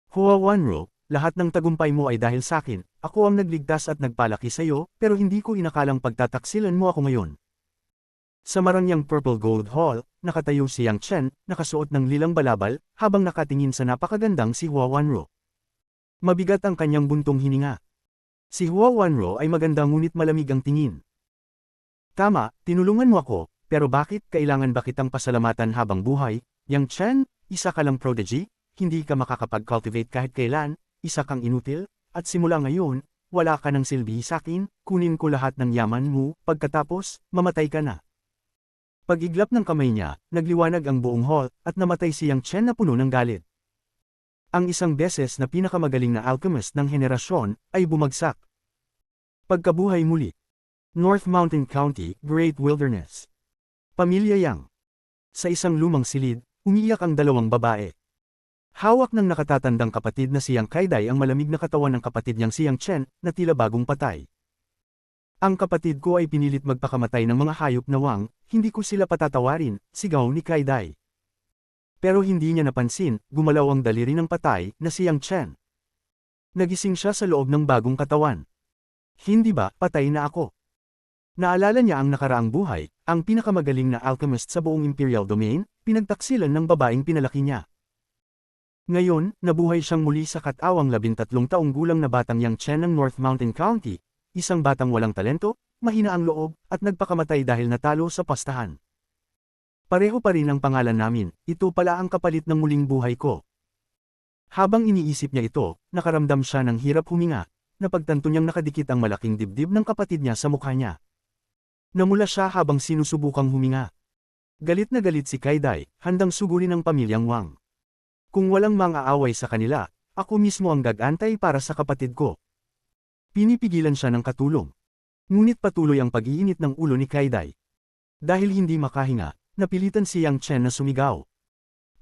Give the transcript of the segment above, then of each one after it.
Hua Wanro, lahat ng tagumpay mo ay dahil sakin, ako ang nagligtas at nagpalaki sa'yo, pero hindi ko inakalang pagtataksilan mo ako ngayon. Sa marangyang Purple Gold Hall, nakatayo si Yang Chen, nakasuot ng lilang balabal, habang nakatingin sa napakagandang si Hua Wanro. Mabigat ang kanyang buntong hininga. Si Hua Wanro ay maganda ngunit malamig ang tingin. Tama, tinulungan mo ako, pero bakit kailangan ba kitang pasalamatan habang buhay? Yang Chen, isa ka lang prodigy, hindi ka makakapag-cultivate kahit kailan, isa kang inutil, at simula ngayon, wala ka ng silbi sakin, kunin ko lahat ng yaman mo, pagkatapos, mamatay ka na. Pag-iglap ng kamay niya, nagliwanag ang buong hall, at namatay si Yang Chen na puno ng galit. Ang isang beses na pinakamagaling na alchemist ng henerasyon, ay bumagsak. Pagkabuhay muli. North Mountain County, Great Wilderness. Pamilya Yang. Sa isang lumang silid, umiiyak ang dalawang babae. Hawak ng nakatatandang kapatid na si Yang Kaiday ang malamig na katawan ng kapatid niyang si Yang Chen, na tila bagong patay. Ang kapatid ko ay pinilit magpakamatay ng mga hayop na Wang, hindi ko sila patatawarin, sigaw ni Kaiday. Pero hindi niya napansin, gumalaw ang daliri ng patay na si Yang Chen. Nagising siya sa loob ng bagong katawan. Hindi ba, patay na ako? Naalala niya ang nakaraang buhay, ang pinakamagaling na alchemist sa buong Imperial Domain, pinagtaksilan ng babaeng pinalaki niya. Ngayon, nabuhay siyang muli sa katawang 13 taong gulang na batang Yang Chen ng North Mountain County, isang batang walang talento, mahina ang loob, at nagpakamatay dahil natalo sa pastahan. Pareho pa rin ang pangalan namin, ito pala ang kapalit ng muling buhay ko. Habang iniisip niya ito, nakaramdam siya ng hirap huminga, napagtanto niyang nakadikit ang malaking dibdib ng kapatid niya sa mukha niya. Namula siya habang sinusubukang huminga. Galit na galit si Kaiday, handang sugurin ang pamilyang Wang. Kung walang mang-aaway sa kanila, ako mismo ang gagantay para sa kapatid ko. Pinipigilan siya ng katulong. Ngunit patuloy ang pag-iinit ng ulo ni Kaiday. Dahil hindi makahinga, napilitan si Yang Chen na sumigaw.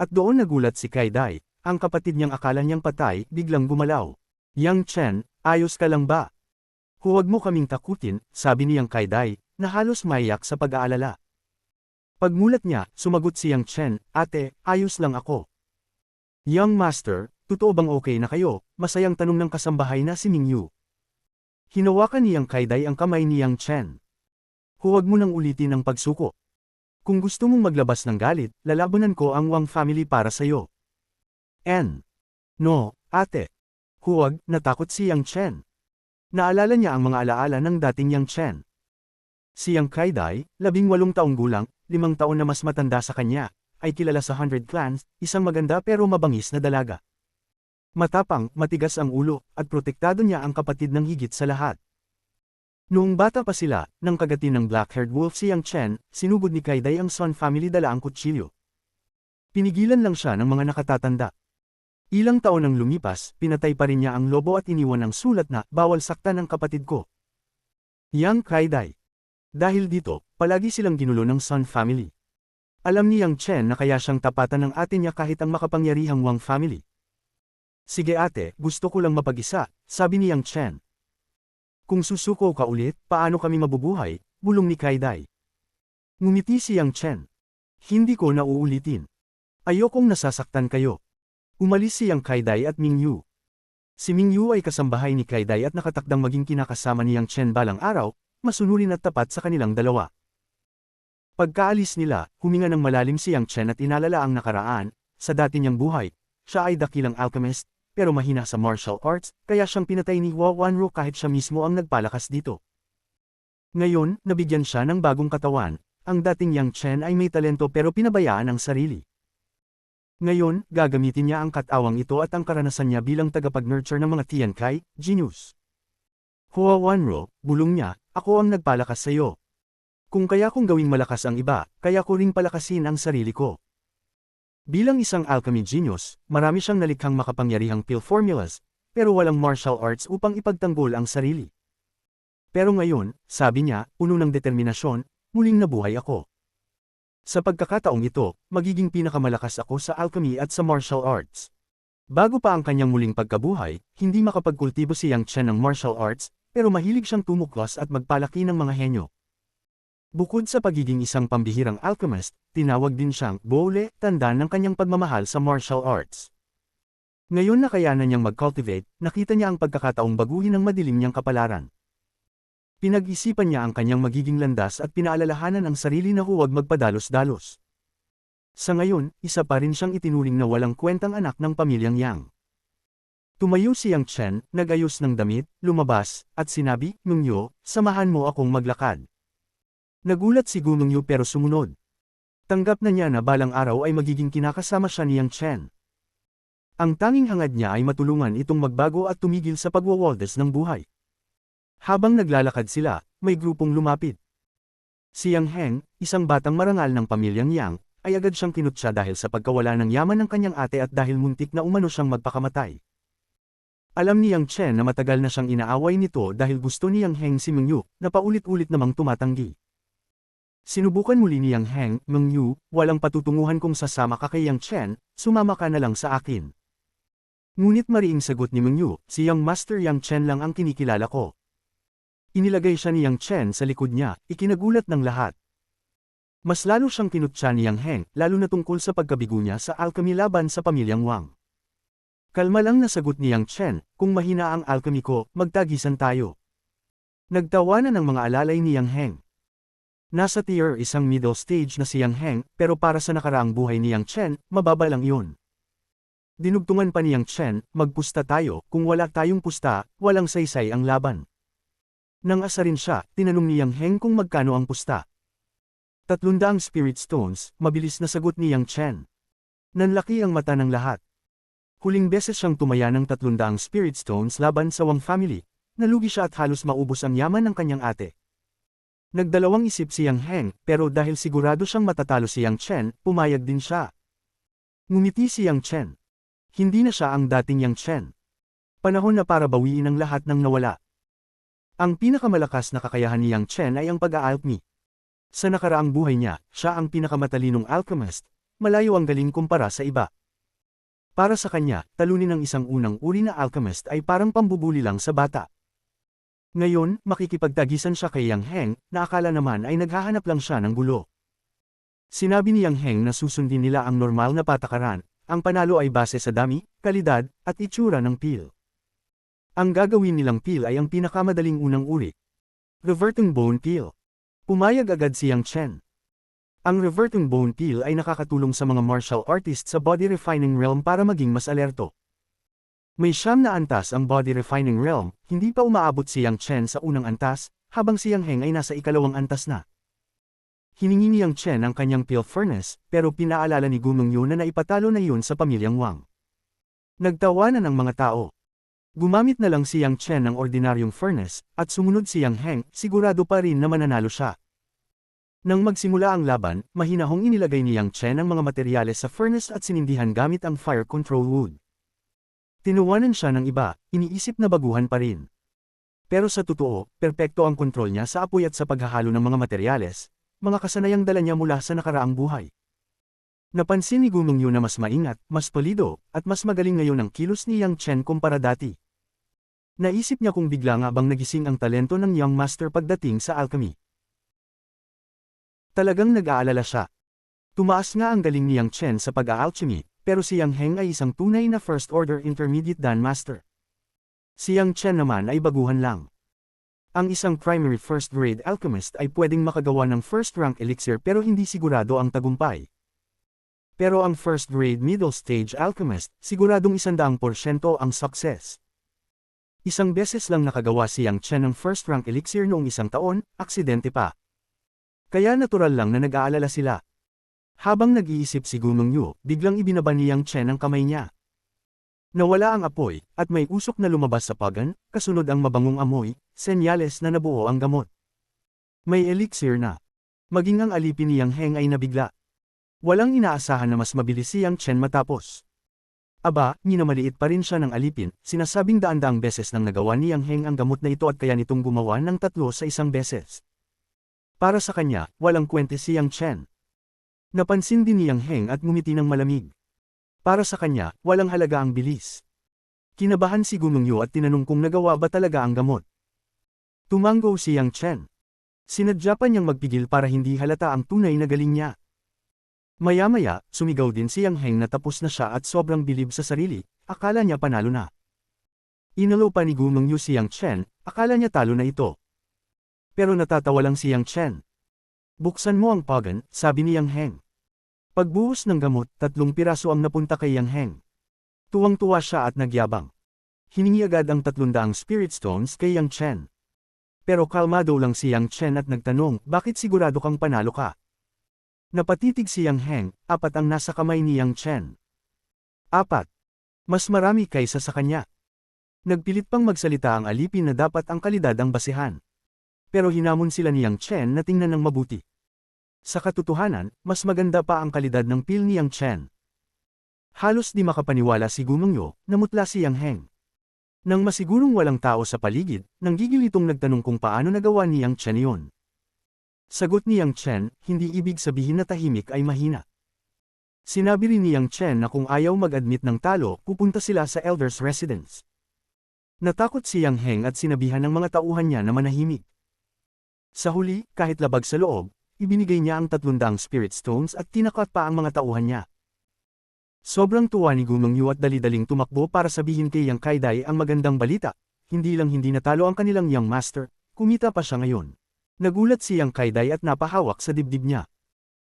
At doon nagulat si Kaiday, ang kapatid niyang akala niyang patay, biglang gumalaw. Yang Chen, ayos ka lang ba? Huwag mo kaming takutin, sabi ni Yang Kaiday, na halos maiyak sa pag-aalala. Pagmulat niya, sumagot si Yang Chen, ate, ayos lang ako. Young Master, totoo bang okay na kayo? Masayang tanong ng kasambahay na si Mingyu. Hinawakan ni Yang Kaiday ang kamay ni Yang Chen. Huwag mo nang ulitin ang pagsuko. Kung gusto mong maglabas ng galit, lalabanan ko ang Wang family para sa'yo. No, ate. Huwag, natakot si Yang Chen. Naalala niya ang mga alaala ng dating Yang Chen. Si Yang Kaiday, 18 taong gulang, 5 taon na mas matanda sa kanya, ay kilala sa 100 Clans, isang maganda pero mabangis na dalaga. Matapang, matigas ang ulo, at protektado niya ang kapatid ng higit sa lahat. Noong bata pa sila, nang kagatin ng black-haired wolf si Yang Chen, sinugod ni Kaiday ang Sun family dala ang kutsilyo. Pinigilan lang siya ng mga nakatatanda. Ilang taon nang lumipas, pinatay pa rin niya ang lobo at iniwan ang sulat na, bawal saktan ng kapatid ko. Yang Kaiday. Dahil dito, palagi silang ginulo ng Sun family. Alam ni Yang Chen na kaya siyang tapatan ng ate niya kahit ang makapangyarihang Wang family. Sige ate, gusto ko lang mapag-isa, sabi ni Yang Chen. Kung susuko ka ulit, paano kami mabubuhay? Bulong ni Kaiday. Ngumiti si Yang Chen. Hindi ko na uulitin. Ayokong nasasaktan kayo. Umalis si Yang Kaiday at Mingyu. Si Mingyu ay kasambahay ni Kaiday at nakatakdang maging kinakasama ni Yang Chen balang araw, masunurin at tapat sa kanilang dalawa. Pagkaalis nila, huminga ng malalim si Yang Chen at inalala ang nakaraan, sa dati niyang buhay, siya ay dakilang alchemist, pero mahina sa martial arts, kaya siyang pinatay ni Hua Wanro kahit siya mismo ang nagpalakas dito. Ngayon, nabigyan siya ng bagong katawan, ang dating Yang Chen ay may talento pero pinabayaan ang sarili. Ngayon, gagamitin niya ang katawang ito at ang karanasan niya bilang tagapag-nurture ng mga Tiankai, genius. Hua Wanro, bulong niya, ako ang nagpalakas sa iyo. Kung kaya kong gawing malakas ang iba, kaya ko ring palakasin ang sarili ko. Bilang isang alchemy genius, marami siyang nalikhang makapangyarihang pill formulas, pero walang martial arts upang ipagtanggol ang sarili. Pero ngayon, sabi niya, puno ng determinasyon, muling nabuhay ako. Sa pagkakataong ito, magiging pinakamalakas ako sa alchemy at sa martial arts. Bago pa ang kanyang muling pagkabuhay, hindi makapagkultibo si Yang Chen ng martial arts, pero mahilig siyang tumuklas at magpalaki ng mga henyo. Bukod sa pagiging isang pambihirang alchemist, tinawag din siyang Bole, tanda ng kanyang pagmamahal sa martial arts. Ngayon na kayanan niyang mag-cultivate, nakita niya ang pagkakataong baguhin ang madilim niyang kapalaran. Pinag-isipan niya ang kanyang magiging landas at pinaalalahanan ang sarili na huwag magpadalos-dalos. Sa ngayon, isa pa rin siyang itinuring na walang kwentang anak ng pamilyang Yang. Tumayo si Yang Chen, nag-ayos ng damit, lumabas, at sinabi, "Nungyo, samahan mo akong maglakad." Nagulat si Gu Nungyo pero sumunod. Tanggap na niya na balang araw ay magiging kinakasama siya ni Yang Chen. Ang tanging hangad niya ay matulungan itong magbago at tumigil sa pagwawaldas ng buhay. Habang naglalakad sila, may grupong lumapit. Si Yang Heng, isang batang marangal ng pamilyang Yang, ay agad siyang kinutya dahil sa pagkawala ng yaman ng kanyang ate at dahil muntik na umano siyang magpakamatay. Alam ni Yang Chen na matagal na siyang inaaway nito dahil gusto ni Yang Heng si Meng Yu, na paulit-ulit namang tumatanggi. Sinubukan muli ni Yang Heng, "Meng Yu, walang patutunguhan kung sasama ka kay Yang Chen, sumama ka na lang sa akin." Ngunit mariing sagot ni Meng Yu, "Si Young Master Yang Chen lang ang kinikilala ko." Inilagay siya ni Yang Chen sa likod niya, ikinagulat ng lahat. Mas lalo siyang kinutya ni Yang Heng, lalo na tungkol sa pagkabigo niya sa alchemy laban sa pamilyang Wang. "Kalma lang," na sagot ni Yang Chen, "kung mahina ang alchemy ko, magtagisan tayo." Nagtawanan ang mga alalay ni Yang Heng. Nasa tier isang middle stage na si Yang Heng, pero para sa nakaraang buhay ni Yang Chen, mababa lang yun. Dinugtungan pa ni Yang Chen, "Magpusta tayo, kung wala tayong pusta, walang saysay ang laban." Nang asarin siya, tinanong ni Yang Heng kung magkano ang pusta. 300 spirit stones, mabilis na sagot ni Yang Chen. Nanlaki ang mata ng lahat. Huling beses siyang tumaya ng 300 spirit stones laban sa Wang family, nalugi siya at halos maubos ang yaman ng kanyang ate. Nagdalawang isip si Yang Heng, pero dahil sigurado siyang matatalo si Yang Chen, pumayag din siya. Ngumiti si Yang Chen. Hindi na siya ang dating Yang Chen. Panahon na para bawiin ang lahat ng nawala. Ang pinakamalakas na kakayahan ni Yang Chen ay ang pag-aalchemy. Sa nakaraang buhay niya, siya ang pinakamatalinong alchemist, malayo ang galing kumpara sa iba. Para sa kanya, talunin ng isang unang uri na alchemist ay parang pambubuli lang sa bata. Ngayon, makikipagtagisan siya kay Yang Heng, na akala naman ay naghahanap lang siya ng gulo. Sinabi ni Yang Heng na susundin nila ang normal na patakaran, ang panalo ay base sa dami, kalidad, at itsura ng peel. Ang gagawin nilang peel ay ang pinakamadaling unang uri. Reverting Bone Peel. Pumayag agad si Yang Chen. Ang Reverting Bone Peel ay nakakatulong sa mga martial artists sa body refining realm para maging mas alerto. May 9 na antas ang body refining realm, hindi pa umaabot si Yang Chen sa unang antas, habang si Yang Heng ay nasa ikalawang antas na. Hiningi ni Yang Chen ang kanyang peel furnace, pero pinaalala ni Gu Nongyu na naipatalo na yun sa pamilyang Wang. Nagtawanan ang mga tao. Gumamit na lang si Yang Chen ng ordinaryong furnace, at sumunod si Yang Heng, sigurado pa rin na mananalo siya. Nang magsimula ang laban, mahinahong inilagay ni Yang Chen ang mga materyales sa furnace at sinindihan gamit ang fire control wood. Tinuwanan siya ng iba, iniisip na baguhan pa rin. Pero sa totoo, perpekto ang kontrol niya sa apoy at sa paghahalo ng mga materyales, mga kasanayang dala niya mula sa nakaraang buhay. Napansin ni Gu Nongyu na mas maingat, mas polido, at mas magaling ngayon ang kilos ni Yang Chen kumpara dati. Naisip niya kung bigla nga bang nagising ang talento ng Young Master pagdating sa alchemy. Talagang nag-aalala siya. Tumaas nga ang galing ni Yang Chen sa pag-aalchemy, pero si Yang Heng ay isang tunay na First Order Intermediate Dan Master. Si Yang Chen naman ay baguhan lang. Ang isang primary first grade alchemist ay pwedeng makagawa ng first rank elixir pero hindi sigurado ang tagumpay. Pero ang first grade middle stage alchemist, siguradong 100% ang success. Isang beses lang nakagawa si Yang Chen ng first rank elixir noong isang taon, aksidente pa. Kaya natural lang na nag-aalala sila. Habang nag-iisip si Gu Nongyu, biglang ibinaba ni Yang Chen ang kamay niya. Nawala ang apoy, at may usok na lumabas sa pagan, kasunod ang mabangong amoy, senyales na nabuo ang gamot. May elixir na. Maging ang alipin ni Yang Heng ay nabigla. Walang inaasahan na mas mabilis si Yang Chen matapos. Aba, minamaliit pa rin siya ng alipin, sinasabing daan-daang beses nang nagawa ni Yang Heng ang gamot na ito at kaya nitong gumawa ng 3 sa isang beses. Para sa kanya, walang kwente si Yang Chen. Napansin din ni Yang Heng at ngumiti ng malamig. Para sa kanya, walang halaga ang bilis. Kinabahan si Gu Nongyu at tinanong kung nagawa ba talaga ang gamot. Tumanggo si Yang Chen. Sinadya pa niyang magpigil para hindi halata ang tunay na galing niya. Maya-maya, sumigaw din si Yang Heng na tapos na siya at sobrang bilib sa sarili, akala niya panalo na. Inalo pa ni Gumeng Yu si Yang Chen, akala niya talo na ito. Pero natatawa lang si Yang Chen. Buksan mo ang pagan, sabi ni Yang Heng. Pagbuhos ng gamot, 3 piraso ang napunta kay Yang Heng. Tuwang-tuwa siya at nagyabang. Hiningi agad ang 300 spirit stones kay Yang Chen. Pero kalmado lang si Yang Chen at nagtanong, bakit sigurado kang panalo ka? Napatitig si Yang Heng, 4 ang nasa kamay ni Yang Chen. 4. Mas marami kaysa sa kanya. Nagpilit pang magsalita ang alipin na dapat ang kalidad ang basihan. Pero hinamon sila ni Yang Chen na tingnan ng mabuti. Sa katotohanan, mas maganda pa ang kalidad ng pil ni Yang Chen. Halos di makapaniwala si Gumeng Yu, namutla si Yang Heng. Nang masigurong walang tao sa paligid, nanggigilitong nagtanong kung paano nagawa ni Yang Chen iyon. Sagot ni Yang Chen, hindi ibig sabihin na tahimik ay mahina. Sinabi rin ni Yang Chen na kung ayaw mag-admit ng talo, pupunta sila sa Elder's Residence. Natakot si Yang Heng at sinabihan ng mga tauhan niya na manahimik. Sa huli, kahit labag sa loob, ibinigay niya ang 300 spirit stones at tinakat pa ang mga tauhan niya. Sobrang tuwa ni Gumeng Yu at dali-daling tumakbo para sabihin kay Yang Kaidai ang magandang balita. Hindi lang hindi natalo ang kanilang Young Master, kumita pa siya ngayon. Nagulat si Yang Kaidai at napahawak sa dibdib niya.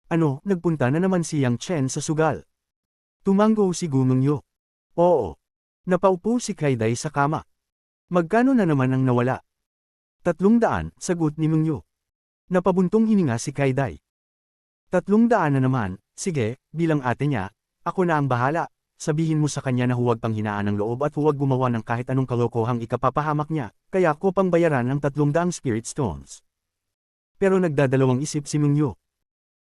Ano, nagpunta na naman si Yang Chen sa sugal. Tumango si Gumeng Yu. Oo. Napaupo si Kaidai sa kama. Magkano na naman ang nawala? 300, sagot ni Meng Yu. Napabuntong hininga si Kaidai. 300 na naman, sige, bilang ate niya, ako na ang bahala, sabihin mo sa kanya na huwag pang hinaan ng loob at huwag gumawa ng kahit anong kalokohang ikapapahamak niya, kaya ko pang bayaran ng 300 spirit stones. Pero nagdadalawang isip si Meng Yu.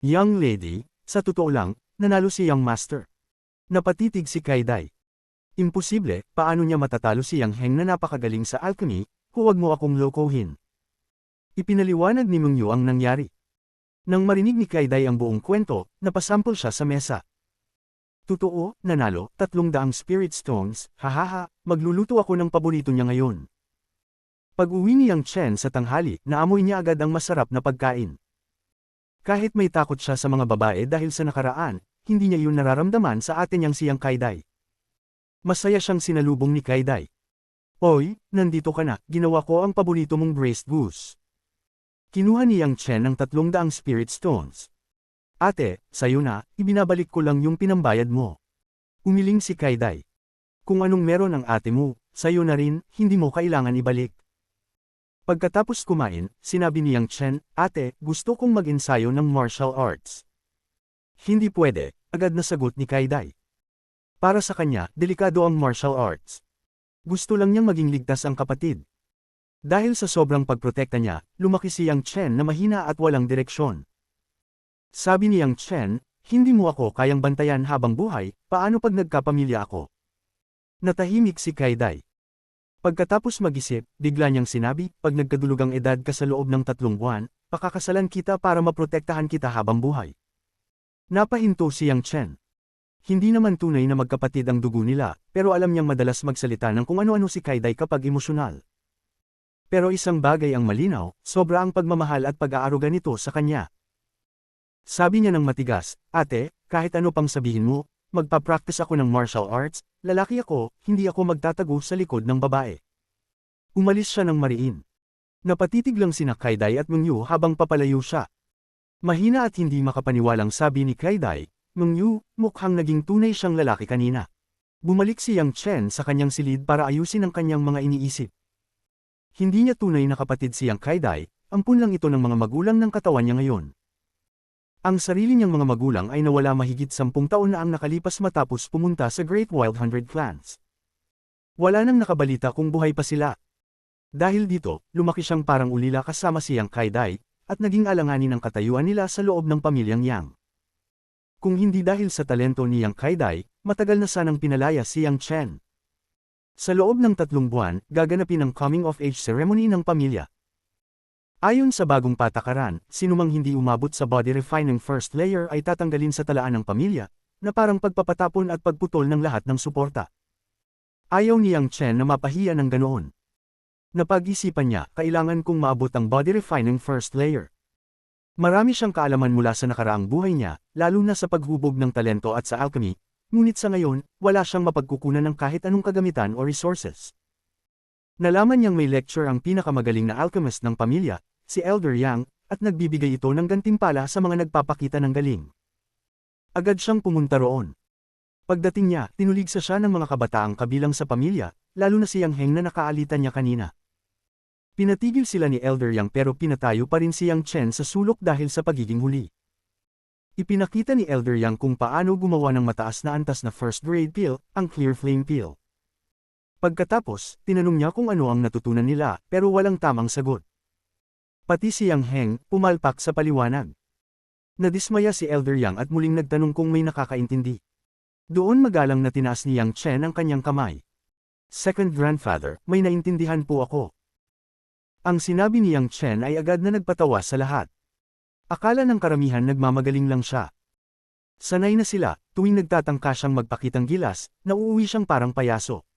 Young lady, sa totoo lang, nanalo si Young Master. Napatitig si Kaidai. Imposible, paano niya matatalo si Yang Heng na napakagaling sa alchemy, huwag mo akong lokohin. Ipinaliwanag ni Meng Yu ang nangyari. Nang marinig ni Kaidai ang buong kwento, napasampol siya sa mesa. Totoo, nanalo, 300 spirit stones, hahaha, magluluto ako ng paborito niya ngayon. Pag-uwi ni Yang Chen sa tanghali, naamoy niya agad ang masarap na pagkain. Kahit may takot siya sa mga babae dahil sa nakaraan, hindi niya yun nararamdaman sa ate niyang si Yang Kaidai. Masaya siyang sinalubong ni Kaidai. Oy, nandito ka na, ginawa ko ang paborito mong braised goose. Kinuha ni Yang Chen ang 300 spirit stones. Ate, sayo na, ibinabalik ko lang yung pinambayad mo. Umiling si Kaidai. Kung anong meron ang ate mo, sayo na rin, hindi mo kailangan ibalik. Pagkatapos kumain, sinabi ni Yang Chen, ate, gusto kong mag-ensayo ng martial arts. Hindi pwede, agad na sagot ni Kaidai. Para sa kanya, delikado ang martial arts. Gusto lang niyang maging ligtas ang kapatid. Dahil sa sobrang pagprotekta niya, lumaki si Yang Chen na mahina at walang direksyon. Sabi ni Yang Chen, hindi mo ako kayang bantayan habang buhay, paano pag nagkapamilya ako? Natahimik si Kaidai. Pagkatapos mag-isip, bigla niyang sinabi, pag nagkadulugang edad ka sa loob ng 3 buwan, pakakasalan kita para maprotektahan kita habang buhay. Napahinto si Yang Chen. Hindi naman tunay na magkapatid ang dugo nila, pero alam niyang madalas magsalita ng kung ano-ano si Kaidai kapag emosyonal. Pero isang bagay ang malinaw, sobra ang pagmamahal at pag-aaruga nito sa kanya. Sabi niya ng matigas, ate, kahit ano pang sabihin mo, magpa-practice ako ng martial arts, lalaki ako, hindi ako magtatago sa likod ng babae. Umalis siya ng mariin. Napatitig lang sina Kaidai at Meng Yu habang papalayo siya. Mahina at hindi makapaniwalang sabi ni Kaidai, Meng Yu, mukhang naging tunay siyang lalaki kanina. Bumalik si Yang Chen sa kanyang silid para ayusin ang kanyang mga iniisip. Hindi niya tunay na kapatid si Yang Kaidai, ampun lang ito ng mga magulang ng katawan niya ngayon. Ang sarili niyang mga magulang ay nawala mahigit 10 taon na ang nakalipas matapos pumunta sa Great Wild 100 Clans. Wala nang nakabalita kung buhay pa sila. Dahil dito, lumaki siyang parang ulila kasama si Yang Kaidai, at naging alanganin ang katayuan nila sa loob ng pamilyang Yang. Kung hindi dahil sa talento ni Yang Kaidai, matagal na sanang pinalaya si Yang Chen. Sa loob ng 3 buwan, gaganapin ang coming-of-age ceremony ng pamilya. Ayon sa bagong patakaran, sinumang hindi umabot sa body refining first layer ay tatanggalin sa talaan ng pamilya, na parang pagpapatapon at pagputol ng lahat ng suporta. Ayaw ni Yang Chen na mapahiya ng ganoon. Napag-isipan niya, kailangan kong maabot ang body refining first layer. Marami siyang kaalaman mula sa nakaraang buhay niya, lalo na sa paghubog ng talento at sa alchemy, ngunit sa ngayon, wala siyang mapagkukunan ng kahit anong kagamitan o resources. Nalaman niyang may lecture ang pinakamagaling na alchemist ng pamilya, si Elder Yang, at nagbibigay ito ng gantimpala sa mga nagpapakita ng galing. Agad siyang pumunta roon. Pagdating niya, tinuligsa siya ng mga kabataang kabilang sa pamilya, lalo na si Yang Heng na nakaalitan niya kanina. Pinatigil sila ni Elder Yang pero pinatayo pa rin si Yang Chen sa sulok dahil sa pagiging huli. Ipinakita ni Elder Yang kung paano gumawa ng mataas na antas na first grade pill, ang Clear Flame Pill. Pagkatapos, tinanong niya kung ano ang natutunan nila, pero walang tamang sagot. Pati si Yang Heng, pumalpak sa paliwanag. Nadismaya si Elder Yang at muling nagtanong kung may nakakaintindi. Doon magalang na tinaas ni Yang Chen ang kanyang kamay. Second grandfather, may naintindihan po ako. Ang sinabi ni Yang Chen ay agad na nagpatawa sa lahat. Akala ng karamihan nagmamagaling lang siya. Sanay na sila, tuwing nagtatangka siyang magpakitang gilas, nauuwi siyang parang payaso.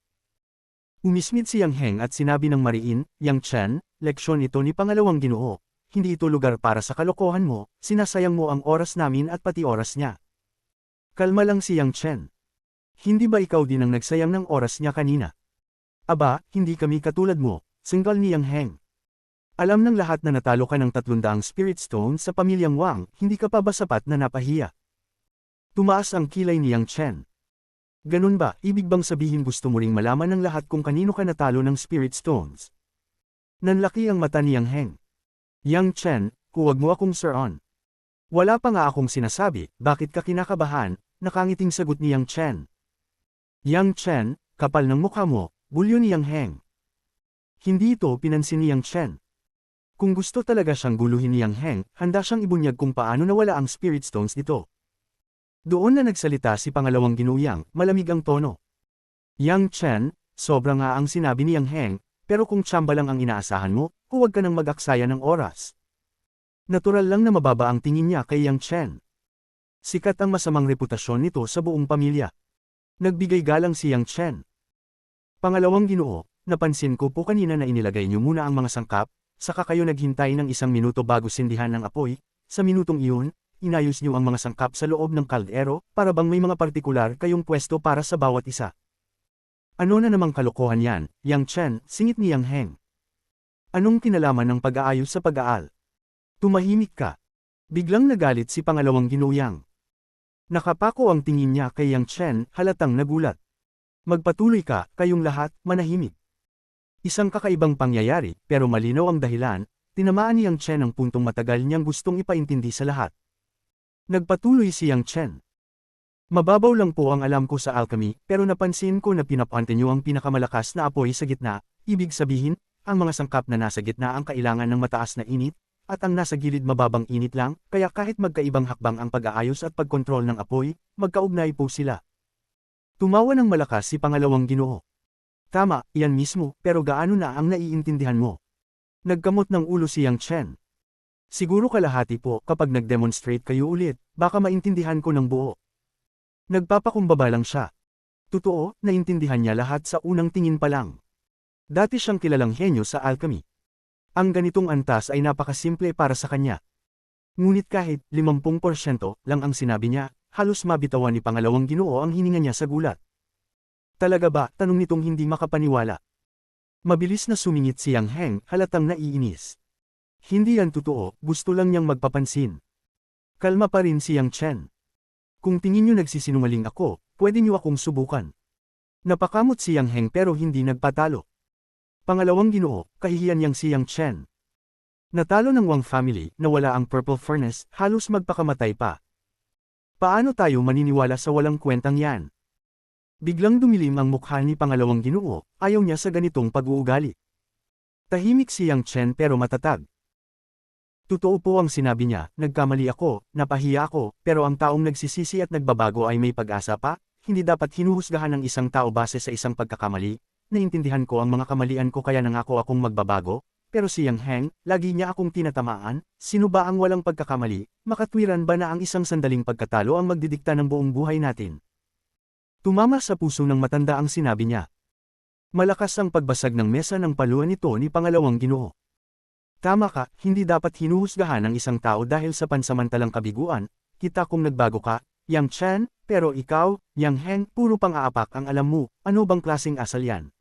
Umismit si Yang Heng at sinabi ng mariin, Yang Chen, leksyon ito ni Pangalawang Ginoo. Hindi ito lugar para sa kalokohan mo, sinasayang mo ang oras namin at pati oras niya. Kalma lang si Yang Chen. Hindi ba ikaw din ang nagsayang ng oras niya kanina? Aba, hindi kami katulad mo, singgal ni Yang Heng. Alam ng lahat na natalo ka ng 300 Spirit Stone sa pamilyang Wang, hindi ka pa ba sapat na napahiya? Tumaas ang kilay ni Yang Chen. Ganun ba, ibig bang sabihin gusto mo ring malaman ng lahat kung kanino ka natalo ng Spirit Stones? Nanlaki ang mata ni Yang Heng. Yang Chen, huwag mo akong sir-on. Wala pa nga akong sinasabi, bakit ka kinakabahan, nakangiting sagot ni Yang Chen. Yang Chen, kapal ng mukha mo, bulyo ni Yang Heng. Hindi ito pinansin ni Yang Chen. Kung gusto talaga siyang guluhin ni Yang Heng, handa siyang ibunyag kung paano nawala ang Spirit Stones nito. Doon na nagsalita si Pangalawang Ginoo Yang, malamig ang tono. Yang Chen, sobra nga ang sinabi ni Yang Heng, pero kung tsamba lang ang inaasahan mo, huwag ka nang mag-aksaya ng oras. Natural lang na mababa ang tingin niya kay Yang Chen. Sikat ang masamang reputasyon nito sa buong pamilya. Nagbigay galang si Yang Chen. Pangalawang Ginoo, napansin ko po kanina na inilagay niyo muna ang mga sangkap, saka kayo naghintay ng 1 minuto bago sindihan ng apoy. Sa minutong iyon, inayos niyo ang mga sangkap sa loob ng kaldero, para bang may mga partikular kayong pwesto para sa bawat isa. Ano na namang kalokohan yan, Yang Chen, singit ni Yang Heng. Anong kinalaman ng pag-aayos sa pag-aal? Tumahimik ka. Biglang nagalit si Pangalawang Ginoo Yang. Nakapako ang tingin niya kay Yang Chen, halatang nagulat. Magpatuloy ka, kayong lahat, manahimik. Isang kakaibang pangyayari, pero malinaw ang dahilan, tinamaan ni Yang Chen ang puntong matagal niyang gustong ipaintindi sa lahat. Nagpatuloy si Yang Chen. Mababaw lang po ang alam ko sa alchemy, pero napansin ko na pinapante niyo ang pinakamalakas na apoy sa gitna, ibig sabihin, ang mga sangkap na nasa gitna ang kailangan ng mataas na init, at ang nasa gilid mababang init lang, kaya kahit magkaibang hakbang ang pag-aayos at pagkontrol ng apoy, magkaugnay po sila. Tumawa ng malakas si Pangalawang Ginoo. Tama, iyan mismo, pero gaano na ang naiintindihan mo? Nagkamot ng ulo si Yang Chen. Siguro kalahati po, kapag nag-demonstrate kayo ulit, baka maintindihan ko ng buo. Nagpapakumbaba lang siya. Totoo, naintindihan niya lahat sa unang tingin pa lang. Dati siyang kilalang henyo sa alchemy. Ang ganitong antas ay napakasimple para sa kanya. Ngunit kahit 50% lang ang sinabi niya, halos mabitawan ni Pangalawang Ginoo ang hininga niya sa gulat. Talaga ba, tanong nitong hindi makapaniwala. Mabilis na sumingit si Yang Heng, halatang naiinis. Hindi yan totoo, gusto lang niyang magpapansin. Kalma pa rin si Yang Chen. Kung tingin niyo nagsisinungaling ako, pwede niyo akong subukan. Napakamot si Yang Heng pero hindi nagpatalo. Pangalawang Ginoo, kahihiyan niyang si Yang Chen. Natalo ng Wang family, nawala ang Purple Furnace, halos magpakamatay pa. Paano tayo maniniwala sa walang kwentang yan? Biglang dumilim ang mukha ni Pangalawang Ginoo, ayaw niya sa ganitong pag-uugali. Tahimik si Yang Chen pero matatag. Totoo po ang sinabi niya, nagkamali ako, napahiya ako, pero ang taong nagsisisi at nagbabago ay may pag-asa pa, hindi dapat hinuhusgahan ng isang tao base sa isang pagkakamali. Naintindihan ko ang mga kamalian ko kaya nangako akong magbabago, pero si Yang Heng, lagi niya akong tinatamaan, sino ba ang walang pagkakamali, makatwiran ba na ang isang sandaling pagkatalo ang magdidikta ng buong buhay natin? Tumama sa puso ng matanda ang sinabi niya. Malakas ang pagbasag ng mesa ng paluan nito ni Pangalawang Ginoo. Tama ka, hindi dapat hinuhusgahan ang isang tao dahil sa pansamantalang kabiguan, kita kung nagbago ka, Yang Chen, pero ikaw, Yang Heng, puro pang-aapak ang alam mo, ano bang klaseng asal yan?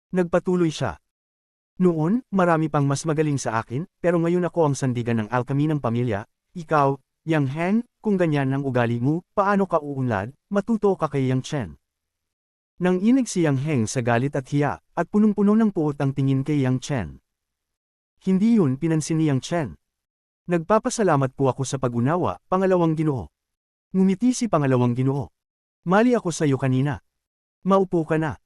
Nagpatuloy siya. Noon, marami pang mas magaling sa akin, pero ngayon ako ang sandigan ng alchemy ng pamilya. Ikaw, Yang Heng, kung ganyan ang ugali mo, paano ka uunlad, matuto ka kay Yang Chen. Nang inig si Yang Heng sa galit at hiya, at punong-puno ng puot ang tingin kay Yang Chen. Hindi yun pinansin ni Yang Chen. Nagpapasalamat po ako sa pag-unawa, Pangalawang Ginoo. Ngumiti si Pangalawang Ginoo. Mali ako sa iyo kanina. Maupo ka na.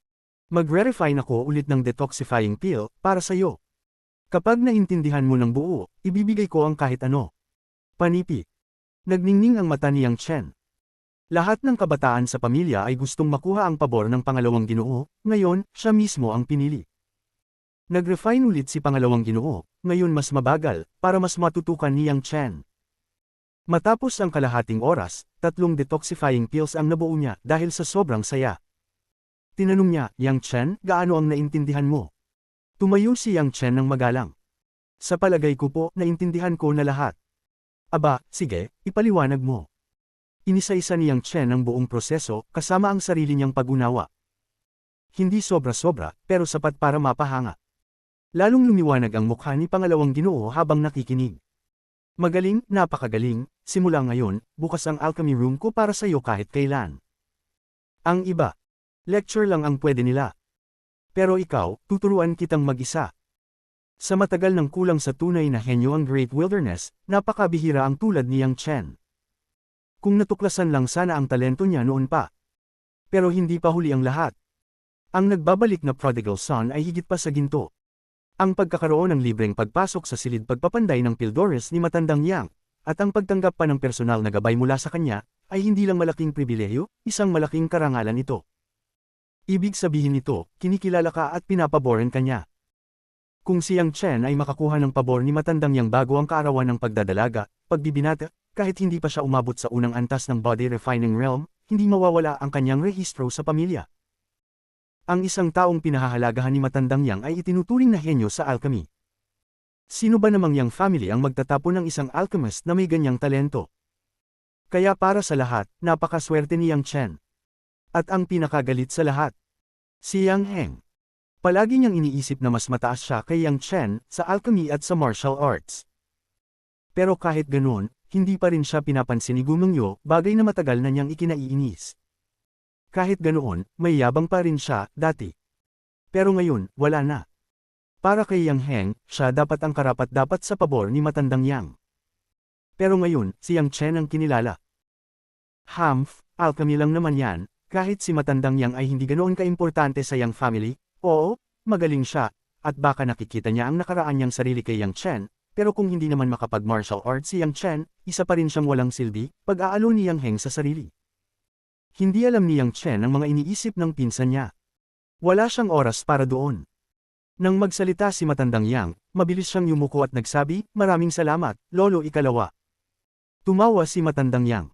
Magre-refine ako ulit ng detoxifying pill, para sa iyo. Kapag naintindihan mo ng buo, ibibigay ko ang kahit ano. Panipi. Nagningning ang mata ni Yang Chen. Lahat ng kabataan sa pamilya ay gustong makuha ang pabor ng Pangalawang Ginoo, ngayon, siya mismo ang pinili. Nag-refine ulit si Pangalawang Ginoo, ngayon mas mabagal, para mas matutukan ni Yang Chen. Matapos ang kalahating oras, 3 detoxifying pills ang nabuo niya dahil sa sobrang saya. Tinanong niya, Yang Chen, gaano ang naintindihan mo? Tumayo si Yang Chen ng magalang. Sa palagay ko po, naintindihan ko na lahat. Aba, sige, ipaliwanag mo. Inisa-isa ni Yang Chen ang buong proseso, kasama ang sarili niyang pag-unawa. Hindi sobra-sobra, pero sapat para mapahanga. Lalong lumiwanag ang mukha ni Pangalawang Ginoo habang nakikinig. Magaling, napakagaling, simula ngayon, bukas ang alchemy room ko para sa iyo kahit kailan. Ang iba. Lecture lang ang pwede nila. Pero ikaw, tuturuan kitang mag-isa. Sa matagal ng kulang sa tunay na henyo ang Great Wilderness, napakabihira ang tulad ni Yang Chen. Kung natuklasan lang sana ang talento niya noon pa. Pero hindi pa huli ang lahat. Ang nagbabalik na prodigal son ay higit pa sa ginto. Ang pagkakaroon ng libreng pagpasok sa silid pagpapanday ng Pildores ni Matandang Yang, at ang pagtanggap pa ng personal na gabay mula sa kanya, ay hindi lang malaking pribilehiyo, isang malaking karangalan ito. Ibig sabihin nito, kinikilala ka at pinapaboran ka niya. Kung si Yang Chen ay makakuha ng pabor ni Matandang Yang bago ang kaarawan ng pagdadalaga, pagbibinata, kahit hindi pa siya umabot sa unang antas ng body refining realm, hindi mawawala ang kanyang rehistro sa pamilya. Ang isang taong pinahahalagahan ni Matandang Yang ay itinuturing na henyo sa alchemy. Sino ba namang Yang family ang magtatapon ng isang alchemist na may ganyang talento? Kaya para sa lahat, napakaswerte ni Yang Chen. At ang pinakagalit sa lahat, si Yang Heng. Palagi niyang iniisip na mas mataas siya kay Yang Chen sa alchemy at sa martial arts. Pero kahit ganoon, hindi pa rin siya pinapansin ni Gumengyo, bagay na matagal na niyang ikinaiinis. Kahit ganoon, may yabang pa rin siya, dati. Pero ngayon, wala na. Para kay Yang Heng, siya dapat ang karapat-dapat sa pabor ni Matandang Yang. Pero ngayon, si Yang Chen ang kinilala. Humph, alchemy lang naman yan, kahit si Matandang Yang ay hindi ganoon kaimportante sa Yang family, oo, magaling siya, at baka nakikita niya ang nakaraan niyang sarili kay Yang Chen, pero kung hindi naman makapag-martial arts si Yang Chen, isa pa rin siyang walang silbi, pag-aalo ni Yang Heng sa sarili. Hindi alam ni Yang Chen ang mga iniisip ng pinsan niya. Wala siyang oras para doon. Nang magsalita si Matandang Yang, mabilis siyang yumuko at nagsabi, maraming salamat, Lolo Ikalawa. Tumawa si Matandang Yang.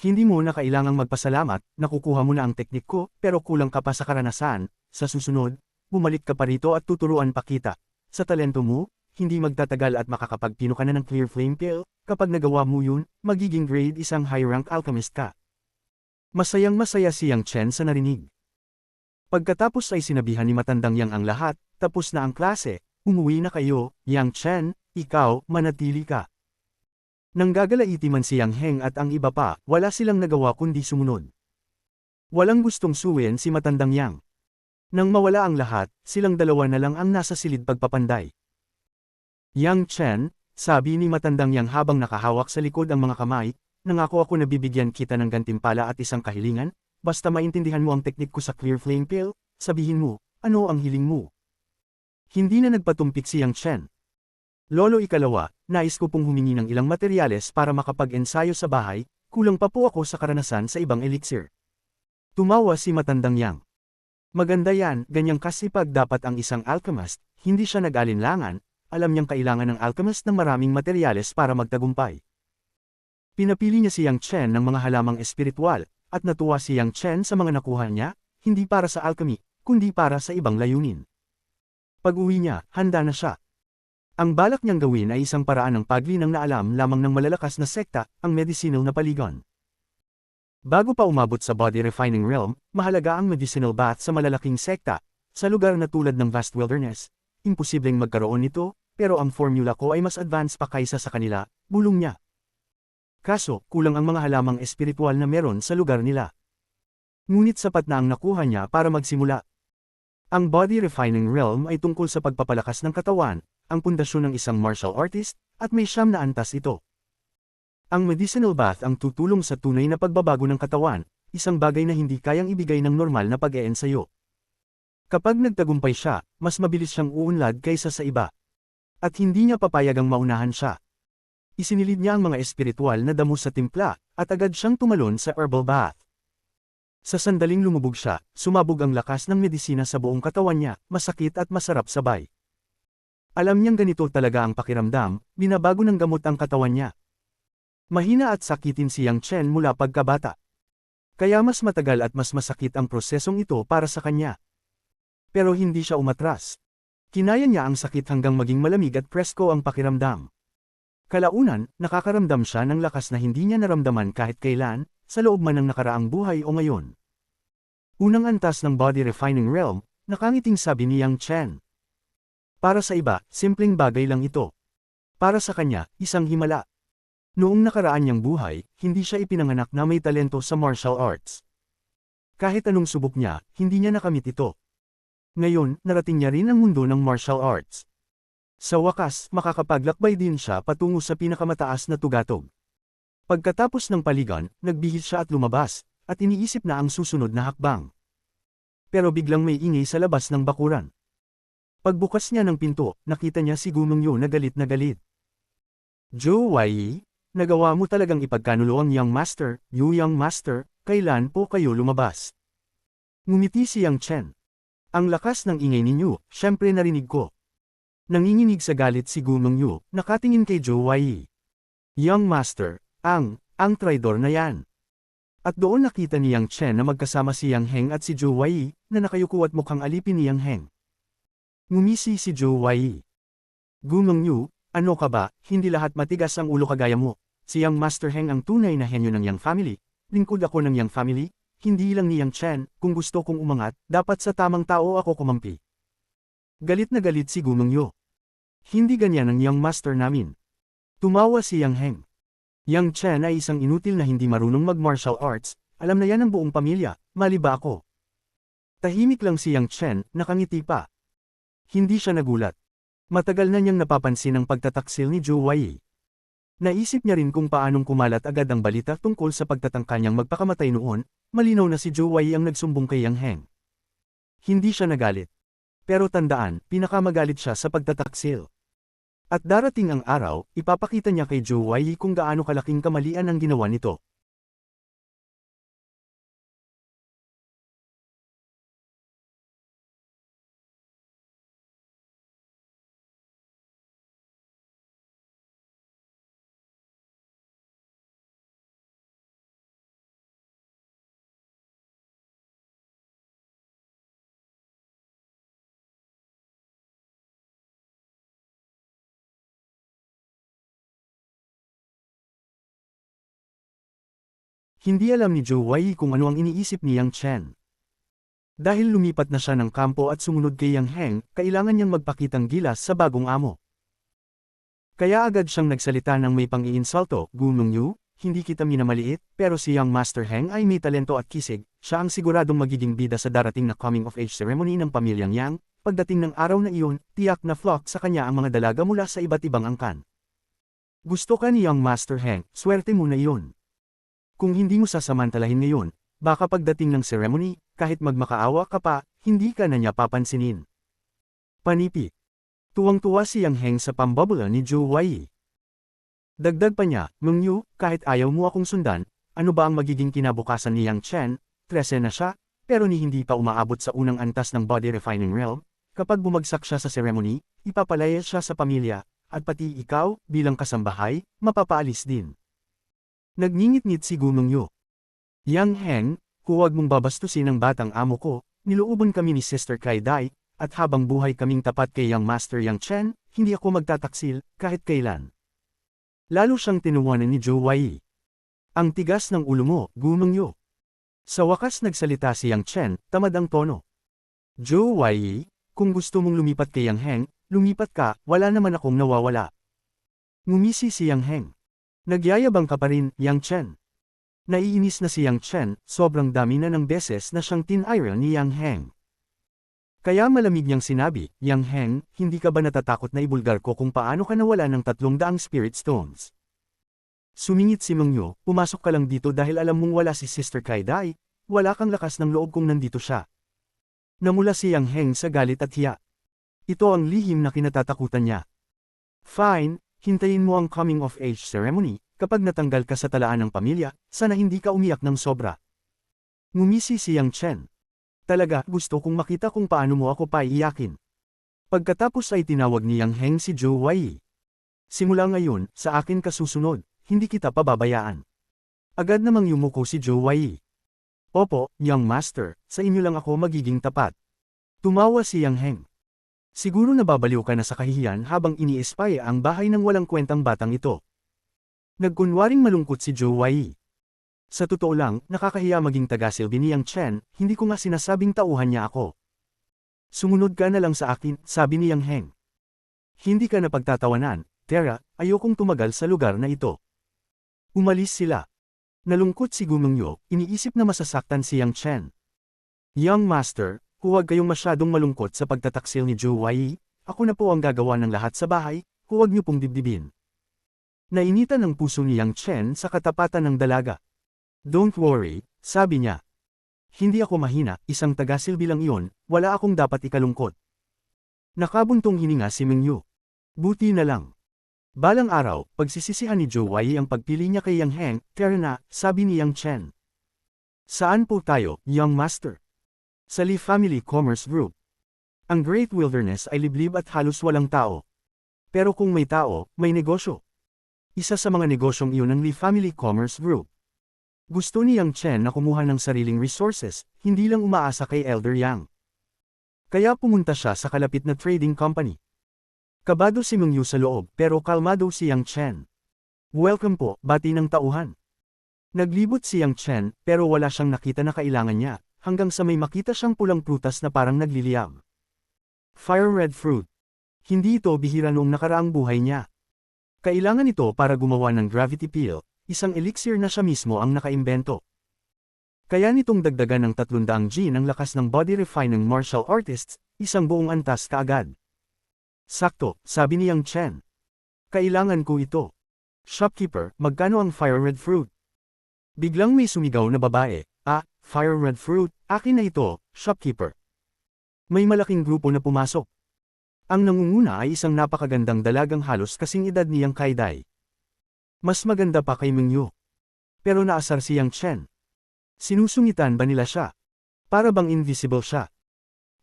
Hindi mo na kailangang magpasalamat, nakukuha mo na ang teknik ko, pero kulang ka pa sa karanasan, sa susunod, bumalik ka pa rito at tuturuan pa kita. Sa talento mo, hindi magtatagal at makakapagpino ka na ng clear flame pill, kapag nagawa mo yun, magiging grade isang high-rank alchemist ka. Masayang-masaya si Yang Chen sa narinig. Pagkatapos ay sinabihan ni Matandang Yang ang lahat, tapos na ang klase, umuwi na kayo, Yang Chen, ikaw, manatili ka. Nang gagalaiti man si Yang Heng at ang iba pa, wala silang nagawa kundi sumunod. Walang gustong suwin si Matandang Yang. Nang mawala ang lahat, silang dalawa na lang ang nasa silid pagpapanday. Yang Chen, sabi ni Matandang Yang habang nakahawak sa likod ang mga kamay, nangako ako na bibigyan kita ng gantimpala at isang kahilingan, basta maintindihan mo ang teknik ko sa clear flame pill, sabihin mo, ano ang hiling mo. Hindi na nagpatumpik si Yang Chen. Lolo Ikalawa, nais ko pong humingi ng ilang materyales para makapag-ensayo sa bahay, kulang pa po ako sa karanasan sa ibang elixir. Tumawa si Matandang Yang. Maganda yan, ganyang kasipag dapat ang isang alchemist, hindi siya nag-alinlangan, alam niyang kailangan ng alchemist ng maraming materyales para magtagumpay. Pinapili niya si Yang Chen ng mga halamang espiritual, at natuwa si Yang Chen sa mga nakuha niya, hindi para sa alchemy, kundi para sa ibang layunin. Pag-uwi niya, handa na siya. Ang balak niyang gawin ay isang paraan ng paglinang na alam lamang ng malalakas na sekta, ang medicinal na paligon. Bago pa umabot sa body refining realm, mahalaga ang medicinal bath sa malalaking sekta. Sa lugar na tulad ng vast wilderness, imposibleng magkaroon nito, pero ang formula ko ay mas advanced pa kaysa sa kanila, bulong niya. Kaso, kulang ang mga halamang espiritual na meron sa lugar nila. Ngunit sapat na ang nakuha niya para magsimula. Ang body refining realm ay tungkol sa pagpapalakas ng katawan, ang pundasyon ng isang martial artist, at may 9 na antas ito. Ang medicinal bath ang tutulong sa tunay na pagbabago ng katawan, isang bagay na hindi kayang ibigay ng normal na pag-eensayo. Kapag nagtagumpay siya, mas mabilis siyang uunlad kaysa sa iba. At hindi niya papayagang maunahan siya. Isinilid niya ang mga espiritual na damo sa timpla, at agad siyang tumalon sa herbal bath. Sa sandaling lumubog siya, sumabog ang lakas ng medisina sa buong katawan niya, masakit at masarap sabay. Alam niyang ganito talaga ang pakiramdam, binabago ng gamot ang katawan niya. Mahina at sakitin si Yang Chen mula pagkabata. Kaya mas matagal at mas masakit ang prosesong ito para sa kanya. Pero hindi siya umatras. Kinaya niya ang sakit hanggang maging malamig at presko ang pakiramdam. Kalaunan, nakakaramdam siya ng lakas na hindi niya naramdaman kahit kailan, sa loob man ng nakaraang buhay o ngayon. Unang antas ng body refining realm, nakangiting sabi ni Yang Chen. Para sa iba, simpleng bagay lang ito. Para sa kanya, isang himala. Noong nakaraan niyang buhay, hindi siya ipinanganak na may talento sa martial arts. Kahit anong subok niya, hindi niya nakamit ito. Ngayon, narating niya rin ang mundo ng martial arts. Sa wakas, makakapaglakbay din siya patungo sa pinakamataas na tugatog. Pagkatapos ng paligan, nagbihis siya at lumabas, at iniisip na ang susunod na hakbang. Pero biglang may ingay sa labas ng bakuran. Pagbukas niya ng pinto, nakita niya si Gumeng Yu na galit na galit. Zhou Wai, nagawa mo talagang ipagkanulo ang Young Master, Young Master, kailan po kayo lumabas? Ngumiti si Yang Chen. Ang lakas ng ingay ninyo, syempre narinig ko. Nanginginig sa galit si Gumeng Yu, nakatingin kay Zhou Wai. Young Master, ang traidor na yan. At doon nakita ni Yang Chen na magkasama si Yang Heng at si Zhou Wai, na nakayuko at mukhang alipin ni Yang Heng. Ngumisi si Zhou Wai. Gumeng Yu, ano ka ba, hindi lahat matigas ang ulo kagaya mo. Si Young Master Heng ang tunay na henyo ng Yang family. Lingkod ako ng Yang family, hindi lang ni Yang Chen, kung gusto kong umangat, dapat sa tamang tao ako kumampi. Galit na galit si Gumeng Yu. Hindi ganyan ang Young Master namin. Tumawa si Yang Heng. Yang Chen ay isang inutil na hindi marunong mag-martial arts, alam na yan ng buong pamilya, mali ba ako? Tahimik lang si Yang Chen, nakangiti pa. Hindi siya nagulat. Matagal na niyang napapansin ang pagtataksil ni Zhou Wai. Naisip niya rin kung paanong kumalat agad ang balita tungkol sa pagtatangka niyang magpakamatay noon, malinaw na si Zhou Wai ang nagsumbong kay Yang Heng. Hindi siya nagalit. Pero tandaan, pinakamagalit siya sa pagtataksil. At darating ang araw, ipapakita niya kay Zhou Wai kung gaano kalaking kamalian ang ginawa nito. Hindi alam ni Zhou Wai kung ano ang iniisip ni Yang Chen. Dahil lumipat na siya ng kampo at sumunod kay Yang Heng, kailangan niyang magpakitang gilas sa bagong amo. Kaya agad siyang nagsalita ng may pang-iinsulto, Gumeng Yu, hindi kita minamaliit, pero si Young Master Heng ay may talento at kisig, siya ang siguradong magiging bida sa darating na coming-of-age ceremony ng pamilyang Yang, pagdating ng araw na iyon, tiyak na flock sa kanya ang mga dalaga mula sa iba't ibang angkan. Gusto ka ni Young Master Heng, swerte mo na iyon. Kung hindi mo sasamantalahin ngayon, baka pagdating ng ceremony, kahit magmakaawa ka pa, hindi ka na niya papansinin. Panipi. Tuwang-tuwa si Yang Heng sa pambabula ni Zhou Wai. Dagdag pa niya, Meng Yu, kahit ayaw mo akong sundan, ano ba ang magiging kinabukasan ni Yang Chen, 13 na siya, pero ni hindi pa umaabot sa unang antas ng body refining realm, kapag bumagsak siya sa ceremony, ipapalaya siya sa pamilya, at pati ikaw, bilang kasambahay, mapapaalis din. Nagngingit-ngit si Gumeng Yu. Yang Heng, huwag mong babastusin ang batang amo ko, nilooban kami ni Sister Kai Dai, at habang buhay kaming tapat kay Young Master Yang Chen, hindi ako magtataksil, kahit kailan. Lalo siyang tinuwanan ni Zhou Wai. Ang tigas ng ulo mo, Gumeng Yu. Sa wakas nagsalita si Yang Chen, tamad ang tono. Zhou Wei, kung gusto mong lumipat kay Yang Heng, lumipat ka, wala naman akong nawawala. Ngumisi si Yang Heng. Nagyayabang ka pa rin, Yang Chen. Naiinis na si Yang Chen, sobrang dami na ng beses na siyang tinairal ni Yang Heng. Kaya malamig niyang sinabi, Yang Heng, hindi ka ba natatakot na ibulgar ko kung paano ka nawala ng 300 Spirit Stones? Sumingit si Meng Yu, pumasok ka lang dito dahil alam mong wala si Sister Kaidai, wala kang lakas ng loob kung nandito siya. Namula si Yang Heng sa galit at hiya. Ito ang lihim na kinatatakutan niya. Fine, hintayin mo ang coming of age ceremony, kapag natanggal ka sa talaan ng pamilya, sana hindi ka umiyak ng sobra. Ngumisi si Yang Chen. Talaga, gusto kong makita kung paano mo ako paiiyakin. Pagkatapos ay tinawag ni Yang Heng si Zhou Wei. Simula ngayon, sa akin ka susunod, hindi kita pababayaan. Agad namang yumuko si Zhou Wei. Opo, Young Master, sa inyo lang ako magiging tapat. Tumawa si Yang Heng. Siguro nababaliw ka na sa kahihiyan habang iniespaya ang bahay ng walang kwentang batang ito. Nagkunwaring malungkot si Zhou Wei. Sa totoo lang, nakakahiya maging taga-silbi ni Yang Chen, hindi ko nga sinasabing tauhan niya ako. Sumunod ka na lang sa akin, sabi ni Yang Heng. Hindi ka napagtatawanan, Tera, ayokong tumagal sa lugar na ito. Umalis sila. Nalungkot si Gumeng Yu, iniisip na masasaktan si Yang Chen. Young Master, huwag kayong masyadong malungkot sa pagtataksil ni Zhou Wei, ako na po ang gagawa ng lahat sa bahay, huwag niyo pong dibdibin. Nainitan ang puso ni Yang Chen sa katapatan ng dalaga. Don't worry, sabi niya. Hindi ako mahina, isang taga-silbi lang iyon, wala akong dapat ikalungkot. Nakabuntong hininga si Meng Yu. Buti na lang. Balang araw, pagsisisihan ni Zhou Wei ang pagpili niya kay Yang Heng, fair na, sabi ni Yang Chen. Saan po tayo, Young Master? Sa Li Family Commerce Group. Ang Great Wilderness ay liblib at halos walang tao. Pero kung may tao, may negosyo. Isa sa mga negosyong iyon ng Li Family Commerce Group. Gusto ni Yang Chen na kumuha ng sariling resources, hindi lang umaasa kay Elder Yang. Kaya pumunta siya sa kalapit na trading company. Kabado si Meng Yu sa loob pero kalmado si Yang Chen. Welcome po, bati ng tauhan. Naglibot si Yang Chen pero wala siyang nakita na kailangan niya, hanggang sa may makita siyang pulang prutas na parang nagliliyab. Fire red fruit. Hindi ito bihira noong nakaraang buhay niya. Kailangan ito para gumawa ng gravity peel. Isang elixir na siya mismo ang nakaimbento. Kaya nitong dagdagan ng 300 G ng lakas ng body refining martial artists, isang buong antas kaagad. Sakto, sabi ni Yang Chen. Kailangan ko ito. Shopkeeper, magkano ang fire red fruit? Biglang may sumigaw na babae, fire red fruit, akin na ito, shopkeeper. May malaking grupo na pumasok. Ang nangunguna ay isang napakagandang dalagang halos kasing edad ni Yang Kaidai. Mas maganda pa kay Meng Yu. Pero naasar si Yang Chen. Sinusungitan ba nila siya? Para bang invisible siya?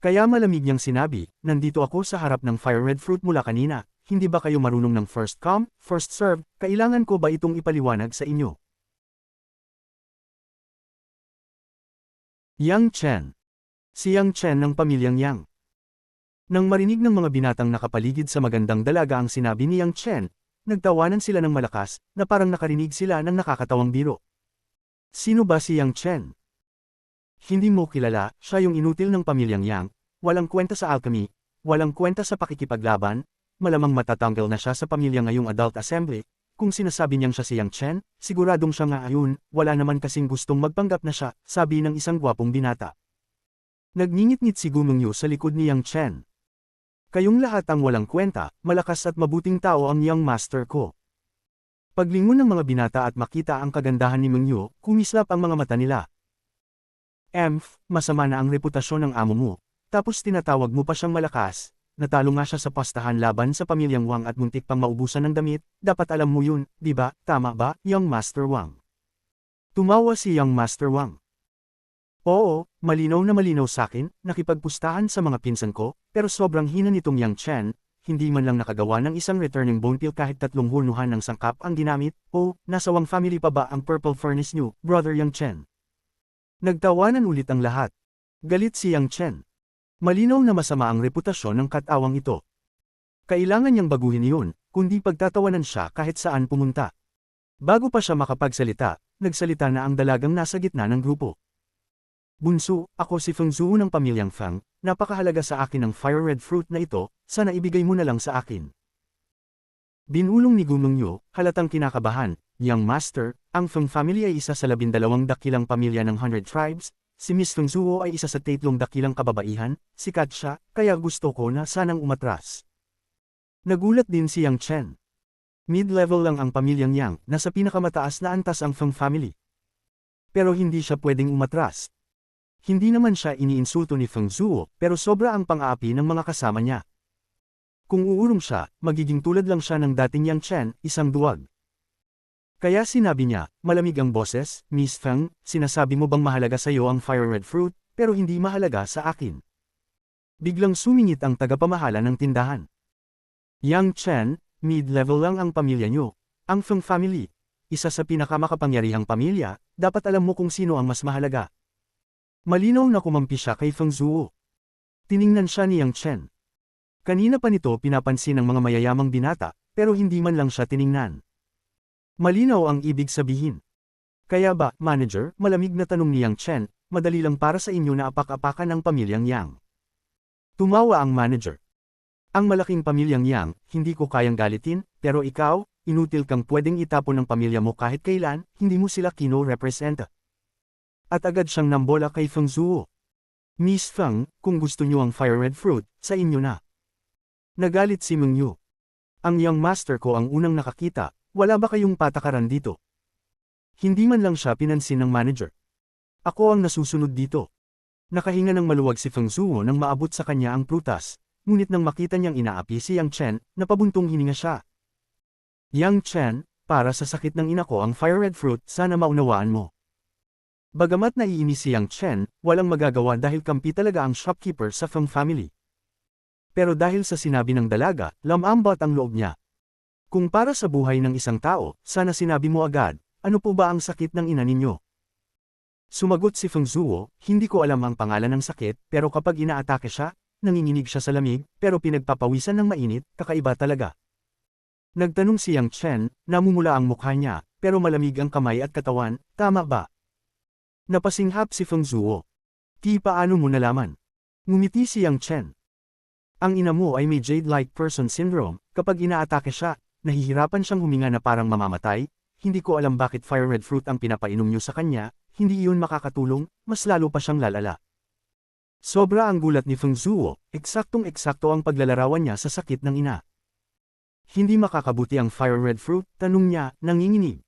Kaya malamig niyang sinabi, nandito ako sa harap ng fire red fruit mula kanina, hindi ba kayo marunong ng first come, first serve, kailangan ko ba itong ipaliwanag sa inyo? Yang Chen. Si Yang Chen ng pamilyang Yang. Nang marinig ng mga binatang nakapaligid sa magandang dalaga ang sinabi ni Yang Chen, nagtawanan sila ng malakas, na parang nakarinig sila ng nakakatawang biro. Sino ba si Yang Chen? Hindi mo kilala, siya yung inutil ng pamilyang Yang, walang kwenta sa alchemy, walang kwenta sa pakikipaglaban, malamang matatanggal na siya sa pamilya ngayong adult assembly, kung sinasabi niyang siya si Yang Chen, siguradong siya nga ayun, wala naman kasing gustong magpanggap na siya, sabi ng isang gwapong binata. Nagngingit-ngit si Gumeng Yu sa likod ni Yang Chen. Kayong lahat ang walang kwenta, malakas at mabuting tao ang Young Master ko. Paglingon ng mga binata at makita ang kagandahan ni Meng Yu, kumislap ang mga mata nila. Masama na ang reputasyon ng amo mo, tapos tinatawag mo pa siyang malakas, natalo nga siya sa pastahan laban sa pamilyang Wang at muntik pang maubusan ng damit, dapat alam mo yun, di ba, tama ba, Young Master Wang? Tumawa si Young Master Wang. Oo, malinaw na malinaw sakin, nakipagpustahan sa mga pinsan ko, pero sobrang hina nitong Yang Chen, hindi man lang nakagawa ng isang returning bone peel kahit 3 hulnuhan ng sangkap ang ginamit, nasa Wang family pa ba ang purple furnace niyo, Brother Yang Chen? Nagtawanan ulit ang lahat. Galit si Yang Chen. Malinaw na masama ang reputasyon ng katawang ito. Kailangan niyang baguhin iyon, kundi pagtatawanan siya kahit saan pumunta. Bago pa siya makapagsalita, nagsalita na ang dalagang nasa gitna ng grupo. Bunso, ako si Feng Zhuo ng pamilyang Feng, napakahalaga sa akin ang fire red fruit na ito, sana ibigay mo na lang sa akin. Binulong ni Gunong Yu, halatang kinakabahan, Young Master, ang Feng family ay isa sa 12 dakilang pamilya ng 100 tribes, si Miss Feng Zhuo ay isa sa 3 dakilang kababaihan, sikat siya, kaya gusto ko na sanang umatras. Nagulat din si Yang Chen. Mid-level lang ang pamilyang Yang, nasa pinakamataas na antas ang Feng family. Pero hindi siya pwedeng umatras. Hindi naman siya iniinsulto ni Feng Zhuo, pero sobra ang pang-aapi ng mga kasama niya. Kung uurong siya, magiging tulad lang siya ng dating Yang Chen, isang duwag. Kaya sinabi niya, malamig ang boses, Miss Feng, sinasabi mo bang mahalaga sa iyo ang fire red fruit, pero hindi mahalaga sa akin. Biglang sumingit ang tagapamahala ng tindahan. Yang Chen, mid-level lang ang pamilya niyo. Ang Feng family, isa sa pinakamakapangyarihang pamilya, dapat alam mo kung sino ang mas mahalaga. Malinaw na kumampi siya kay Feng Zhuo. Tiningnan siya ni Yang Chen. Kanina pa nito pinapansin ng mga mayayamang binata, pero hindi man lang siya tiningnan. Malinaw ang ibig sabihin. Kaya ba, manager, malamig na tanong ni Yang Chen, madali lang para sa inyo na apak-apakan ang pamilyang Yang. Tumawa ang manager. Ang malaking pamilyang Yang, hindi ko kayang galitin, pero ikaw, inutil kang pwedeng itapon ng pamilya mo kahit kailan, hindi mo sila kino-representa. At agad siyang nambola kay Feng Zhuo. Miss Feng, kung gusto niyo ang fire red fruit, sa inyo na. Nagalit si Meng Yu. Ang young master ko ang unang nakakita, wala ba kayong patakaran dito? Hindi man lang siya pinansin ng manager. Ako ang nasusunod dito. Nakahinga ng maluwag si Feng Zhuo nang maabot sa kanya ang prutas. Ngunit nang makita niyang inaapi si Yang Chen, napabuntong hininga siya. Yang Chen, para sa sakit ng ina ko ang fire red fruit, sana maunawaan mo. Bagamat naiinis si Yang Chen, walang magagawa dahil kampi talaga ang shopkeeper sa Feng family. Pero dahil sa sinabi ng dalaga, lamambot ang loob niya. Kung para sa buhay ng isang tao, sana sinabi mo agad, ano po ba ang sakit ng ina ninyo? Sumagot si Feng Zhuo, hindi ko alam ang pangalan ng sakit, pero kapag inaatake siya, nanginginig siya sa lamig, pero pinagpapawisan ng mainit, kakaiba talaga. Nagtanong si Yang Chen, namumula ang mukha niya, pero malamig ang kamay at katawan, tama ba? Napasinghap si Feng Zhuo. Di paano mo nalaman? Ngumiti si Yang Chen. Ang ina mo ay may jade-like person syndrome, kapag inaatake siya, nahihirapan siyang huminga na parang mamamatay, hindi ko alam bakit fire red fruit ang pinapainom niyo sa kanya, hindi iyon makakatulong, mas lalo pa siyang lalala. Sobra ang gulat ni Feng Zhuo, eksaktong-eksakto ang paglalarawan niya sa sakit ng ina. Hindi makakabuti ang fire red fruit, tanong niya, nanginginig.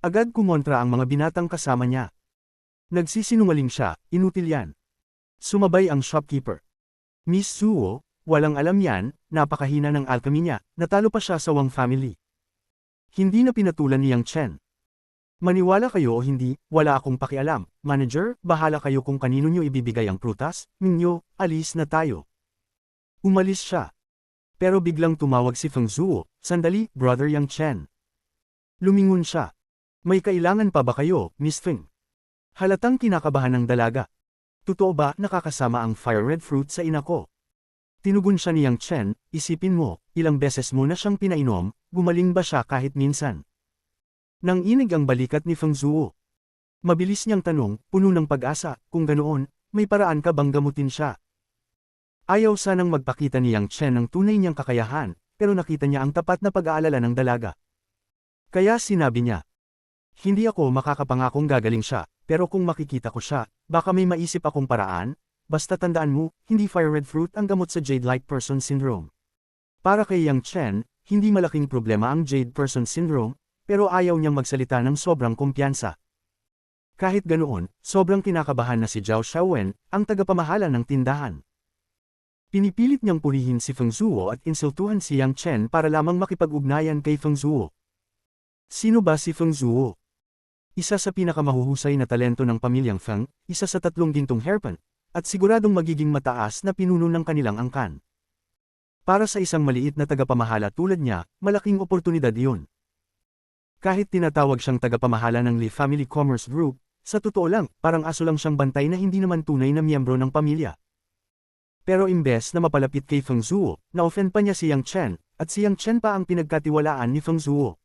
Agad kumontra ang mga binatang kasama niya. Nagsisinungaling siya, inutil yan. Sumabay ang shopkeeper. Miss Zhuo, walang alam yan, napakahina ng alchemy niya, natalo pa siya sa Wang family. Hindi na pinatulan ni Yang Chen. Maniwala kayo o hindi, wala akong pakialam. Manager, bahala kayo kung kanino nyo ibibigay ang prutas, ninyo, alis na tayo. Umalis siya. Pero biglang tumawag si Feng Zhuo, sandali, brother Yang Chen. Lumingon siya. May kailangan pa ba kayo, Miss Feng? Halatang kinakabahan ng dalaga. Totoo ba nakakasama ang fire red fruit sa ina ko? Tinugon siya ni Yang Chen, isipin mo, ilang beses mo na siyang pinainom, gumaling ba siya kahit minsan? Nang inig ang balikat ni Feng Zhuo. Mabilis niyang tanong, puno ng pag-asa, kung ganoon, may paraan ka bang gamutin siya? Ayaw sanang magpakita ni Yang Chen ng tunay niyang kakayahan, pero nakita niya ang tapat na pag-aalala ng dalaga. Kaya sinabi niya, hindi ako makakapangakong gagaling siya, pero kung makikita ko siya, baka may maisip akong paraan, basta tandaan mo, hindi fire red fruit ang gamot sa jade-like person syndrome. Para kay Yang Chen, hindi malaking problema ang jade person syndrome, pero ayaw niyang magsalita ng sobrang kumpiyansa. Kahit ganoon, sobrang kinakabahan na si Zhao Xiaowen, ang tagapamahala ng tindahan. Pinipilit niyang purihin si Feng Zhuo at insultuhan si Yang Chen para lamang makipag-ugnayan kay Feng Zhuo. Sino ba si Feng Zhuo? Isa sa pinakamahuhusay na talento ng pamilyang Feng, isa sa 3 gintong hairpin, at siguradong magiging mataas na pinuno ng kanilang angkan. Para sa isang maliit na tagapamahala tulad niya, malaking oportunidad iyon. Kahit tinatawag siyang tagapamahala ng Li Family Commerce Group, sa totoo lang, parang aso lang siyang bantay na hindi naman tunay na miyembro ng pamilya. Pero imbes na mapalapit kay Feng Zhuo, na-offend pa niya si Yang Chen, at si Yang Chen pa ang pinagkatiwalaan ni Feng Zhuo.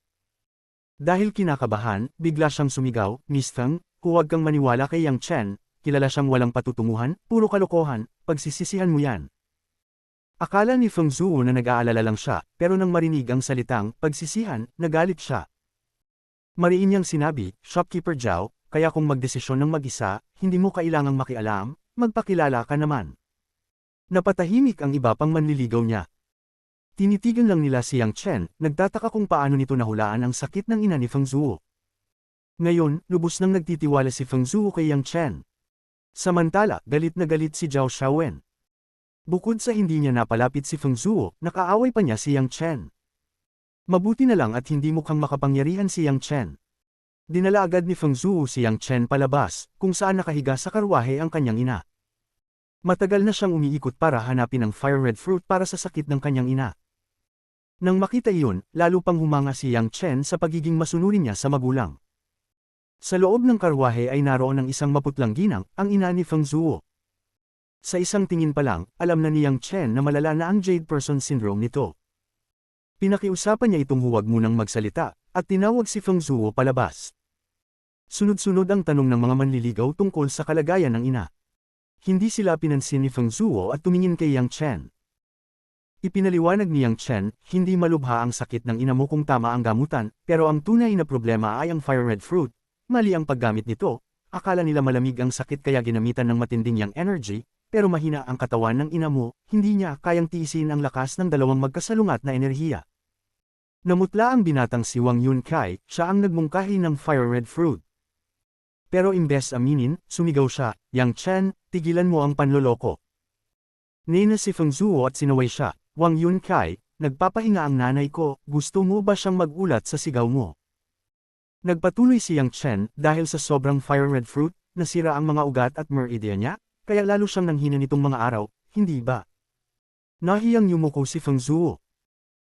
Dahil kinakabahan, bigla siyang sumigaw, Miss Feng, huwag kang maniwala kay Yang Chen, kilala siyang walang patutunguhan, puro kalokohan, pagsisisihan mo yan. Akala ni Feng Zhuo na nag-aalala lang siya, pero nang marinig ang salitang, pagsisihan, nagalit siya. Mariin niyang sinabi, Shopkeeper Zhao, kaya kung magdesisyon ng mag-isa, hindi mo kailangang makialam, magpakilala ka naman. Napatahimik ang iba pang manliligaw niya. Tinitigan lang nila si Yang Chen, nagtataka kung paano nito nahulaan ang sakit ng ina ni Feng Zhuo. Ngayon, lubos nang nagtitiwala si Feng Zhuo kay Yang Chen. Samantala, galit na galit si Zhao Xiaowen. Bukod sa hindi niya napalapit si Feng Zhuo, nakaaway pa niya si Yang Chen. Mabuti na lang at hindi mukhang makapangyarihan si Yang Chen. Dinala agad ni Feng Zhuo si Yang Chen palabas, kung saan nakahiga sa karwahe ang kanyang ina. Matagal na siyang umiikot para hanapin ang fire red fruit para sa sakit ng kanyang ina. Nang makita iyon, lalo pang humanga si Yang Chen sa pagiging masunurin niya sa magulang. Sa loob ng karwahe ay naroon ang isang maputlang ginang, ang ina ni Feng Zhuo. Sa isang tingin pa lang, alam na ni Yang Chen na malala na ang Jade Person Syndrome nito. Pinakiusapan niya itong huwag munang magsalita, at tinawag si Feng Zhuo palabas. Sunod-sunod ang tanong ng mga manliligaw tungkol sa kalagayan ng ina. Hindi sila pinansin ni Feng Zhuo at tumingin kay Yang Chen. Ipinaliwanag ni Yang Chen, hindi malubha ang sakit ng ina mo kung tama ang gamutan, pero ang tunay na problema ay ang fire red fruit. Mali ang paggamit nito, akala nila malamig ang sakit kaya ginamitan ng matinding yang energy, pero mahina ang katawan ng ina mo, hindi niya kayang tiisin ang lakas ng dalawang magkasalungat na enerhiya. Namutla ang binatang si Wang Yunkai, siya ang nagmungkahi ng fire red fruit. Pero imbes aminin, sumigaw siya, Yang Chen, tigilan mo ang panloloko. Nina si Feng Zhuo at sinaway siya, Wang Yunkai, nagpapahinga ang nanay ko, gusto mo ba siyang magulat sa sigaw mo? Nagpatuloy si Yang Chen, dahil sa sobrang fire red fruit, nasira ang mga ugat at meridian niya, kaya lalo siyang nanghina nitong mga araw, hindi ba? Nahiyang yumuko si Feng Zhuo.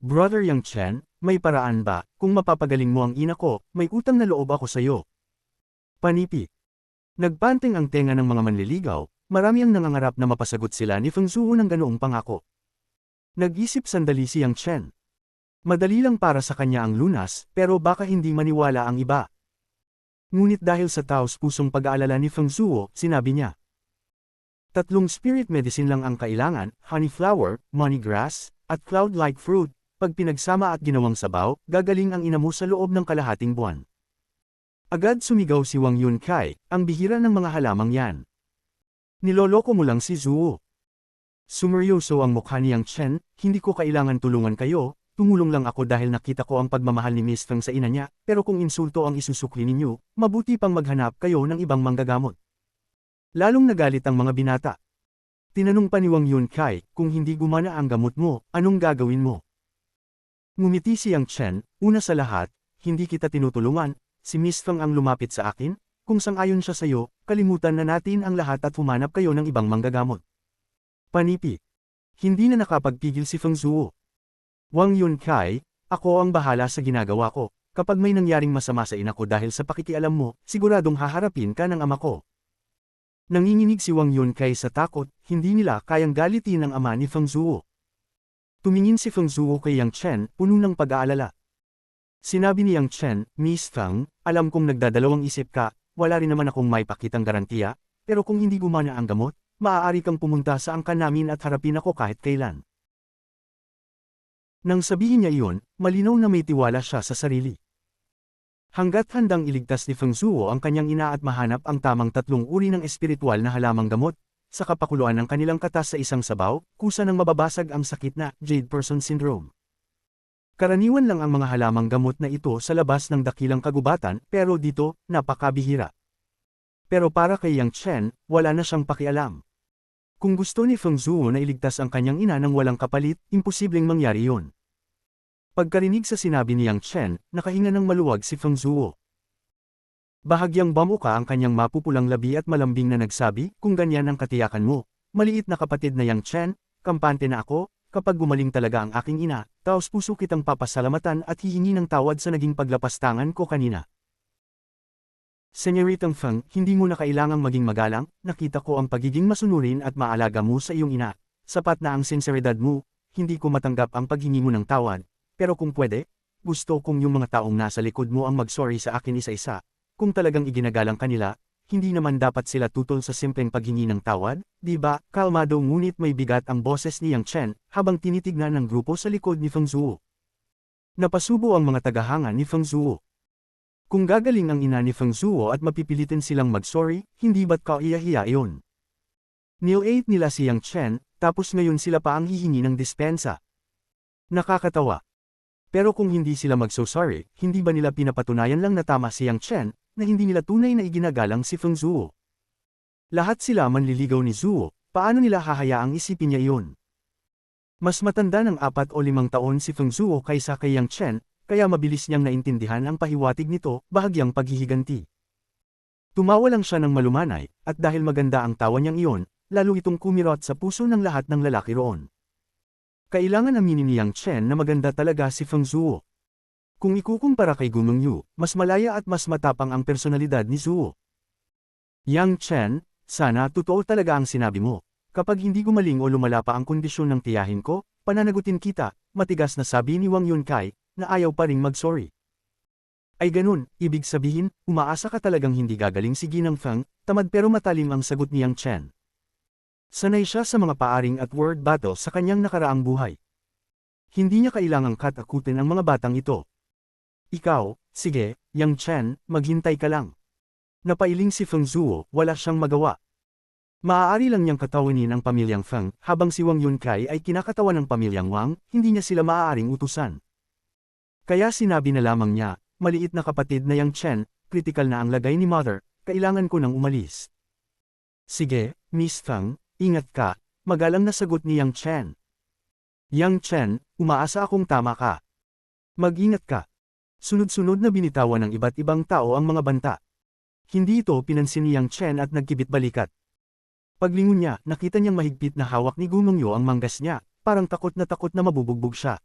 Brother Yang Chen, may paraan ba, kung mapapagaling mo ang ina ko, may utang na loob ako sa iyo. Panipi. Nagpanting ang tenga ng mga manliligaw, marami ang nangangarap na mapasagot sila ni Feng Zhuo ng ganoong pangako. Nag-isip sandali si Yang Chen. Madali lang para sa kanya ang lunas, pero baka hindi maniwala ang iba. Ngunit dahil sa taos-pusong pag-aalala ni Feng Zhuo, sinabi niya. 3 spirit medicine lang ang kailangan, honey flower, money grass, at cloud-like fruit. Pag pinagsama at ginawang sabaw, gagaling ang ina mo sa loob ng kalahating buwan. Agad sumigaw si Wang Yunkai, ang bihira ng mga halamang yan. Niloloko mo lang si Zhuo. Sumeryoso ang mukha ni Yang Chen, hindi ko kailangan tulungan kayo, tumulong lang ako dahil nakita ko ang pagmamahal ni Miss Feng sa ina niya, pero kung insulto ang isusukli ninyo, mabuti pang maghanap kayo ng ibang manggagamot. Lalong nagalit ang mga binata. Tinanong pa ni Wang Yunkai, kung hindi gumana ang gamot mo, anong gagawin mo? Ngumiti si Yang Chen, una sa lahat, hindi kita tinutulungan, si Miss Feng ang lumapit sa akin, kung sang-ayon siya sa iyo, kalimutan na natin ang lahat at humanap kayo ng ibang manggagamot. Panipi. Hindi na nakapagpigil si Feng Zhuo. Wang Yunkai, ako ang bahala sa ginagawa ko, kapag may nangyaring masama sa ina ko dahil sa pakikialam mo, siguradong haharapin ka ng ama ko. Nanginginig si Wang Yunkai sa takot, hindi nila kayang galitin ang ama ni Feng Zhuo. Tumingin si Feng Zhuo kay Yang Chen, puno ng pag-aalala. Sinabi ni Yang Chen, Miss Feng, alam kong nagdadalawang isip ka, wala rin naman akong may pakitang garantiya, pero kung hindi gumana ang gamot, maaari kang pumunta sa angkan namin at harapin ako kahit kailan. Nang sabihin niya iyon, malinaw na may tiwala siya sa sarili. Hanggat handang iligtas ni Feng Zhuo ang kanyang ina at mahanap ang tamang 3 uri ng espiritual na halamang gamot, sa kapakuluan ng kanilang katas sa isang sabaw, kusa nang mababasag ang sakit na Jade Person Syndrome. Karaniwan lang ang mga halamang gamot na ito sa labas ng dakilang kagubatan, pero dito, napakabihira. Pero para kay Yang Chen, wala na siyang pakialam. Kung gusto ni Feng Zhuo na iligtas ang kanyang ina ng walang kapalit, imposibleng mangyari yun. Pagkarinig sa sinabi ni Yang Chen, nakahinga ng maluwag si Feng Zhuo. Bahagyang bamuka ang kanyang mapupulang labi at malambing na nagsabi, kung ganyan ang katiyakan mo, maliit na kapatid na Yang Chen, kampante na ako, kapag gumaling talaga ang aking ina, taos-puso kitang papasalamatan at hihingi ng tawad sa naging paglapastangan ko kanina. Senyoritang Feng, hindi mo na kailangang maging magalang, nakita ko ang pagiging masunurin at maalaga mo sa iyong ina. Sapat na ang sinseridad mo, hindi ko matanggap ang paghingi mo ng tawad, pero kung pwede, gusto kong yung mga taong nasa likod mo ang mag-sorry sa akin isa-isa. Kung talagang iginagalang kanila, hindi naman dapat sila tutol sa simpleng paghingi ng tawad, di ba? Kalmado ngunit may bigat ang boses ni Yang Chen, habang tinitignan ng grupo sa likod ni Feng Zhuo. Napasubo ang mga tagahanga ni Feng Zhuo. Kung gagaling ang ina ni Feng Zhuo at mapipilitin silang mag-sorry, hindi ba't kaiyahiya iyon? Nil-8 nila si Yang Chen, tapos ngayon sila pa ang hihingi ng dispensa. Nakakatawa. Pero kung hindi sila mag-so-sorry, hindi ba nila pinapatunayan lang na tama si Yang Chen, na hindi nila tunay na iginagalang si Feng Zhuo? Lahat sila manliligaw ni Zhuo, paano nila hahayaang isipin niya iyon? Mas matanda ng 4 o 5 taon si Feng Zhuo kaysa kay Yang Chen, kaya mabilis niyang naintindihan ang pahiwatig nito, bahagyang paghihiganti. Tumawa lang siya ng malumanay, at dahil maganda ang tawa niyang iyon, lalo itong kumirot sa puso ng lahat ng lalaki roon. Kailangan aminin ni Yang Chen na maganda talaga si Feng Zhuo. Kung ikukumpara kay Gu Mengyu, mas malaya at mas matapang ang personalidad ni Zhuo. Yang Chen, sana totoo talaga ang sinabi mo. Kapag hindi gumaling o lumala pa ang kondisyon ng tiyahin ko, pananagutin kita, matigas na sabi ni Wang Yunkai, na ayaw pa ring mag-sorry. Ay ganun, ibig sabihin, umaasa ka talagang hindi gagaling si Ginang Feng, tamad pero matalim ang sagot ni Yang Chen. Sanay siya sa mga paaring at word battle sa kanyang nakaraang buhay. Hindi niya kailangang katakutin ang mga batang ito. Ikaw, sige, Yang Chen, maghintay ka lang. Napailing si Feng Zhuo, wala siyang magawa. Maaari lang niyang katawinin ang pamilyang Feng, habang si Wang Yunkai ay kinakatawan ng pamilyang Wang, hindi niya sila maaaring utusan. Kaya sinabi na lamang niya, maliit na kapatid na Yang Chen, kritikal na ang lagay ni Mother, kailangan ko nang umalis. Sige, Miss Feng, ingat ka, magalang na sagot ni Yang Chen. Yang Chen, umaasa akong tama ka. Mag-ingat ka. Sunod-sunod na binitawan ng iba't ibang tao ang mga banta. Hindi ito pinansin ni Yang Chen at nagkibit balikat. Paglingon niya, nakita niyang mahigpit na hawak ni Gu Mengyu ang manggas niya, parang takot na mabubugbog siya.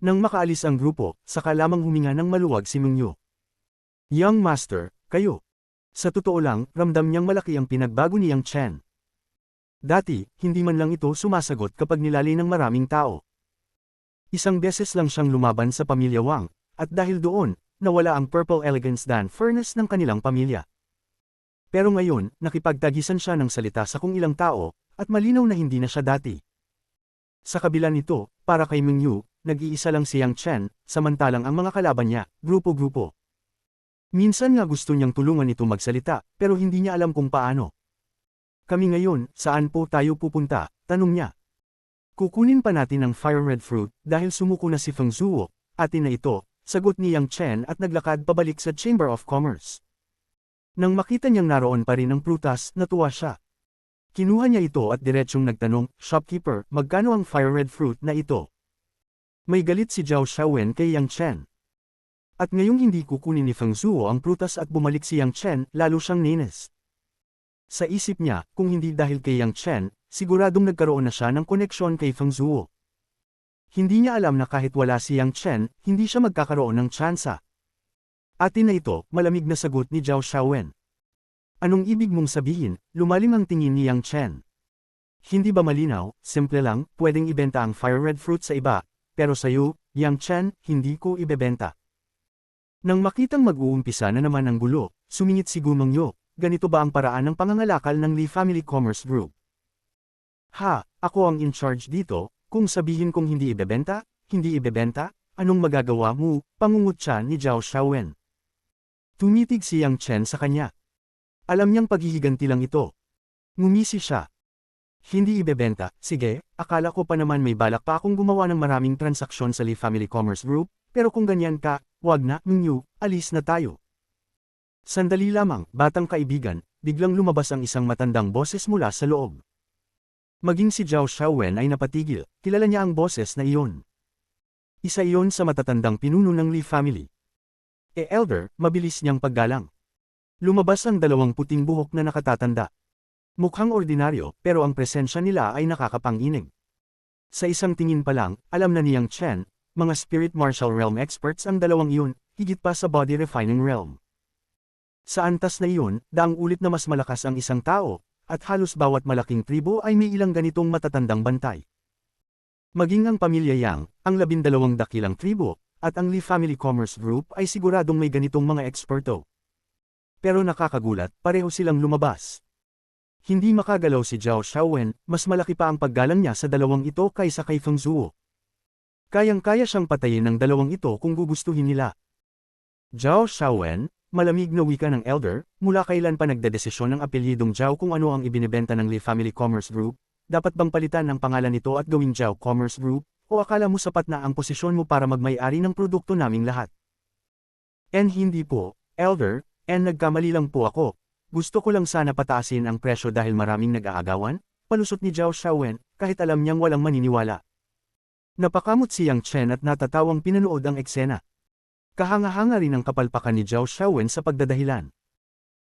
Nang makaalis ang grupo, saka lamang huminga ng maluwag si Mengyu. Young Master, kayo. Sa totoo lang, ramdam niyang malaki ang pinagbago ni Yang Chen. Dati, hindi man lang ito sumasagot kapag nilali ng maraming tao. Isang beses lang siyang lumaban sa pamilya Wang, at dahil doon, nawala ang Purple Elegance Dan Furnace ng kanilang pamilya. Pero ngayon, nakipagtagisan siya ng salita sa kung ilang tao, at malinaw na hindi na siya dati. Sa kabila nito, para kay Mengyu, nag-iisa lang si Yang Chen, samantalang ang mga kalaban niya, grupo-grupo. Minsan nga gusto niyang tulungan ito magsalita, pero hindi niya alam kung paano. Kami ngayon, saan po tayo pupunta? Tanong niya. Kukunin pa natin ang Fire Red Fruit, dahil sumuko na si Feng Zhuo, atin na ito. Sagot ni Yang Chen at naglakad pabalik sa Chamber of Commerce. Nang makita niyang naroon pa rin ang prutas, natuwa siya. Kinuha niya ito at diretsyong nagtanong, "Shopkeeper, magkano ang Fire Red Fruit na ito?" May galit si Zhao Xiaowen kay Yang Chen. At ngayong hindi kukunin ni Feng Zhuo ang prutas at bumalik si Yang Chen, lalo siyang ninis. Sa isip niya, kung hindi dahil kay Yang Chen, siguradong nagkaroon na siya ng koneksyon kay Feng Zhuo. Hindi niya alam na kahit wala si Yang Chen, hindi siya magkakaroon ng tsansa. Atin na ito, malamig na sagot ni Zhao Xiaowen. Anong ibig mong sabihin? Lumalim ang tingin ni Yang Chen. Hindi ba malinaw, simple lang, pwedeng ibenta ang Fire Red Fruit sa iba, pero sa'yo, Yang Chen, hindi ko ibebenta. Nang makitang mag-uumpisa na naman ang gulo, sumingit si Gu Mengyu, ganito ba ang paraan ng pangangalakal ng Li Family Commerce Group? Ha, ako ang in charge dito. Kung sabihin kong hindi ibebenta, anong magagawa mo? Pangungutya ni Zhao Xiaowen. Tumitig si Yang Chen sa kanya. Alam niyang paghihiganti lang ito. Ngumisi siya. Hindi ibebenta, sige, akala ko pa naman may balak pa akong gumawa ng maraming transaksyon sa Li Family Commerce Group, pero kung ganyan ka, wag na, Mengyu, alis na tayo. Sandali lamang, batang kaibigan, biglang lumabas ang isang matandang boses mula sa loob. Maging si Zhao Xiaowen ay napatigil, kilala niya ang boses na iyon. Isa iyon sa matatandang pinuno ng Li family. Elder, mabilis niyang paggalang. Lumabas ang dalawang puting buhok na nakatatanda. Mukhang ordinaryo, pero ang presensya nila ay nakakapanginig. Sa isang tingin pa lang, alam na ni Yang Chen, mga Spirit Martial Realm experts ang dalawang iyon, higit pa sa Body Refining Realm. Sa antas na iyon, daang ulit na mas malakas ang isang tao, at halos bawat malaking tribo ay may ilang ganitong matatandang bantay. Maging ang pamilya Yang, ang 12 dakilang tribo, at ang Lee Family Commerce Group ay siguradong may ganitong mga eksperto. Pero nakakagulat, pareho silang lumabas. Hindi makagalaw si Zhao Xiaowen, mas malaki pa ang paggalang niya sa dalawang ito kaysa kay Feng Zhuo. Kayang-kaya siyang patayin ng dalawang ito kung gugustuhin nila. Zhao Xiaowen, malamig na wika ng elder, mula kailan pa nagdedesisyon ng apelyidong Zhao kung ano ang ibinebenta ng Lee Family Commerce Group? Dapat bang palitan ang pangalan nito at gawing Zhao Commerce Group, o akala mo sapat na ang posisyon mo para magmay-ari ng produkto naming lahat? Hindi po, elder, nagkamali lang po ako. Gusto ko lang sana pataasin ang presyo dahil maraming nag-aagawan, palusot ni Zhao Xiaowen, kahit alam niyang walang maniniwala. Napakamot si Yang Chen at natatawang pinanood ang eksena. Kahanga-hanga rin ang kapalpakan ni Zhao Xiaowen sa pagdadahilan.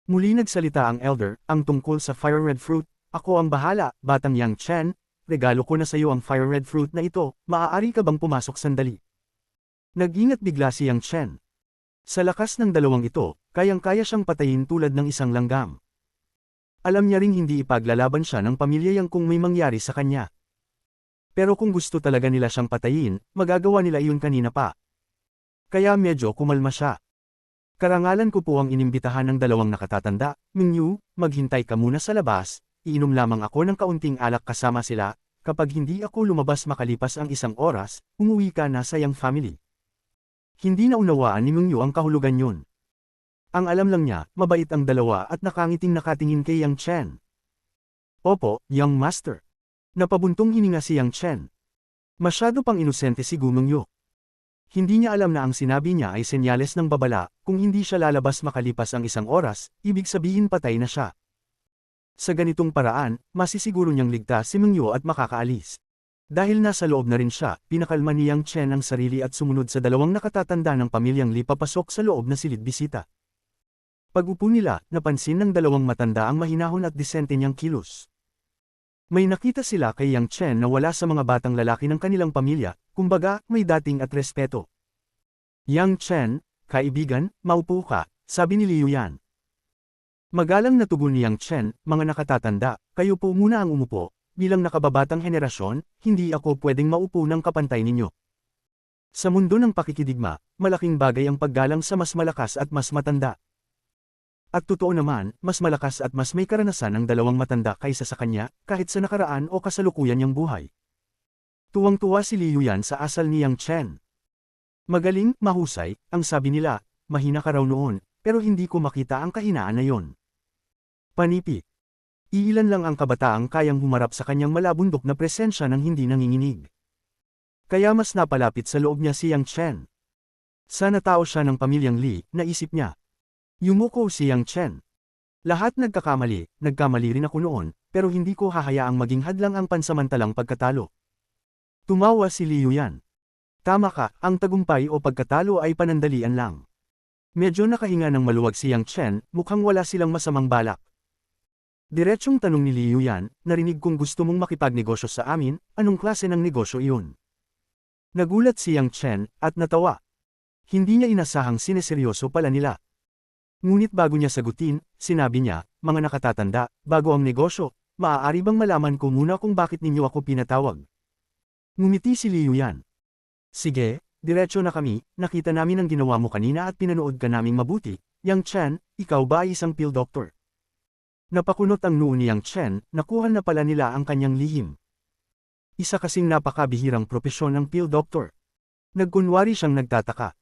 Muli nagsalita ang elder, ang tungkol sa fire red fruit. Ako ang bahala, batang Yang Chen, regalo ko na sa iyo ang fire red fruit na ito, maaari ka bang pumasok sandali? Nag-ingat bigla si Yang Chen. Sa lakas ng dalawang ito, kayang-kaya siyang patayin tulad ng isang langgam. Alam niya ring hindi ipaglalaban siya ng pamilya Yang kung may mangyari sa kanya. Pero kung gusto talaga nila siyang patayin, magagawa nila iyon kanina pa. Kaya medyo kumalma siya. Karangalan ko po ang inimbitahan ng dalawang nakatatanda, Mingyu, maghintay ka muna sa labas. Iinom lamang ako ng kaunting alak kasama sila, kapag hindi ako lumabas makalipas ang 1 oras, umuwi ka na sa Yang family. Hindi na unawaan ni Mingyu ang kahulugan yun. Ang alam lang niya, mabait ang dalawa at nakangiting nakatingin kay Yang Chen. Opo, Young Master. Napabuntong hininga si Yang Chen. Masyado pang inosente si Gu Mingyu. Hindi niya alam na ang sinabi niya ay senyales ng babala, kung hindi siya lalabas makalipas ang 1 oras, ibig sabihin patay na siya. Sa ganitong paraan, masisiguro niyang ligtas si Mingyu at makakaalis. Dahil nasa loob na rin siya, pinakalma ni Yang Chen ang sarili at sumunod sa dalawang nakatatanda ng pamilyang Li papasok sa loob na silid bisita. Pag-upo nila, napansin ng dalawang matanda ang mahinahon at disente niyang kilos. May nakita sila kay Yang Chen na wala sa mga batang lalaki ng kanilang pamilya, kumbaga, may dating at respeto. Yang Chen, kaibigan, maupo ka, sabi ni Liu Yan. Magalang na tugon ni Yang Chen, mga nakatatanda, kayo po muna ang umupo, bilang nakababatang henerasyon, hindi ako pwedeng maupo ng kapantay ninyo. Sa mundo ng pakikidigma, malaking bagay ang paggalang sa mas malakas at mas matanda. At totoo naman, mas malakas at mas may karanasan ang dalawang matanda kaysa sa kanya, kahit sa nakaraan o kasalukuyan niyang buhay. Tuwang-tuwa si Liu Yan sa asal ni Yang Chen. Magaling, mahusay, ang sabi nila, mahina ka raw noon, pero hindi ko makita ang kahinaan na yon. Panipi. Iilan lang ang kabataang kayang humarap sa kanyang malabundok na presensya ng hindi nanginginig. Kaya mas napalapit sa loob niya si Yang Chen. Sana tao siya ng pamilyang Li, naisip niya. Yumuko si Yang Chen. Lahat nagkamali rin ako noon, pero hindi ko hahayaang maging hadlang ang pansamantalang pagkatalo. Tumawa si Liu Yan. Tama ka, ang tagumpay o pagkatalo ay panandalian lang. Medyo nakahinga ng maluwag si Yang Chen, mukhang wala silang masamang balak. Diretsong tanong ni Liu Yan, narinig kong gusto mong makipagnegosyo sa amin, anong klase ng negosyo iyon? Nagulat si Yang Chen, at natawa. Hindi niya inasahang sineseryoso pala nila. Ngunit bago niya sagutin, sinabi niya, mga nakatatanda, bago ang negosyo, maaari bang malaman ko muna kung bakit ninyo ako pinatawag? Ngumiti si Liu Yan. Sige, diretso na kami, nakita namin ang ginawa mo kanina at pinanood ka naming mabuti. Yang Chen, ikaw ba ay isang pill doctor? Napakunot ang noo ni Yang Chen, nakuha na pala nila ang kanyang lihim. Isa kasing napakabihirang propesyon ng pill doctor. Nagkunwari siyang nagtataka.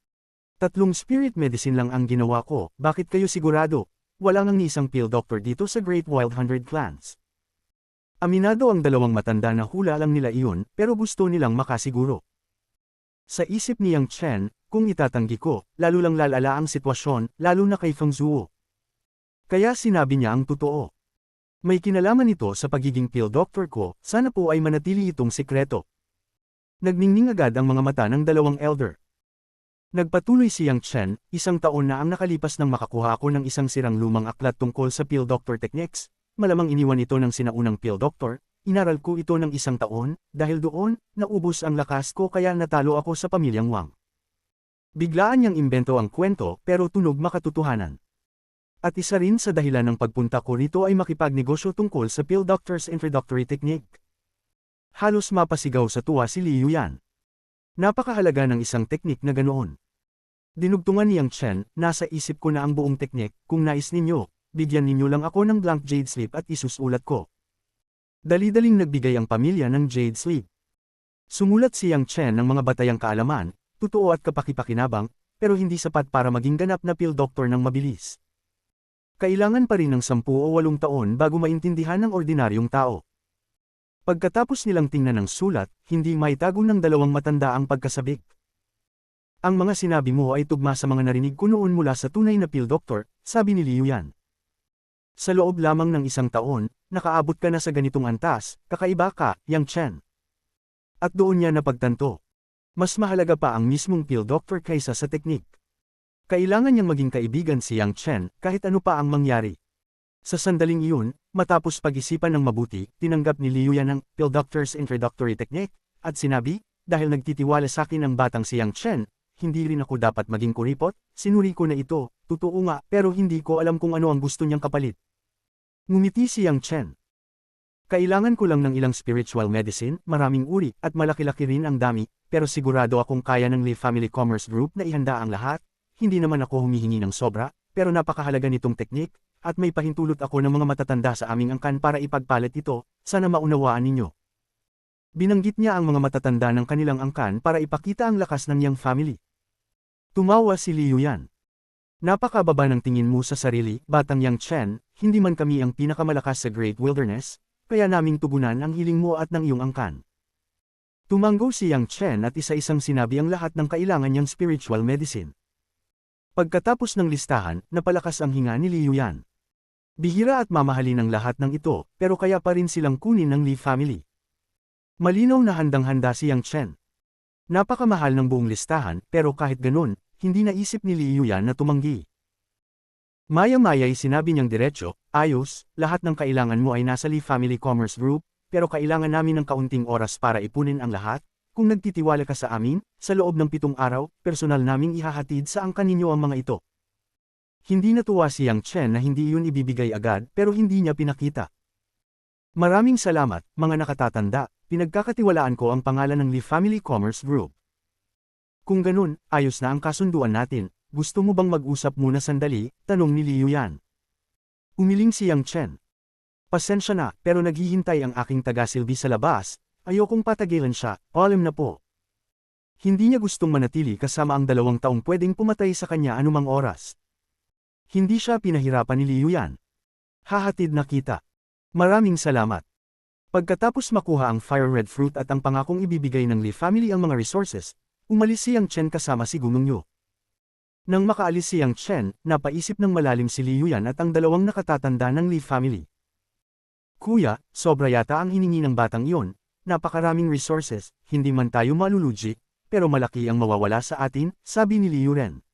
3 spirit medicine lang ang ginawa ko, bakit kayo sigurado? Wala nang isang pill doctor dito sa Great Wild 100 Clans. Aminado ang dalawang matanda na hula lang nila iyon, pero gusto nilang makasiguro. Sa isip ni Yang Chen, kung itatanggi ko, lalo lang lalala ang sitwasyon, lalo na kay Feng Zhuo. Kaya sinabi niya ang totoo. May kinalaman ito sa pagiging pill doctor ko, sana po ay manatili itong sikreto. Nagningning agad ang mga mata ng dalawang elder. Nagpatuloy si Yang Chen, 1 taon na ang nakalipas nang makakuha ako ng isang sirang lumang aklat tungkol sa pill doctor techniques, malamang iniwan ito ng sinaunang pill doctor, inaral ko ito ng 1 taon, dahil doon, naubos ang lakas ko kaya natalo ako sa pamilyang Wang. Biglaan niyang imbento ang kwento pero tunog makatotohanan. At isa rin sa dahilan ng pagpunta ko rito ay makipagnegosyo tungkol sa pill doctor's introductory technique. Halos mapasigaw sa tuwa si Liu Yan. Napakahalaga ng isang teknik na ganoon. Dinugtungan ni Yang Chen, nasa isip ko na ang buong teknik, kung nais ninyo, bigyan ninyo lang ako ng blank jade slip at isusulat ko. Dali-daling nagbigay ang pamilya ng jade slip. Sumulat si Yang Chen ng mga batayang kaalaman, totoo at kapakipakinabang, pero hindi sapat para maging ganap na pill doctor ng mabilis. Kailangan pa rin ng 10 o 8 taon bago maintindihan ng ordinaryong tao. Pagkatapos nilang tingnan ng sulat, hindi maitago ng dalawang matanda ang pagkasabik. Ang mga sinabi mo ay tugma sa mga narinig ko noon mula sa tunay na pill doctor, sabi ni Liu Yan. Sa loob lamang ng 1 taon, nakaabot ka na sa ganitong antas, kakaiba ka, Yang Chen. At doon niya napagtanto. Mas mahalaga pa ang mismong pill doctor kaysa sa teknik. Kailangan niyang maging kaibigan si Yang Chen, kahit ano pa ang mangyari. Sa sandaling iyon, matapos pag-isipan ng mabuti, tinanggap ni Liu Yan ang pill doctor's introductory technique, at sinabi, dahil nagtitiwala sa akin ang batang si Yang Chen, hindi rin ako dapat maging kuripot, sinuri ko na ito, totoo nga, pero hindi ko alam kung ano ang gusto niyang kapalit. Ngumiti si Yang Chen. Kailangan ko lang ng ilang spiritual medicine, maraming uri, at malaki-laki rin ang dami, pero sigurado akong kaya ng Li Family Commerce Group na ihanda ang lahat. Hindi naman ako humihingi ng sobra, pero napakahalaga nitong teknik, at may pahintulot ako ng mga matatanda sa aming angkan para ipagpalit ito, sana maunawaan ninyo. Binanggit niya ang mga matatanda ng kanilang angkan para ipakita ang lakas ng Yang family. Tumawa si Liu Yan. Napakababa ng tingin mo sa sarili, batang Yang Chen, hindi man kami ang pinakamalakas sa Great Wilderness, kaya naming tugunan ang hiling mo at ng iyong angkan. Tumanggo si Yang Chen at isa-isang sinabi ang lahat ng kailangan niyang spiritual medicine. Pagkatapos ng listahan, napalakas ang hinga ni Liu Yan. Bihira at mamahalin ang lahat ng ito, pero kaya pa rin silang kunin ng Li family. Malinaw na handang-handa si Yang Chen. Napakamahal ng buong listahan, pero kahit ganun, hindi naisip ni Liu Yan na tumanggi. Maya-maya'y sinabi niyang diretso, ayos, lahat ng kailangan mo ay nasa Li Family Commerce Group, pero kailangan namin ng kaunting oras para ipunin ang lahat. Kung nagtitiwala ka sa amin, sa loob ng 7 araw, personal naming ihahatid sa angkan ninyo ang mga ito. Hindi natuwa si Yang Chen na hindi iyon ibibigay agad pero hindi niya pinakita. Maraming salamat, mga nakatatanda, pinagkakatiwalaan ko ang pangalan ng Li Family Commerce Group. Kung ganun, ayos na ang kasunduan natin, gusto mo bang mag-usap muna sandali, tanong ni Liu Yan. Umiling si Yang Chen. Pasensya na, pero naghihintay ang aking taga-silbi sa labas. Ayokong patagilan siya, alam na po. Hindi niya gustong manatili kasama ang 2 taong pwedeng pumatay sa kanya anumang oras. Hindi siya pinahirapan ni Liu Yan. Hahatid na kita. Maraming salamat. Pagkatapos makuha ang fire red fruit at ang pangakong ibibigay ng Li family ang mga resources, umalis si Yang Chen kasama si Gumeng Yu. Nang makaalis si Yang Chen, napaisip ng malalim si Liu Yan at ang 2 nakatatanda ng Li family. Kuya, sobra yata ang hiningi ng batang iyon. Napakaraming resources, hindi man tayo malulugi, pero malaki ang mawawala sa atin, sabi ni Liu Ren.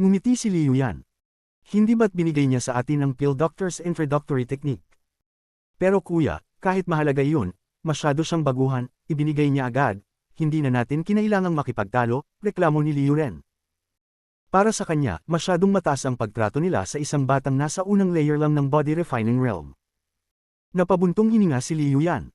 Ngumiti si Liu Yan. Hindi ba't binigay niya sa atin ang pill doctor's introductory technique? Pero kuya, kahit mahalaga iyon, masyado siyang baguhan, ibinigay niya agad, hindi na natin kinailangang makipagtalo, reklamo ni Liu Ren. Para sa kanya, masyadong mataas ang pagtrato nila sa isang batang nasa unang layer lang ng body refining realm. Napabuntong hininga si Liu Yan.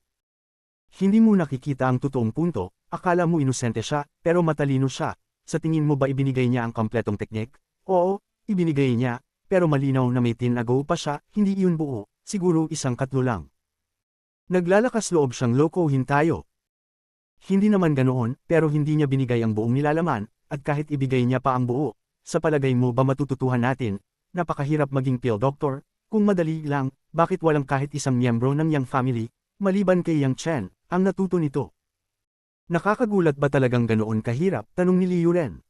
Hindi mo nakikita ang totoong punto, akala mo inosente siya, pero matalino siya. Sa tingin mo ba ibinigay niya ang kompletong teknik? Oo, ibinigay niya, pero malinaw na may tinago pa siya, hindi iyon buo, siguro 1/4 lang. Naglalakas loob siyang lokohin tayo. Hindi naman ganoon, pero hindi niya binigay ang buong nilalaman, at kahit ibigay niya pa ang buo, sa palagay mo ba matututuhan natin? Napakahirap maging pill doctor, kung madali lang, bakit walang kahit isang miyembro ng Yang family, maliban kay Yang Chen, ang natuto nito? Nakakagulat ba talagang ganoon kahirap? Tanong ni Liu Ren.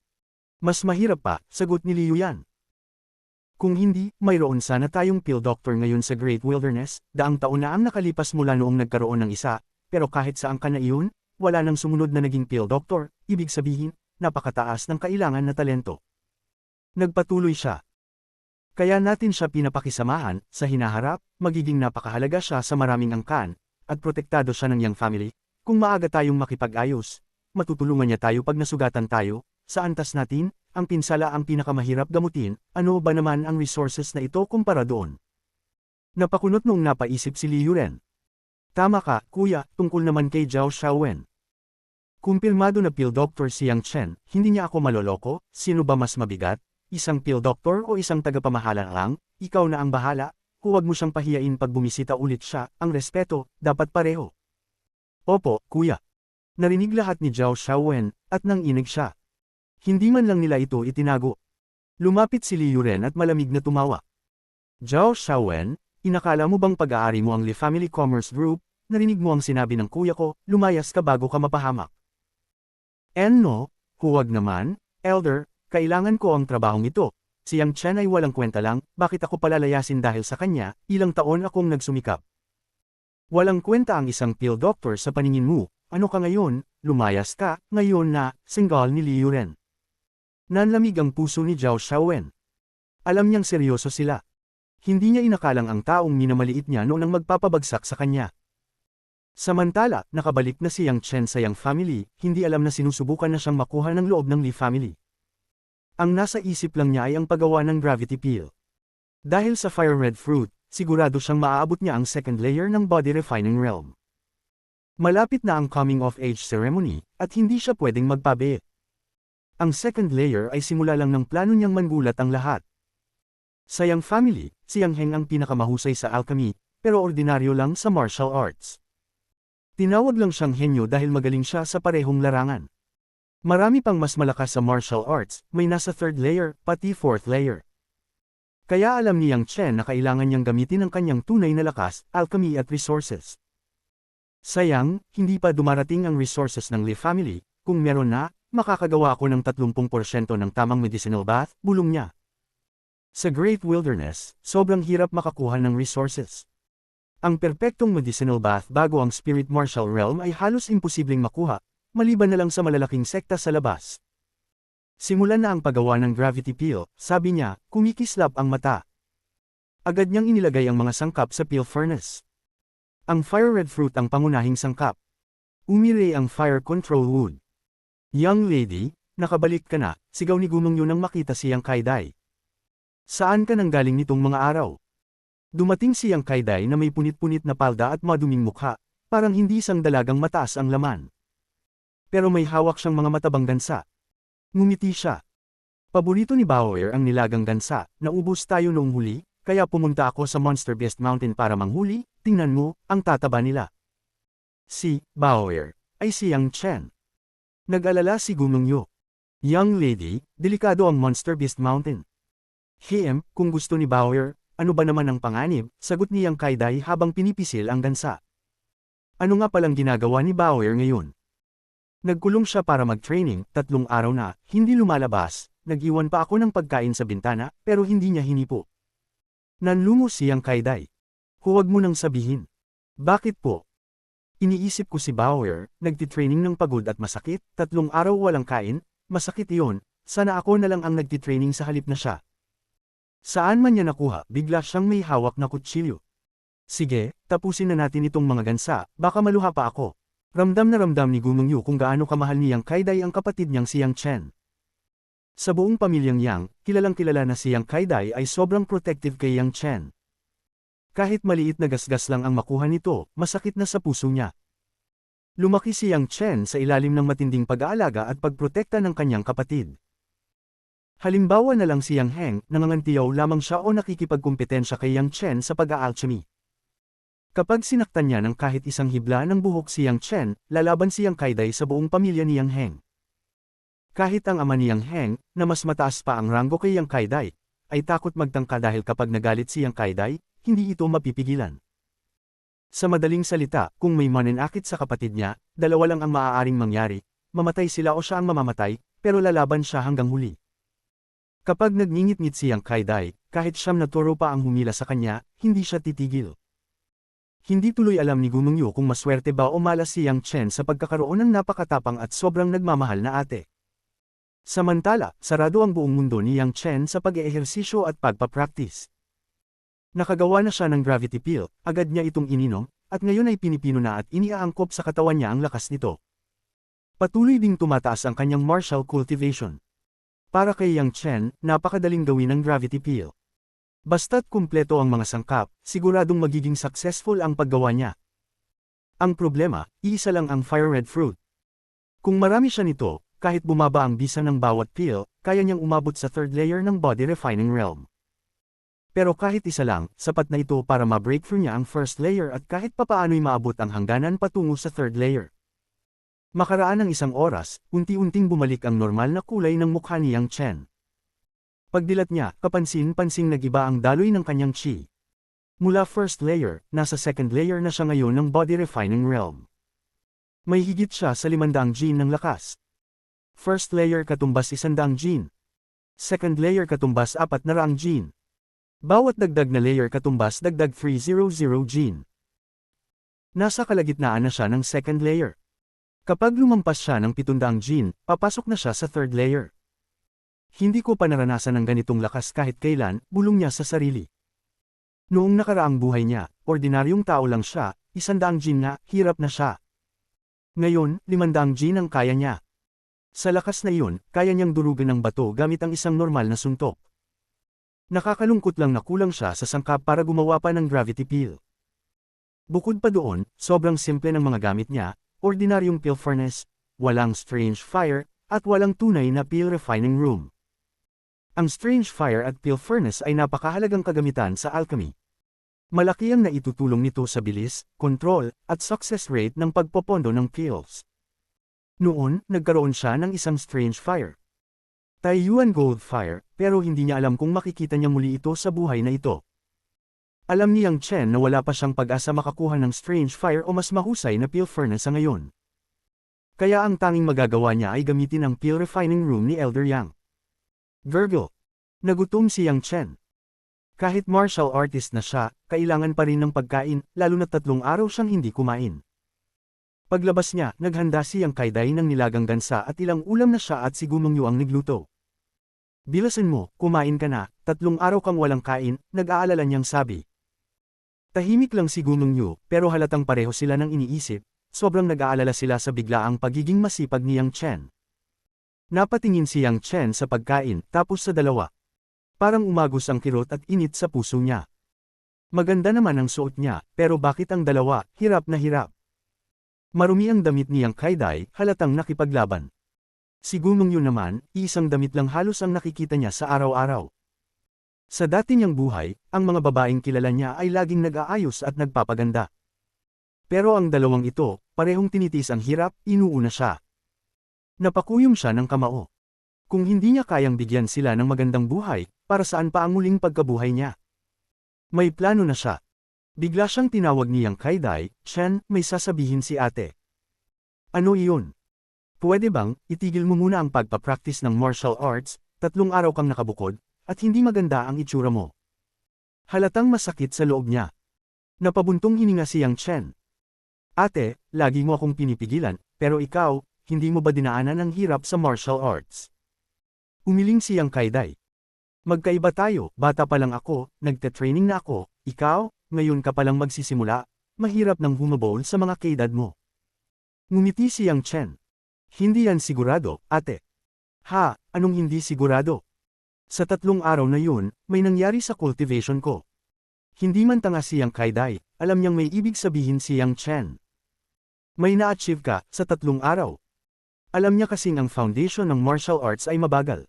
Mas mahirap pa, sagot ni Liu Yan. Kung hindi, mayroon sana tayong pill doctor ngayon sa Great Wilderness, 10 taon na ang nakalipas mula noong nagkaroon ng isa, pero kahit saan ka na iyon, wala nang sumunod na naging pill doctor, ibig sabihin, napakataas ng kailangan na talento. Nagpatuloy siya. Kaya natin siya pinapakisamahan, sa hinaharap, magiging napakahalaga siya sa maraming angkan, at protektado siya ng Yang family. Kung maaga tayong makipag-ayos, matutulungan niya tayo pag nasugatan tayo, sa antas natin, ang pinsala ang pinakamahirap gamutin, ano ba naman ang resources na ito kumpara doon? Napakunot noong napaisip si Liu Ren. Tama ka, kuya, tungkol naman kay Zhao Xiaowen. Kumpirmado na pill doctor si Yang Chen, hindi niya ako maloloko, sino ba mas mabigat? Isang pill doctor o isang tagapamahala lang? Ikaw na ang bahala, huwag mo siyang pahiyain pag bumisita ulit siya, ang respeto, dapat pareho. Opo, kuya. Narinig lahat ni Zhao Xiaowen, at nanginig siya. Hindi man lang nila ito itinago. Lumapit si Li Yuren at malamig na tumawa. Zhao Xiaowen, inakala mo bang pag-aari mo ang Li Family Commerce Group? Narinig mo ang sinabi ng kuya ko, lumayas ka bago ka mapahamak. No, huwag naman, Elder, kailangan ko ang trabahong ito. Si Yang Chen ay walang kwenta lang, bakit ako palalayasin dahil sa kanya, ilang taon akong nagsumikap. Walang kwenta ang isang pill doctor sa paningin mo, ano ka ngayon, lumayas ka, ngayon na, single ni Li Yuren. Nanlamig ang puso ni Zhao Xiaowen. Alam niyang seryoso sila. Hindi niya inakalang ang taong minamaliit niya noon ang magpapabagsak sa kanya. Samantala, nakabalik na si Yang Chen sa Yang family, hindi alam na sinusubukan na siyang makuha ng loob ng Li family. Ang nasa isip lang niya ay ang paggawa ng gravity peel. Dahil sa fire red fruit, sigurado siyang maaabot niya ang second layer ng body refining realm. Malapit na ang coming of age ceremony, at hindi siya pwedeng magpabe. Ang second layer ay simula lang ng plano niyang mangulat ang lahat. Sa Yang family, si Yang Heng ang pinakamahusay sa alchemy, pero ordinaryo lang sa martial arts. Tinawag lang siyang henyo dahil magaling siya sa parehong larangan. Marami pang mas malakas sa martial arts, may nasa third layer, pati fourth layer. Kaya alam ni Yang Chen na kailangan niyang gamitin ang kanyang tunay na lakas, alchemy at resources. Sayang, hindi pa dumarating ang resources ng Li family, kung meron na, makakagawa ako ng 30% ng tamang medicinal bath, bulong niya. Sa Great Wilderness, sobrang hirap makakuha ng resources. Ang perpektong medicinal bath bago ang spirit martial realm ay halos imposibleng makuha, maliban na lang sa malalaking sekta sa labas. Simulan na ang paggawa ng gravity peel, sabi niya, kumikislap ang mata. Agad niyang inilagay ang mga sangkap sa peel furnace. Ang fire red fruit ang pangunahing sangkap. Umire ang fire control wood. Young lady, nakabalik ka na, sigaw ni Gumong Yu nang makita si Yang Kaidai. Saan ka nang galing nitong mga araw? Dumating si Yang Kaidai na may punit-punit na palda at maduming mukha, parang hindi isang dalagang mataas ang laman. Pero may hawak siyang mga matabang gansa. Ngumiti siya. Paborito ni Bauer ang nilagang gansa, naubos tayo noong huli, kaya pumunta ako sa Monster Beast Mountain para manghuli, tingnan mo, ang tataba nila. Si Bauer ay si Yang Chen. Nag-alala si Gumong Yu. Young lady, delikado ang Monster Beast Mountain. Kung gusto ni Bauer, ano ba naman ang panganib, sagot ni Yang Kaidai habang pinipisil ang gansa. Ano nga palang ginagawa ni Bauer ngayon? Nagkulong siya para mag-training, 3 araw na, hindi lumalabas, nag-iwan pa ako ng pagkain sa bintana, pero hindi niya hinipo. Nanlungo si Yang Kaidai. Huwag mo nang sabihin. Bakit po? Iniisip ko si Bauer, nagtitraining ng pagod at masakit, 3 araw walang kain, masakit iyon, sana ako na lang ang nagtitraining sa halip na siya. Saan man niya nakuha, bigla siyang may hawak na kutsilyo. Sige, tapusin na natin itong mga gansa, baka maluha pa ako. Ramdam na ramdam ni Gumong Yu kung gaano kamahal ni Yang Kaidai ang kapatid niyang si Yang Chen. Sa buong pamilyang Yang, kilalang kilala na si Yang Kaidai ay sobrang protective kay Yang Chen. Kahit maliit na gasgas lang ang makuha nito, masakit na sa puso niya. Lumaki si Yang Chen sa ilalim ng matinding pag-aalaga at pagprotekta ng kanyang kapatid. Halimbawa na lang si Yang Heng, nangangantiyaw lamang siya o nakikipagkumpetensya kay Yang Chen sa pag-aalchemy. Kapag sinaktan niya ng kahit isang hibla ng buhok si Yang Chen, lalaban si Yang Kaidai sa buong pamilya ni Yang Heng. Kahit ang ama ni Yang Heng, na mas mataas pa ang ranggo kay Yang Kaidai, ay takot magtangka dahil kapag nagalit si Yang Kaidai, hindi ito mapipigilan. Sa madaling salita, kung may mananakit sa kapatid niya, dalawa lang ang maaaring mangyari, mamatay sila o siya ang mamamatay, pero lalaban siya hanggang huli. Kapag nagngingit-ngit si Yang Kaidai, kahit siyam na toro pa ang humila sa kanya, hindi siya titigil. Hindi tuloy alam ni Gumong Yu kung maswerte ba o malas si Yang Chen sa pagkakaroon ng napakatapang at sobrang nagmamahal na ate. Samantala, sarado ang buong mundo ni Yang Chen sa pag-eehersisyo at pagpapractice. Nakagawa na siya ng gravity peel, agad niya itong ininom, at ngayon ay pinipino na at iniaangkop sa katawan niya ang lakas nito. Patuloy ding tumataas ang kanyang martial cultivation. Para kay Yang Chen, napakadaling gawin ang gravity peel. Basta't kumpleto ang mga sangkap, siguradong magiging successful ang paggawa niya. Ang problema, iisa lang ang fire red fruit. Kung marami siya nito, kahit bumaba ang bisa ng bawat peel, kaya niyang umabot sa third layer ng body refining realm. Pero kahit isa lang, sapat na ito para ma-breakthrough niya ang first layer at kahit papaano'y maabot ang hangganan patungo sa third layer. Makaraan ng isang oras, unti-unting bumalik ang normal na kulay ng mukha ni Yang Chen. Pagdilat niya, kapansin-pansing nagiba ang daloy ng kanyang chi. Mula first layer, nasa second layer na siya ngayon ng body refining realm. May higit siya sa 500 gene ng lakas. First layer katumbas 100 gene. Second layer katumbas 400 gene. Bawat dagdag na layer katumbas dagdag 300 gene. Nasa kalagitnaan na siya ng second layer. Kapag lumampas siya ng 700 gene, papasok na siya sa third layer. Hindi ko pa naranasan ng ganitong lakas kahit kailan, bulong niya sa sarili. Noong nakaraang buhay niya, ordinaryong tao lang siya, 100 gene na, hirap na siya. Ngayon, 500 gene ang kaya niya. Sa lakas na iyon, kaya niyang durugan ng bato gamit ang isang normal na suntok. Nakakalungkot lang na kulang siya sa sangkap para gumawa pa ng gravity peel. Bukod pa doon, sobrang simple ng mga gamit niya, ordinaryong peel furnace, walang strange fire, at walang tunay na peel refining room. Ang strange fire at peel furnace ay napakahalagang kagamitan sa alchemy. Malaki ang naitutulong nito sa bilis, kontrol, at success rate ng pagpopondo ng peels. Noon, nagkaroon siya ng isang strange fire. Taiyuan gold fire, pero hindi niya alam kung makikita niya muli ito sa buhay na ito. Alam ni Yang Chen na wala pa siyang pag-asa makakuha ng strange fire o mas mahusay na peel furnace sa ngayon. Kaya ang tanging magagawa niya ay gamitin ang peel refining room ni Elder Yang. Virgil. Nagutom si Yang Chen. Kahit martial artist na siya, kailangan pa rin ng pagkain, lalo na 3 araw siyang hindi kumain. Paglabas niya, naghanda si Yang Kaiday ng nilagang gansa at ilang ulam na siya at si Gumong Yu ang nagluto. Bilasan mo, kumain ka na, 3 araw kang walang kain, nag-aalala niyang sabi. Tahimik lang si Gumong Yu, pero halatang pareho sila ng iniisip, sobrang nag-aalala sila sa biglaang pagiging masipag ni Yang Chen. Napatingin si Yang Chen sa pagkain, tapos sa dalawa. Parang umagos ang kirot at init sa puso niya. Maganda naman ang suot niya, pero bakit ang dalawa, hirap na hirap? Marumi ang damit ni Yang Kaiday, halatang nakipaglaban. Si Gumong Yu naman, isang damit lang halos ang nakikita niya sa araw-araw. Sa dati niyang buhay, ang mga babaeng kilala niya ay laging nag-aayos at nagpapaganda. Pero ang dalawang ito, parehong tinitiis ang hirap, inuuna siya. Napakuyom siya ng kamao. Kung hindi niya kayang bigyan sila ng magandang buhay, para saan pa ang muling pagkabuhay niya? May plano na siya. Bigla siyang tinawag ni Yang Kaiday, Chen, may sasabihin si ate. Ano iyon? Pwede bang, itigil mo muna ang pagpapractice ng martial arts, 3 araw kang nakabukod, at hindi maganda ang itsura mo. Halatang masakit sa loob niya. Napabuntong hininga si Yang Chen. Ate, lagi mo akong pinipigilan, pero ikaw, hindi mo ba dinaanan ang hirap sa martial arts? Umiling si Yang Kaiday. Magkaiba tayo, bata pa lang ako, nagte-training na ako, ikaw, ngayon ka palang magsisimula, mahirap nang humabol sa mga kaedad mo. Ngumiti si Yang Chen. Hindi yan sigurado, ate. Ha, anong hindi sigurado? Sa 3 araw na yun, may nangyari sa cultivation ko. Hindi man tanga si Yang Kaiday, alam niyang may ibig sabihin si Yang Chen. May na-achieve ka, sa 3 araw. Alam niya kasing ang foundation ng martial arts ay mabagal.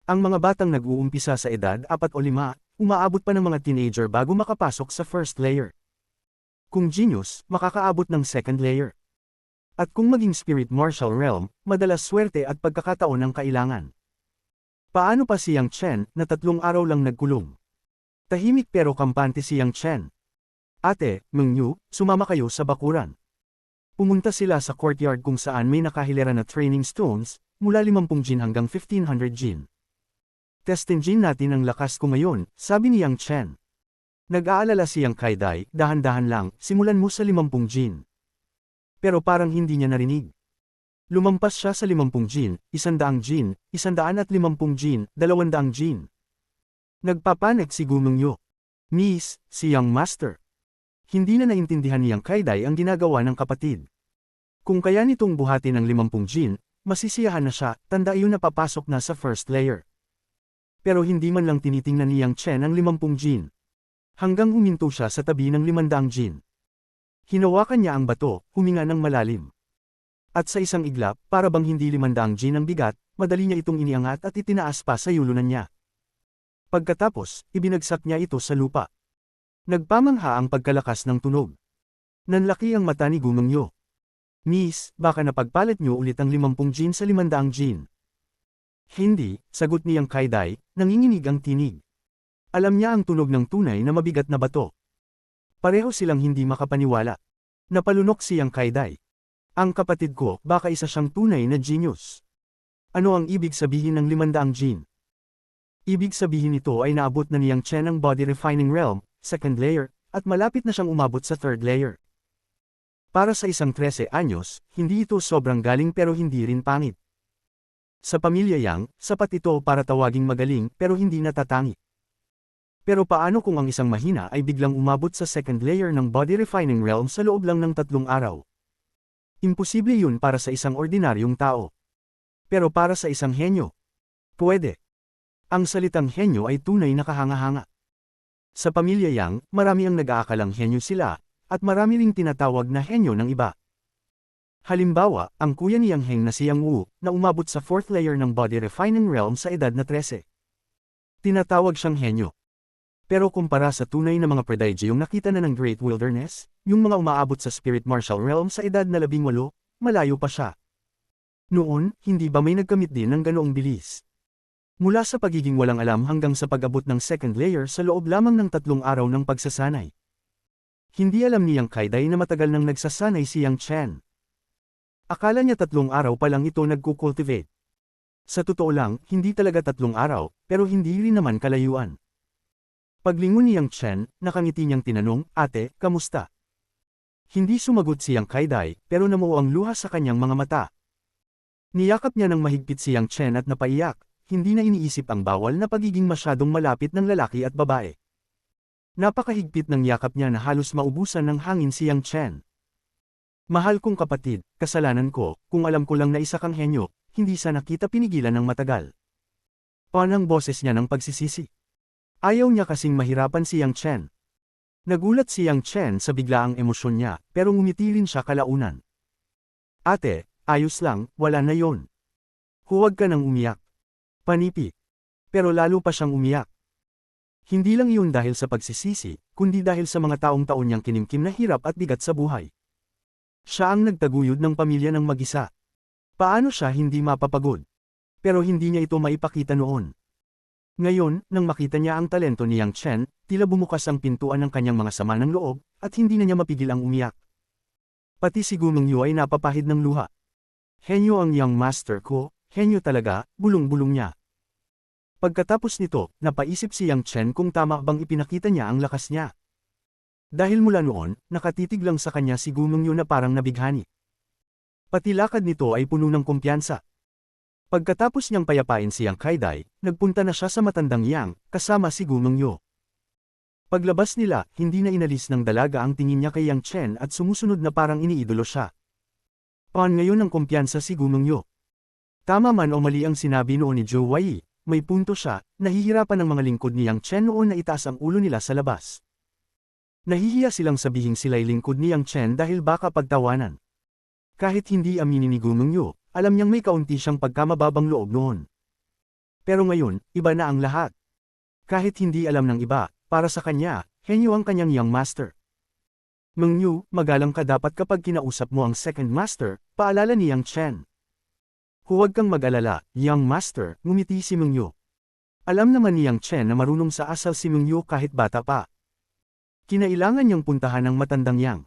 Ang mga batang nag-uumpisa sa edad 4 o 5, umaabot pa ng mga teenager bago makapasok sa first layer. Kung genius, makakaabot ng second layer. At kung maging spirit martial realm, madalas swerte at pagkakataon ang kailangan. Paano pa si Yang Chen, na 3 araw lang nagkulong? Tahimik pero kampante si Yang Chen. Ate, Meng Yu, sumama kayo sa bakuran. Pumunta sila sa courtyard kung saan may nakahilera na training stones, mula 50 jin hanggang 1500 jin. Testin jin natin ang lakas ko ngayon, sabi ni Yang Chen. Nag-aalala si Yang Kaiday, dahan-dahan lang, simulan mo sa 50 jin. Pero parang hindi niya narinig. Lumampas siya sa 50 jin, 100 jin, 150 jin, 200 jin. Nagpapanik si Gumong Yu. Miss, si Young Master. Hindi na naintindihan ni Yang Kaiday ang ginagawa ng kapatid. Kung kaya nitong buhatin ang 50 jin, masisiyahan na siya, tanda iyon na papasok na sa first layer. Pero hindi man lang tinitingnan ni Yang Chen ang 50 jin. Hanggang huminto siya sa tabi ng 500 jin. Hinawakan niya ang bato, huminga ng malalim. At sa isang iglap, para bang hindi 500 Jin ang bigat, madali niya itong iniangat at itinaas pa sa yulunan niya. Pagkatapos, ibinagsak niya ito sa lupa. Nagpamangha ang pagkalakas ng tunog. Nanlaki ang mata ni Gumengyo. Miss, baka napagpalit niyo ulit ang 50 Jin sa 500 Jin. Hindi, sagot niyang Kaidai, nanginginig ang tinig. Alam niya ang tunog ng tunay na mabigat na bato. Pareho silang hindi makapaniwala. Napalunok siyang Kaidai. Ang kapatid ko, baka isa siyang tunay na genius. Ano ang ibig sabihin ng 500 Jin? Ibig sabihin nito ay naabot na niyang Chen ang body refining realm, second layer, at malapit na siyang umabot sa third layer. Para sa isang 13 anyos, hindi ito sobrang galing pero hindi rin pangit. Sa pamilya Yang, sapat ito para tawaging magaling pero hindi natatangi. Pero paano kung ang isang mahina ay biglang umabot sa second layer ng body refining realm sa loob lang ng 3 araw? Imposible yun para sa isang ordinaryong tao. Pero para sa isang henyo, pwede. Ang salitang henyo ay tunay na kahanga-hanga. Sa pamilya Yang, marami ang nag-aakalang henyo sila, at marami ring tinatawag na henyo ng iba. Halimbawa, ang kuya ni Yang Heng na si Yang Wu, na umabot sa 4th layer ng body refining realm sa edad na 13. Tinatawag siyang henyo. Pero kumpara sa tunay na mga prodigyong nakita na ng Great Wilderness, yung mga umaabot sa spirit martial realm sa edad na 18, malayo pa siya. Noon, hindi ba may nagkamit din ng ganoong bilis? Mula sa pagiging walang alam hanggang sa pag-abot ng second layer sa loob lamang ng 3 araw ng pagsasanay. Hindi alam ni Yang Kaidai na matagal nang nagsasanay si Yang Chen. Akala niya 3 araw pa lang ito nagkukultivate. Sa totoo lang, hindi talaga 3 araw, pero hindi rin naman kalayuan. Paglingon ni Yang Chen, nakangiti niyang tinanong, "Ate, kamusta?" Hindi sumagot si Yang Kaidai, pero namuo ang luha sa kanyang mga mata. Niyakap niya ng mahigpit si Yang Chen at napaiyak, hindi na iniisip ang bawal na pagiging masyadong malapit ng lalaki at babae. Napakahigpit ng yakap niya na halos maubusan ng hangin si Yang Chen. "Mahal kong kapatid, kasalanan ko, kung alam ko lang na isa kang henyo, hindi sana kita pinigilan ng matagal." Panang boses niya ng pagsisisi. Ayaw niya kasing mahirapan si Yang Chen. Nagulat si Yang Chen sa biglaang emosyon niya, pero ngumiti rin siya kalaunan. "Ate, ayos lang, wala na yon. Huwag ka nang umiyak." Panipi. Pero lalo pa siyang umiyak. Hindi lang iyon dahil sa pagsisisi, kundi dahil sa mga taong taon niyang kinimkim na hirap at bigat sa buhay. Siya ang nagtaguyod ng pamilya ng mag-isa. Paano siya hindi mapapagod? Pero hindi niya ito maipakita noon. Ngayon, nang makita niya ang talento ni Yang Chen, tila bumukas ang pintuan ng kanyang mga sama ng loob, at hindi na niya mapigil ang umiyak. Pati si Gumengyo ay napapahid ng luha. "Henyo ang Young Master ko, henyo talaga," bulong-bulong niya. Pagkatapos nito, napaisip si Yang Chen kung tama bang ipinakita niya ang lakas niya. Dahil mula noon, nakatitig lang sa kanya si Gumengyo na parang nabighani. Pati lakad nito ay puno ng kumpiyansa. Pagkatapos niyang payapain si Yang Kaidai, nagpunta na siya sa matandang Yang, kasama si Gumengyo. Paglabas nila, hindi na inalis ng dalaga ang tingin niya kay Yang Chen at sumusunod na parang iniidolo siya. Paan ngayon ang kumpiyansa si Gumengyo. Tama man o mali ang sinabi noon ni Zhou Wei, may punto siya, nahihirapan ng mga lingkod ni Yang Chen noon na itaas ang ulo nila sa labas. Nahihiya silang sabihing sila'y lingkod ni Yang Chen dahil baka pagtawanan. Kahit hindi aminin ni Gumengyo, alam niyang may kaunti siyang pagkamababang loob noon. Pero ngayon, iba na ang lahat. Kahit hindi alam ng iba, para sa kanya, henyo ang kanyang Young Master. "Mengyu, magalang ka dapat kapag kinausap mo ang second master," paalala ni Yang Chen. "Huwag kang mag-alala, Young Master," ngumiti si Mengyu. Alam naman ni Yang Chen na marunong sa asal si Mengyu kahit bata pa. Kinailangan niyang puntahan ang matandang Yang.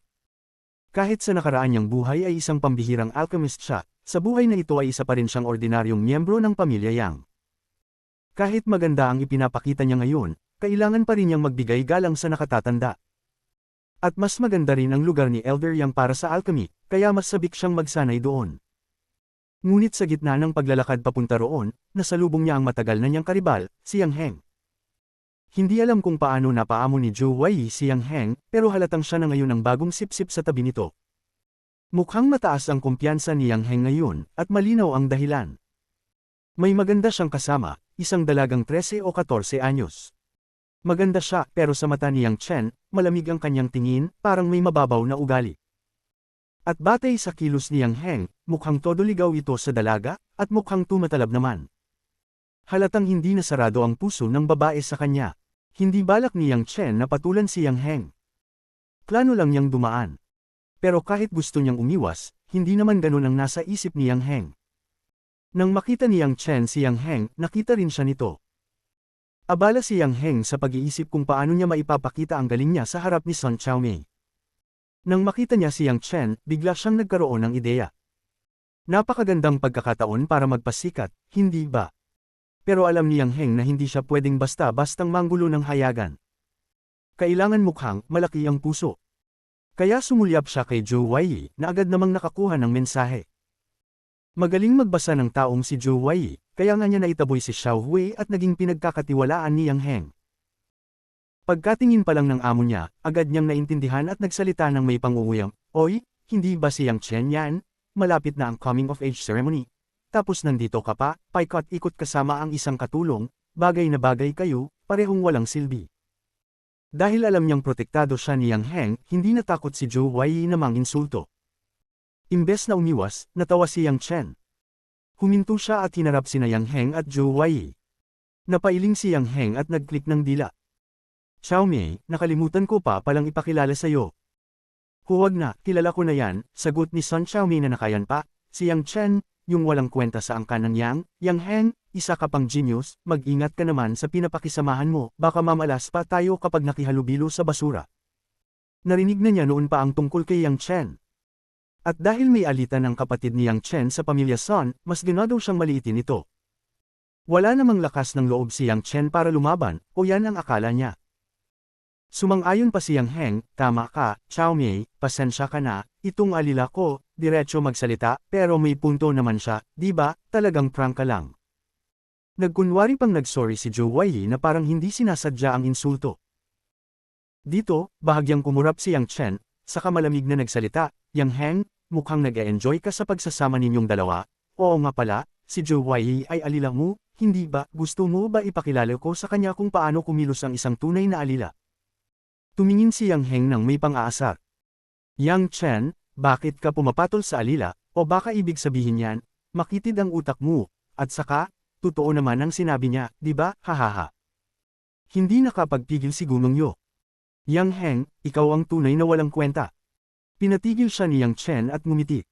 Kahit sa nakaraan niyang buhay ay isang pambihirang alchemist siya, sa buhay na ito ay isa pa rin siyang ordinaryong miyembro ng pamilya Yang. Kahit maganda ang ipinapakita niya ngayon, kailangan pa rin niyang magbigay galang sa nakatatanda. At mas maganda rin ang lugar ni Elder Yang para sa alchemy, kaya mas sabik siyang magsanay doon. Ngunit sa gitna ng paglalakad papunta roon, nasalubong niya ang matagal na niyang karibal, si Yang Heng. Hindi alam kung paano napaamo ni Zhou Wei si Yang Heng, pero halatang siya na ngayon ang bagong sipsip sa tabi nito. Mukhang mataas ang kumpiyansa ni Yang Heng ngayon, at malinaw ang dahilan. May maganda siyang kasama, isang dalagang 13 o 14 anyos. Maganda siya, pero sa mata ni Yang Chen, malamig ang kanyang tingin, parang may mababaw na ugali. At batay sa kilos ni Yang Heng, mukhang todo ligaw ito sa dalaga, at mukhang tumatalab naman. Halatang hindi nasarado ang puso ng babae sa kanya. Hindi balak ni Yang Chen na patulan si Yang Heng. Plano lang niyang dumaan. Pero kahit gusto niyang umiwas, hindi naman ganun ang nasa isip ni Yang Heng. Nang makita ni Yang Chen si Yang Heng, nakita rin siya nito. Abala si Yang Heng sa pag-iisip kung paano niya maipapakita ang galing niya sa harap ni Sun Xiaomei. Nang makita niya si Yang Chen, bigla siyang nagkaroon ng ideya. Napakagandang pagkakataon para magpasikat, hindi ba? Pero alam ni Yang Heng na hindi siya pwedeng basta-bastang manggulo ng hayagan. Kailangan mukhang malaki ang puso. Kaya sumulyap siya kay Zhou Wei na agad namang nakakuha ng mensahe. Magaling magbasa ng taong si Zhou Wei, kaya nga niya naitaboy si Xiao Hui at naging pinagkakatiwalaan ni Yang Heng. Pagkatingin pa lang ng amo niya, agad niyang naintindihan at nagsalita ng may pangunguyam, "Oy, hindi ba si Yang Chen yan? Malapit na ang coming of age ceremony. Tapos nandito ka pa, paikot-ikot kasama ang isang katulong, bagay na bagay kayo, parehong walang silbi." Dahil alam niyang protektado siya ni Yang Heng, hindi natakot si Zhou Wei na manginsulto. Imbes na umiwas, natawa si Yang Chen. Huminto siya at hinarap sina Yang Heng at Zhou Wei. Napailing si Yang Heng at nagklik ng dila. "Xiaomei, nakalimutan ko pa palang ipakilala sa'yo." "Huwag na, kilala ko na yan," sagot ni Sun Xiaomei na nakayan pa. Si Yang Chen, yung walang kwenta sa angkan ng Yang Heng, isa ka pang genius, mag-ingat ka naman sa pinapakisamahan mo, baka mamalas pa tayo kapag nakihalubilo sa basura. Narinig na niya noon pa ang tungkol kay Yang Chen. At dahil may alitan ng kapatid ni Yang Chen sa pamilya Sun, mas ginagaw siyang maliitin ito. Wala namang lakas ng loob si Yang Chen para lumaban, o yan ang akala niya. Sumang-ayon pa si Yang Heng, "Tama ka, Xiaomei, pasensya ka na, itong alila ko, diretso magsalita, pero may punto naman siya, di ba, talagang prank ka lang." Nagkunwari pang nagsorry si Zhou Wei na parang hindi sinasadya ang insulto. Dito, bahagyang kumurap si Yang Chen, saka malamig na nagsalita, "Yang Heng, mukhang nag-e-enjoy ka sa pagsasama ninyong dalawa." "Oo nga pala, si Zhou Wei ay alila mo, hindi ba? Gusto mo ba ipakilala ko sa kanya kung paano kumilos ang isang tunay na alila?" Tumingin si Yang Heng ng may pang-aasar. "Yang Chen, bakit ka pumapatol sa alila, o baka ibig sabihin yan, makitid ang utak mo, at saka, totoo naman ang sinabi niya, di ba, hahaha." Hindi nakapagpigil si Gunong Yo. "Yang Heng, ikaw ang tunay na walang kwenta." Pinatigil siya ni Yang Chen at ngumiti.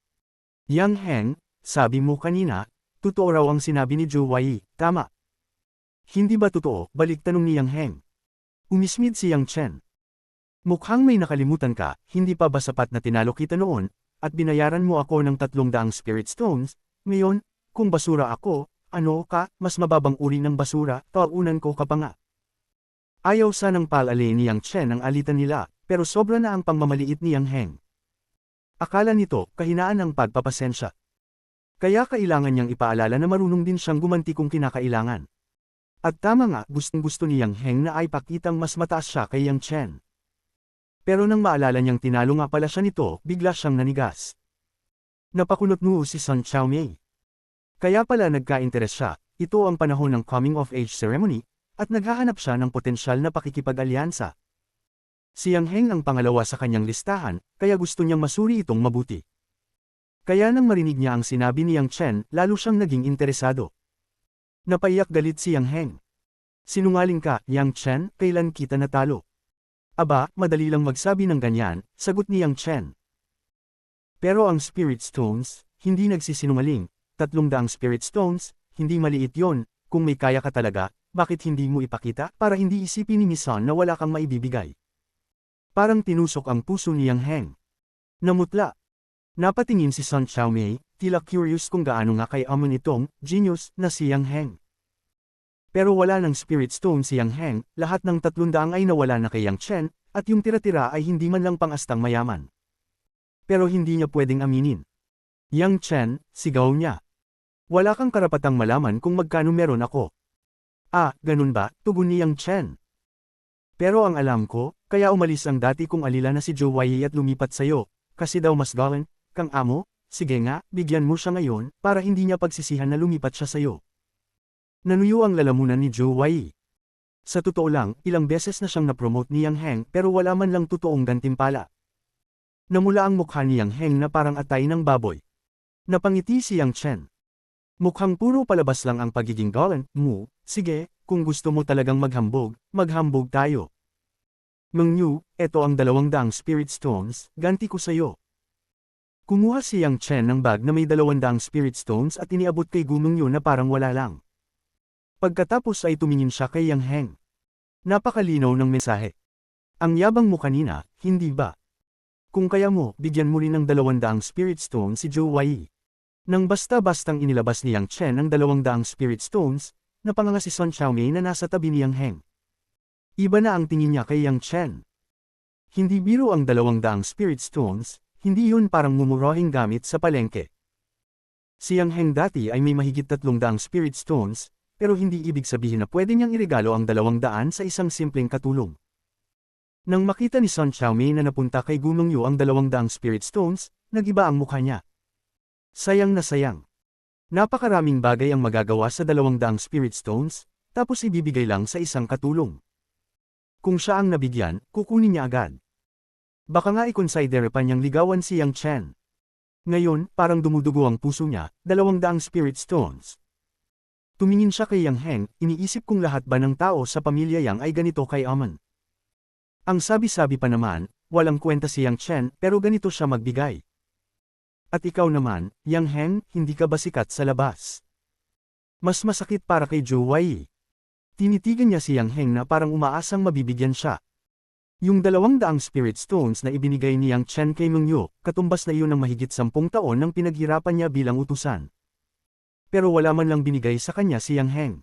"Yang Heng, sabi mo kanina, totoo raw ang sinabi ni Zhou Wei, tama?" "Hindi ba totoo?" balik tanong ni Yang Heng. Umismid si Yang Chen. "Mukhang may nakalimutan ka, hindi pa ba sapat na tinalo kita noon, at binayaran mo ako ng 300 spirit stones, ngayon, kung basura ako, ano ka, mas mababang uri ng basura, taunan ko ka pa nga." Ayaw sanang palali ni Yang Chen ang alitan nila, pero sobra na ang pangmamaliit ni Yang Heng. Akala nito, kahinaan ang pagpapasensya. Kaya kailangan niyang ipaalala na marunong din siyang gumanti kung kinakailangan. At tama nga, gustong-gusto ni Yang Heng na ay pakitang mas mataas siya kay Yang Chen. Pero nang maalala niyang tinalo nga pala siya nito, bigla siyang nanigas. Napakunot-noo si Sun Xiaomei. Kaya pala nagka-interes siya, ito ang panahon ng coming of age ceremony, at naghahanap siya ng potensyal na pakikipag-alyansa. Si Yang Heng ang pangalawa sa kanyang listahan, kaya gusto niyang masuri itong mabuti. Kaya nang marinig niya ang sinabi ni Yang Chen, lalo siyang naging interesado. Napaiyak galit si Yang Heng. "Sinungaling ka, Yang Chen, kailan kita natalo?" "Aba, madali lang magsabi ng ganyan," sagot ni Yang Chen. "Pero ang Spirit Stones, hindi nagsisinungaling, 300 Spirit Stones, hindi maliit yon, kung may kaya ka talaga, bakit hindi mo ipakita, para hindi isipin ni Miss Sun na wala kang maibibigay?" Parang tinusok ang puso ni Yang Heng. Namutla. Napatingin si Sun Xiaomei, tila curious kung gaano nga kay amon itong genius na si Yang Heng. Pero wala ng Spirit Stone si Yang Heng, lahat ng 300 ay nawala na kay Yang Chen, at yung tira-tira ay hindi man lang pang-astang mayaman. Pero hindi niya pwedeng aminin. "Yang Chen," sigaw niya. "Wala kang karapatang malaman kung magkano meron ako." "Ah, ganun ba?" tugon ni Yang Chen. "Pero ang alam ko, kaya umalis ang dati kong alila na si Zhou Wei at lumipat sa'yo, kasi daw mas galing kang amo, sige nga, bigyan mo siya ngayon, para hindi niya pagsisihan na lumipat siya sa'yo." Nanuyo ang lalamunan ni Zhou Wei. Sa totoo lang, ilang beses na siyang na-promote ni Yang Heng pero wala man lang totoong gantimpala. Namula ang mukha ni Yang Heng na parang atay ng baboy. Napangiti si Yang Chen. Mukhang puro palabas lang ang pagiging gallant mo, sige, kung gusto mo talagang maghambog tayo. Meng Yu, eto ang 200 spirit stones, ganti ko sayo. Kumuha si Yang Chen ng bag na may 200 spirit stones at iniabot kay Gu Meng Yu na parang wala lang. Pagkatapos ay tumingin siya kay Yang Heng. Napakalinaw ng mensahe. Ang yabang mo kanina, hindi ba? Kung kaya mo, bigyan mo rin ng 200 spirit stones si Zhou Wei. Nang basta-bastang inilabas ni Yang Chen ang 200 spirit stones, napanganga si Sun Xiaomei na nasa tabi ni Yang Heng. Iba na ang tingin niya kay Yang Chen. Hindi biro ang 200 spirit stones, hindi yun parang mumurahing gamit sa palengke. Si Yang Heng dati ay may mahigit 300 spirit stones, pero hindi ibig sabihin na pwede niyang iregalo ang 200 sa isang simpleng katulong. Nang makita ni Sun Xiaomei na napunta kay Gu Mengyu ang 200 spirit stones, nag-iba ang mukha niya. Sayang na sayang. Napakaraming bagay ang magagawa sa 200 spirit stones, tapos ibibigay lang sa isang katulong. Kung siya ang nabigyan, kukunin niya agad. Baka nga i-consider pa niyang ligawan si Yang Chen. Ngayon, parang dumudugo ang puso niya, 200 spirit stones. Tumingin siya kay Yang Heng, iniisip kung lahat ba ng tao sa pamilya Yang ay ganito kay Aman. Ang sabi-sabi pa naman, walang kwenta si Yang Chen pero ganito siya magbigay. At ikaw naman, Yang Heng, hindi ka ba sikat sa labas? Mas masakit para kay Zhou Wei. Tinitigan niya si Yang Heng na parang umaasang mabibigyan siya. Yung 200 spirit stones na ibinigay ni Yang Chen kay Meng Yu, katumbas na iyon ng mahigit 10 taon ng pinaghirapan niya bilang utusan. Pero wala man lang binigay sa kanya si Yang Heng.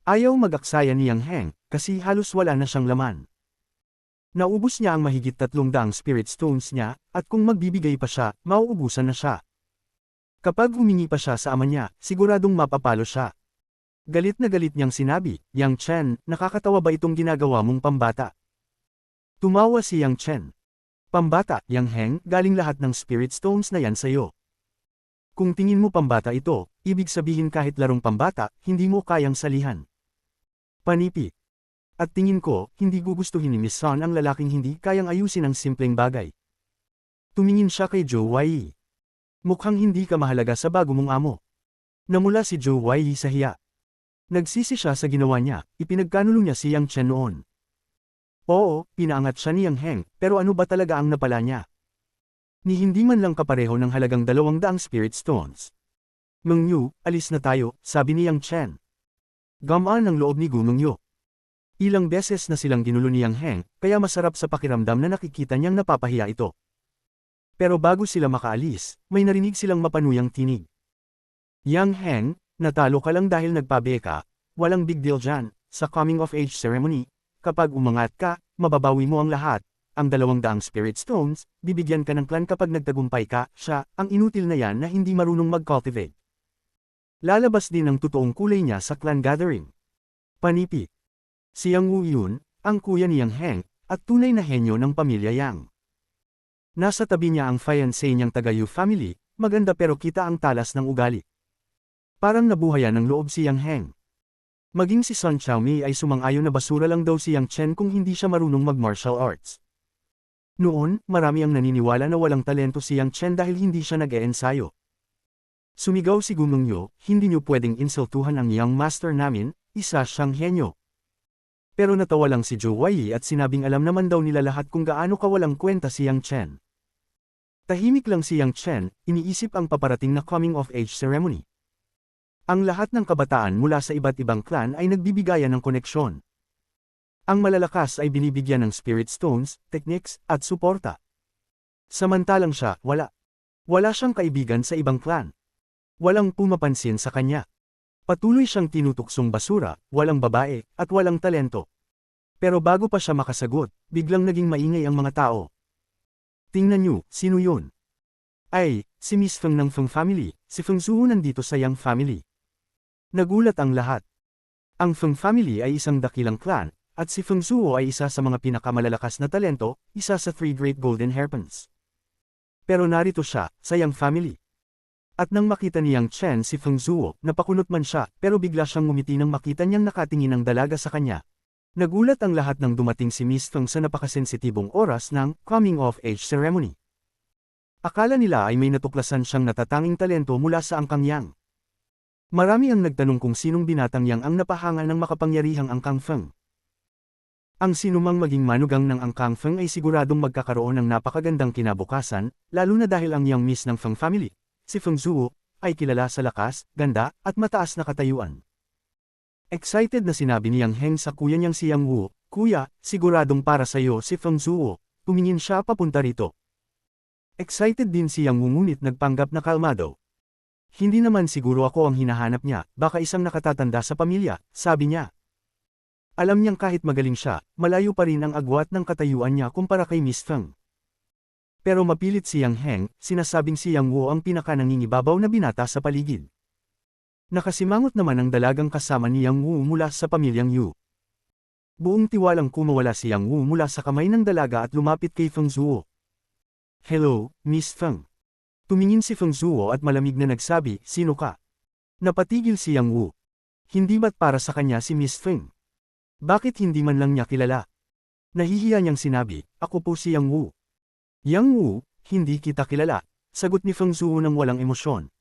Ayaw mag-aksaya ni Yang Heng, kasi halos wala na siyang laman. Naubos niya ang mahigit 300 spirit stones niya, at kung magbibigay pa siya, mauubusan na siya. Kapag humingi pa siya sa ama niya, siguradong mapapalo siya. Galit na galit niyang sinabi, Yang Chen, nakakatawa ba itong ginagawa mong pambata? Tumawa si Yang Chen. Pambata, Yang Heng, galing lahat ng spirit stones na yan sa'yo. Kung tingin mo pambata ito, ibig sabihin kahit larong pambata, hindi mo kayang salihan. Panipi. At tingin ko, hindi gugustuhin ni Miss Sun ang lalaking hindi kayang ayusin ang simpleng bagay. Tumingin siya kay Zhou Wei. Mukhang hindi ka mahalaga sa bago mong amo. Namula si Zhou Wei sa hiya. Nagsisi siya sa ginawa niya, ipinagkanulo niya si Yang Chen noon. Oo, pinaangat siya ni Yang Heng, pero ano ba talaga ang napala niya? Ni hindi man lang kapareho ng halagang 200 spirit stones. Meng Yu, alis na tayo, sabi ni Yang Chen. Gamaan ang loob ni Gu Meng Yu. Ilang beses na silang ginulo ni Yang Heng, kaya masarap sa pakiramdam na nakikita niyang napapahiya ito. Pero bago sila makaalis, may narinig silang mapanuyang tinig. Yang Heng, natalo ka lang dahil nagpabe ka, walang big deal dyan, sa coming of age ceremony, kapag umangat ka, mababawi mo ang lahat, ang 200 spirit stones, bibigyan ka ng clan kapag nagtagumpay ka, siya, ang inutil na yan na hindi marunong mag-cultivate. Lalabas din ang totoong kulay niya sa clan gathering. Panipi. Si Yang Wu Yun, ang kuya ni Yang Heng, at tunay na henyo ng pamilya Yang. Nasa tabi niya ang fiancé niyang taga-Yu family, maganda pero kita ang talas ng ugali. Parang nabuhayan ng loob si Yang Heng. Maging si Sun Xiaomei ay sumang-ayon na basura lang daw si Yang Chen kung hindi siya marunong mag-martial arts. Noon, marami ang naniniwala na walang talento si Yang Chen dahil hindi siya nag-e-ensayo. Sumigaw si Gu Meng Yu, hindi niyo pwedeng insultuhan ang young master namin, isa siyang henyo. Pero natawa lang si Zhou Wei at sinabing alam naman daw nila lahat kung gaano kawalang kwenta si Yang Chen. Tahimik lang si Yang Chen, iniisip ang paparating na coming of age ceremony. Ang lahat ng kabataan mula sa iba't ibang clan ay nagbibigayan ng koneksyon. Ang malalakas ay binibigyan ng spirit stones, techniques, at suporta. Samantalang siya, wala. Wala siyang kaibigan sa ibang clan. Walang pumapansin sa kanya. Patuloy siyang tinutuksong basura, walang babae, at walang talento. Pero bago pa siya makasagot, biglang naging maingay ang mga tao. Tingnan niyo, sino yun? Ay, si Miss Feng ng Feng family, si Feng Zhuo nandito sa Yang family. Nagulat ang lahat. Ang Feng family ay isang dakilang clan, at si Feng Zhuo ay isa sa mga pinakamalalakas na talento, isa sa 3 Great Golden Hairpins. Pero narito siya, sa Yang family. At nang makita ni Yang Chen si Feng Zhuo, napakunot man siya, pero bigla siyang ngumiti nang makita niyang nakatingin ang dalaga sa kanya. Nagulat ang lahat nang dumating si Miss Feng sa napakasensitibong oras ng coming of age ceremony. Akala nila ay may natuklasan siyang natatanging talento mula sa Angkang Yang. Marami ang nagtanong kung sinong binatang Yang ang napahanga ng makapangyarihang Angkang Feng. Ang sinumang maging manugang ng Angkang Feng ay siguradong magkakaroon ng napakagandang kinabukasan, lalo na dahil ang young miss ng Feng family, si Feng Zhuo, ay kilala sa lakas, ganda, at mataas na katayuan. Excited na sinabi ni Yang Heng sa kuya niyang si Yang Wu, "Kuya, siguradong para sa iyo si Feng Zhuo." Tumingin siya papunta rito. Excited din si Yang Wu ngunit nagpanggap na kalmado. "Hindi naman siguro ako ang hinahanap niya, baka isang nakatatanda sa pamilya," sabi niya. Alam niyang kahit magaling siya, malayo pa rin ang agwat ng katayuan niya kumpara kay Miss Feng. Pero mapilit si Yang Heng, sinasabing si Yang Wu ang pinaka-nangingibabaw na binata sa paligid. Nakasimangot naman ang dalagang kasama ni Yang Wu mula sa pamilyang Yu. Buong tiwalang kumawala si Yang Wu mula sa kamay ng dalaga at lumapit kay Feng Zhuo. "Hello, Miss Feng." Tumingin si Feng Zhuo at malamig na nagsabi, "Sino ka?" Napatigil si Yang Wu. Hindi ba't para sa kanya si Miss Feng? Bakit hindi man lang niya kilala? Nahihiya niyang sinabi, "Ako po si Yang Wu." "Yang Wu, hindi kita kilala," sagot ni Feng Zhuo ng walang emosyon.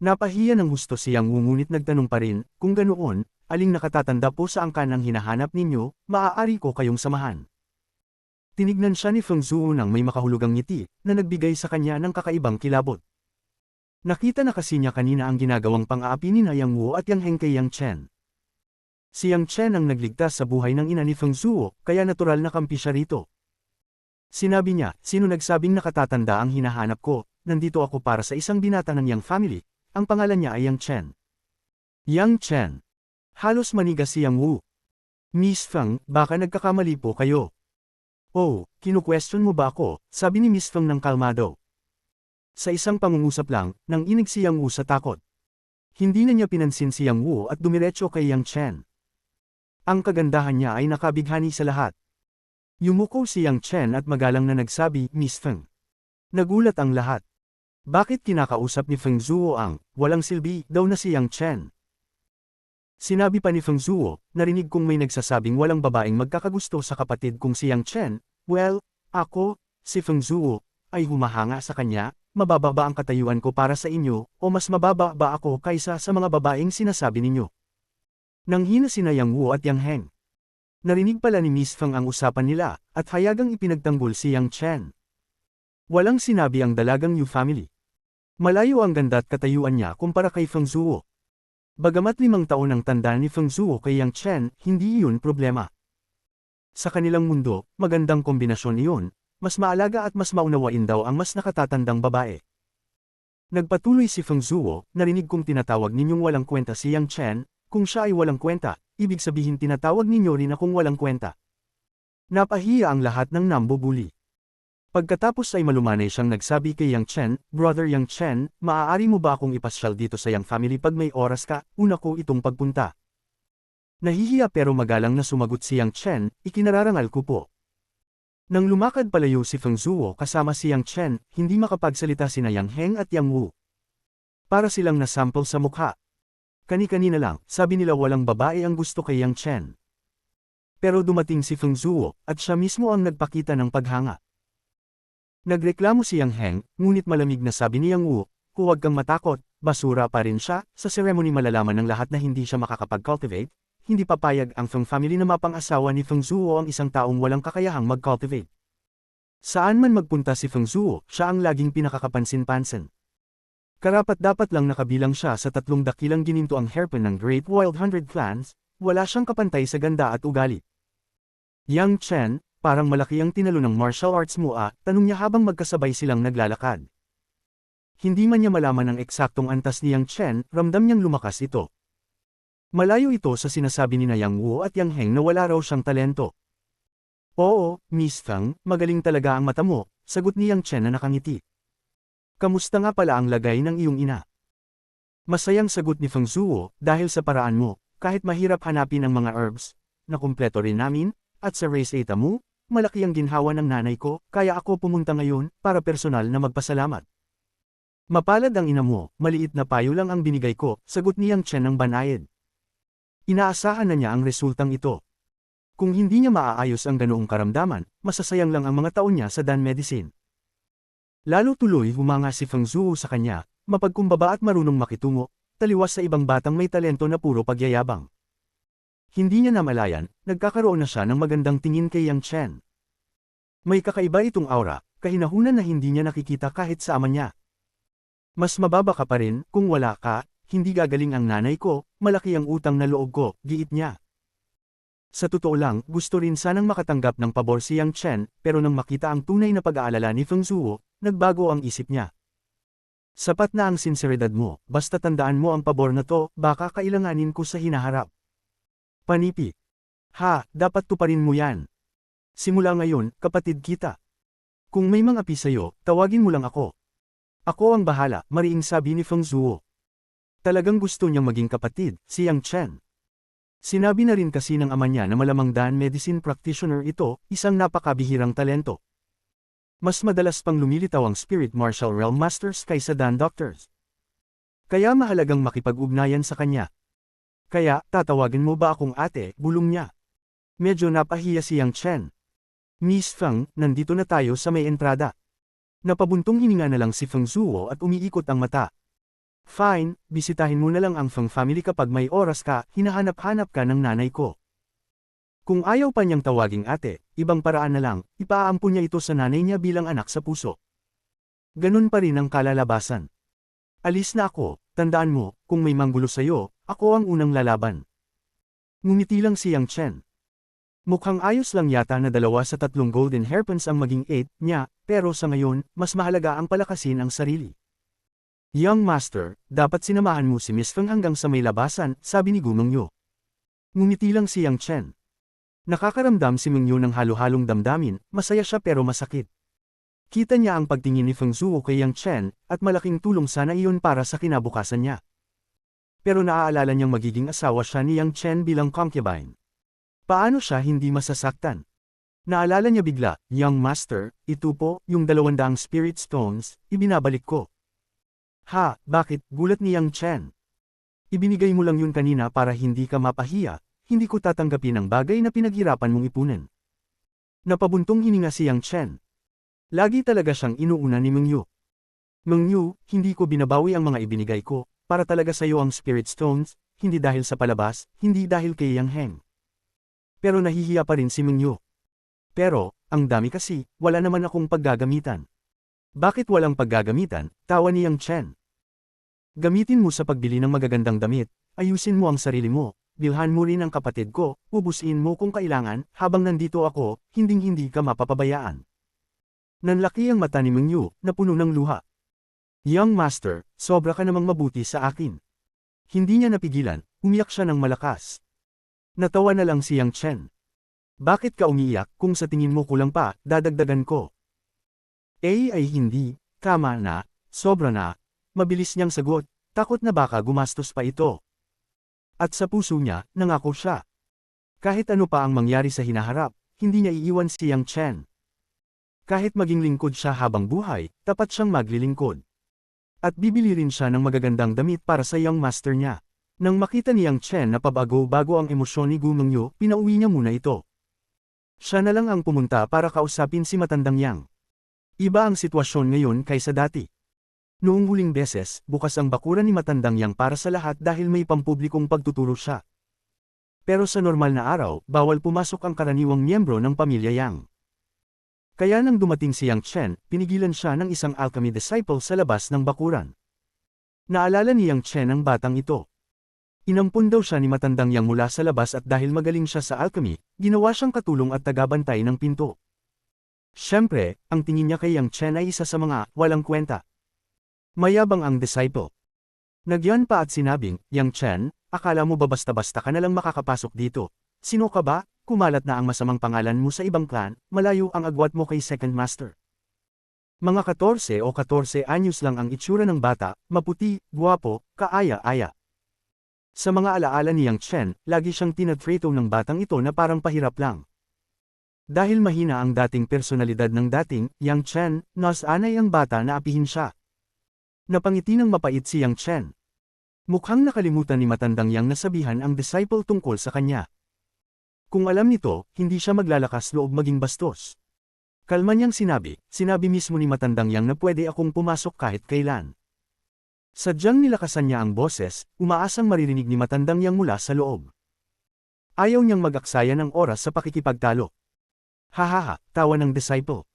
Napahiya ng husto si Yang Wu ngunit nagtanong pa rin, "Kung ganoon, aling nakatatanda po sa angkan ang hinahanap ninyo, maaari ko kayong samahan." Tinignan siya ni Feng Zhuo nang may makahulugang ngiti, na nagbigay sa kanya ng kakaibang kilabot. Nakita na kasi niya kanina ang ginagawang pang-aapi ni Yang Wu at Yang Heng kay Yang Chen. Si Yang Chen ang nagligtas sa buhay ng ina ni Feng Zhuo, kaya natural na kampi siya rito. Sinabi niya, "Sino nagsabing nakatatanda ang hinahanap ko? Nandito ako para sa isang binata ng Yang family." Ang pangalan niya ay Yang Chen. Yang Chen. Halos manigas si Yang Wu. "Miss Feng, baka nagkakamali po kayo." "Oh, kinu-question mo ba ako?" sabi ni Miss Feng ng kalmado. Sa isang pangungusap lang, nang inig si Yang Wu sa takot. Hindi na niya pinansin si Yang Wu at dumiretso kay Yang Chen. Ang kagandahan niya ay nakabighani sa lahat. Yumuko si Yang Chen at magalang na nagsabi, "Miss Feng." Nagulat ang lahat. Bakit kinakausap ni Feng Zhuo ang walang silbi daw na si Yang Chen? Sinabi pa ni Feng Zhuo, "Narinig kong may nagsasabing walang babaeng magkakagusto sa kapatid kong si Yang Chen." "Well, ako, si Feng Zhuo, ay humahanga sa kanya. Mababa ba ang katayuan ko para sa inyo, o mas mababa ba ako kaysa sa mga babaeng sinasabi ninyo?" Nanghina sina Yang Wu at Yang Heng. Narinig pala ni Miss Feng ang usapan nila, at hayagang ipinagtanggol si Yang Chen. Walang sinabi ang dalagang Yu family. Malayo ang ganda at katayuan niya kumpara kay Feng Zhuo. Bagamat 5 taon ang tanda ni Feng Zhuo kay Yang Chen, hindi iyon problema. Sa kanilang mundo, magandang kombinasyon iyon, mas maalaga at mas maunawain daw ang mas nakatatandang babae. Nagpatuloy si Feng Zhuo, "Narinig kong tinatawag ninyong walang kwenta si Yang Chen. Kung siya ay walang kwenta, ibig sabihin tinatawag ninyo rin akong walang kwenta." Napahiya ang lahat ng nambubuli. Pagkatapos ay malumanay siyang nagsabi kay Yang Chen, "Brother Yang Chen, maaari mo ba akong ipasyal dito sa Yang family pag may oras ka? Una ko itong pagpunta." Nahihiya pero magalang na sumagot si Yang Chen, "Ikinararangal ko po." Nang lumakad palayo si Feng Zhuo kasama si Yang Chen, hindi makapagsalita sina Yang Heng at Yang Wu. Para silang nasample sa mukha. Kani-kanina lang, sabi nila walang babae ang gusto kay Yang Chen. Pero dumating si Feng Zhuo, at siya mismo ang nagpakita ng paghanga. Nagreklamo si Yang Heng, ngunit malamig na sabi ni Yang Wu, "Huwag kang matakot, basura pa rin siya." Sa ceremony malalaman ng lahat na hindi siya makakapag-cultivate. Hindi papayag ang Feng family na mapang-asawa ni Feng Zhuo ang isang taong walang kakayahang mag-cultivate. Saan man magpunta si Feng Zhuo, siya ang laging pinakakapansin-pansin. Karapat-dapat lang nakabilang siya sa 3 dakilang gininto ang hairpin ng Great Wild 100 Clans, wala siyang kapantay sa ganda at ugali. "Yang Chen, parang malaki ang tinalo ng martial arts mo tanong niya habang magkasabay silang naglalakad. Hindi man niya malaman ang eksaktong antas ni Yang Chen, ramdam niyang lumakas ito. Malayo ito sa sinasabi ni Yang Wu at Yang Heng na wala raw siyang talento. "Oo, Miss Feng, magaling talaga ang mata mo," sagot ni Yang Chen na nakangiti. "Kamusta nga pala ang lagay ng iyong ina?" Masayang sagot ni Feng Zhuo, "Dahil sa paraan mo, kahit mahirap hanapin ang mga herbs, na kumpleto rin namin, at sa race 8 mo, malaki ang ginhawa ng nanay ko, kaya ako pumunta ngayon, para personal na magpasalamat." "Mapalad ang ina mo, maliit na payo lang ang binigay ko," sagot ni Yang Chen ng banayad. Inaasahan na niya ang resultang ito. Kung hindi niya maaayos ang ganoong karamdaman, masasayang lang ang mga taon niya sa Dan Medicine. Lalo tuloy humanga si Feng Zhuo sa kanya, mapagkumbaba at marunong makitungo, taliwas sa ibang batang may talento na puro pagyayabang. Hindi niya namalayan, nagkakaroon na siya ng magandang tingin kay Yang Chen. May kakaiba itong aura, kahinahunan na hindi niya nakikita kahit sa ama niya. Mas mababa ka pa rin, kung wala ka, hindi gagaling ang nanay ko, malaki ang utang na loob ko, giit niya. Sa totoo lang, gusto rin sanang makatanggap ng pabor si Yang Chen, pero nang makita ang tunay na pag-aalala ni Feng Zhuo, nagbago ang isip niya. Sapat na ang sinseridad mo, basta tandaan mo ang pabor na to, baka kailanganin ko sa hinaharap. Panipi. Ha, dapat tuparin mo yan. Simula ngayon, kapatid kita. Kung may mga api sa'yo, tawagin mo lang ako. Ako ang bahala, mariing sabi ni Feng Zhuo. Talagang gusto niyang maging kapatid, si Yang Chen. Sinabi na rin kasi ng ama niya na malamang Dan medicine practitioner ito, isang napakabihirang talento. Mas madalas pang lumilitaw ang Spirit Martial Realm Masters kaysa Dan Doctors. Kaya mahalagang makipag-ugnayan sa kanya. Kaya, tatawagin mo ba akong ate, bulong niya. Medyo napahiya si Yang Chen. Miss Feng, nandito na tayo sa may entrada. Napabuntong hininga na lang si Feng Zhuo at umiikot ang mata. Fine, bisitahin mo na lang ang Feng family kapag may oras ka, hinahanap-hanap ka ng nanay ko. Kung ayaw pa niyang tawaging ate, ibang paraan na lang, ipaampun niya ito sa nanay niya bilang anak sa puso. Ganun pa rin ang kalalabasan. Alis na ako, tandaan mo, kung may manggulo sa'yo, ako ang unang lalaban. Ngumiti lang si Yang Chen. Mukhang ayos lang yata na 2 sa 3 golden hairpins ang maging 8 niya, pero sa ngayon, mas mahalaga ang palakasin ang sarili. Young Master, dapat sinamahan mo si Miss Feng hanggang sa may labasan, sabi ni Gu Mengyu. Ngumiti lang si Yang Chen. Nakakaramdam si Mengyu ng halo-halong damdamin, masaya siya pero masakit. Kita niya ang pagtingin ni Feng Zhuo kay Yang Chen, at malaking tulong sana iyon para sa kinabukasan niya. Pero naaalala niyang magiging asawa siya ni Yang Chen bilang concubine. Paano siya hindi masasaktan? Naalala niya bigla, Young Master, ito po, yung 200 Spirit Stones, ibinabalik ko. Ha, bakit, gulat ni Yang Chen. Ibinigay mo lang yun kanina para hindi ka mapahiya, hindi ko tatanggapin ang bagay na pinaghirapan mong ipunin. Napabuntong hininga si Yang Chen. Lagi talaga siyang inuuna ni Mengyu. Mengyu, hindi ko binabawi ang mga ibinigay ko, para talaga sa'yo ang Spirit Stones, hindi dahil sa palabas, hindi dahil kay Yang Heng. Pero nahihiya pa rin si Mengyu. Pero, ang dami kasi, wala naman akong paggagamitan. Bakit walang paggagamitan? Tawa ni Yang Chen. Gamitin mo sa pagbili ng magagandang damit, ayusin mo ang sarili mo, bilhan mo rin ang kapatid ko, ubusin mo kung kailangan, habang nandito ako, hinding-hindi ka mapapabayaan. Nanlaki ang mata ni Mengyu, na puno ng luha. Young Master, sobra ka namang mabuti sa akin. Hindi niya napigilan, umiyak siya ng malakas. Natawa na lang si Yang Chen. Bakit ka umiiyak kung sa tingin mo kulang pa, dadagdagan ko? Ay hindi, tama na, sobra na. Mabilis niyang sagot, takot na baka gumastos pa ito. At sa puso niya, nangako siya. Kahit ano pa ang mangyari sa hinaharap, hindi niya iiwan si Yang Chen. Kahit maging lingkod siya habang buhay, tapat siyang maglilingkod. At bibili rin siya ng magagandang damit para sa Young Master niya. Nang makita ni Yang Chen na pabago-bago ang emosyon ni Gu Mengyu, pinauwi niya muna ito. Siya na lang ang pumunta para kausapin si matandang Yang. Iba ang sitwasyon ngayon kaysa dati. Noong huling beses, bukas ang bakuran ni matandang Yang para sa lahat dahil may pampublikong pagtuturo siya. Pero sa normal na araw, bawal pumasok ang karaniwang miyembro ng pamilya Yang. Kaya nang dumating si Yang Chen, pinigilan siya ng isang alchemy disciple sa labas ng bakuran. Naalala ni Yang Chen ang batang ito. Inampun daw siya ni matandang Yang mula sa labas at dahil magaling siya sa alchemy, ginawa siyang katulong at tagabantay ng pinto. Siyempre, ang tingin niya kay Yang Chen ay isa sa mga walang kwenta. Mayabang ang disciple. Nagyan pa at sinabing, Yang Chen, akala mo ba basta-basta ka nalang makakapasok dito? Sino ka ba? Kumalat na ang masamang pangalan mo sa ibang clan, malayo ang agwat mo kay Second Master. Mga 14 o 14 anyos lang ang itsura ng bata, maputi, guwapo, kaaya-aya. Sa mga alaala ni Yang Chen, lagi siyang tinatrato ng batang ito na parang pahirap lang. Dahil mahina ang dating personalidad ng dating, Yang Chen, nas anay ang bata na apihin siya. Napangiti ng mapait si Yang Chen. Mukhang nakalimutan ni matandang Yang nasabihan ang disciple tungkol sa kanya. Kung alam nito, hindi siya maglalakas loob maging bastos. Kalma niyang sinabi mismo ni matandang yang na pwede akong pumasok kahit kailan. Sadyang nilakasan niya ang boses, umaasang maririnig ni matandang yang mula sa loob. Ayaw niyang mag-aksaya ng oras sa pakikipagtalo. Hahaha, tawa ng disciple.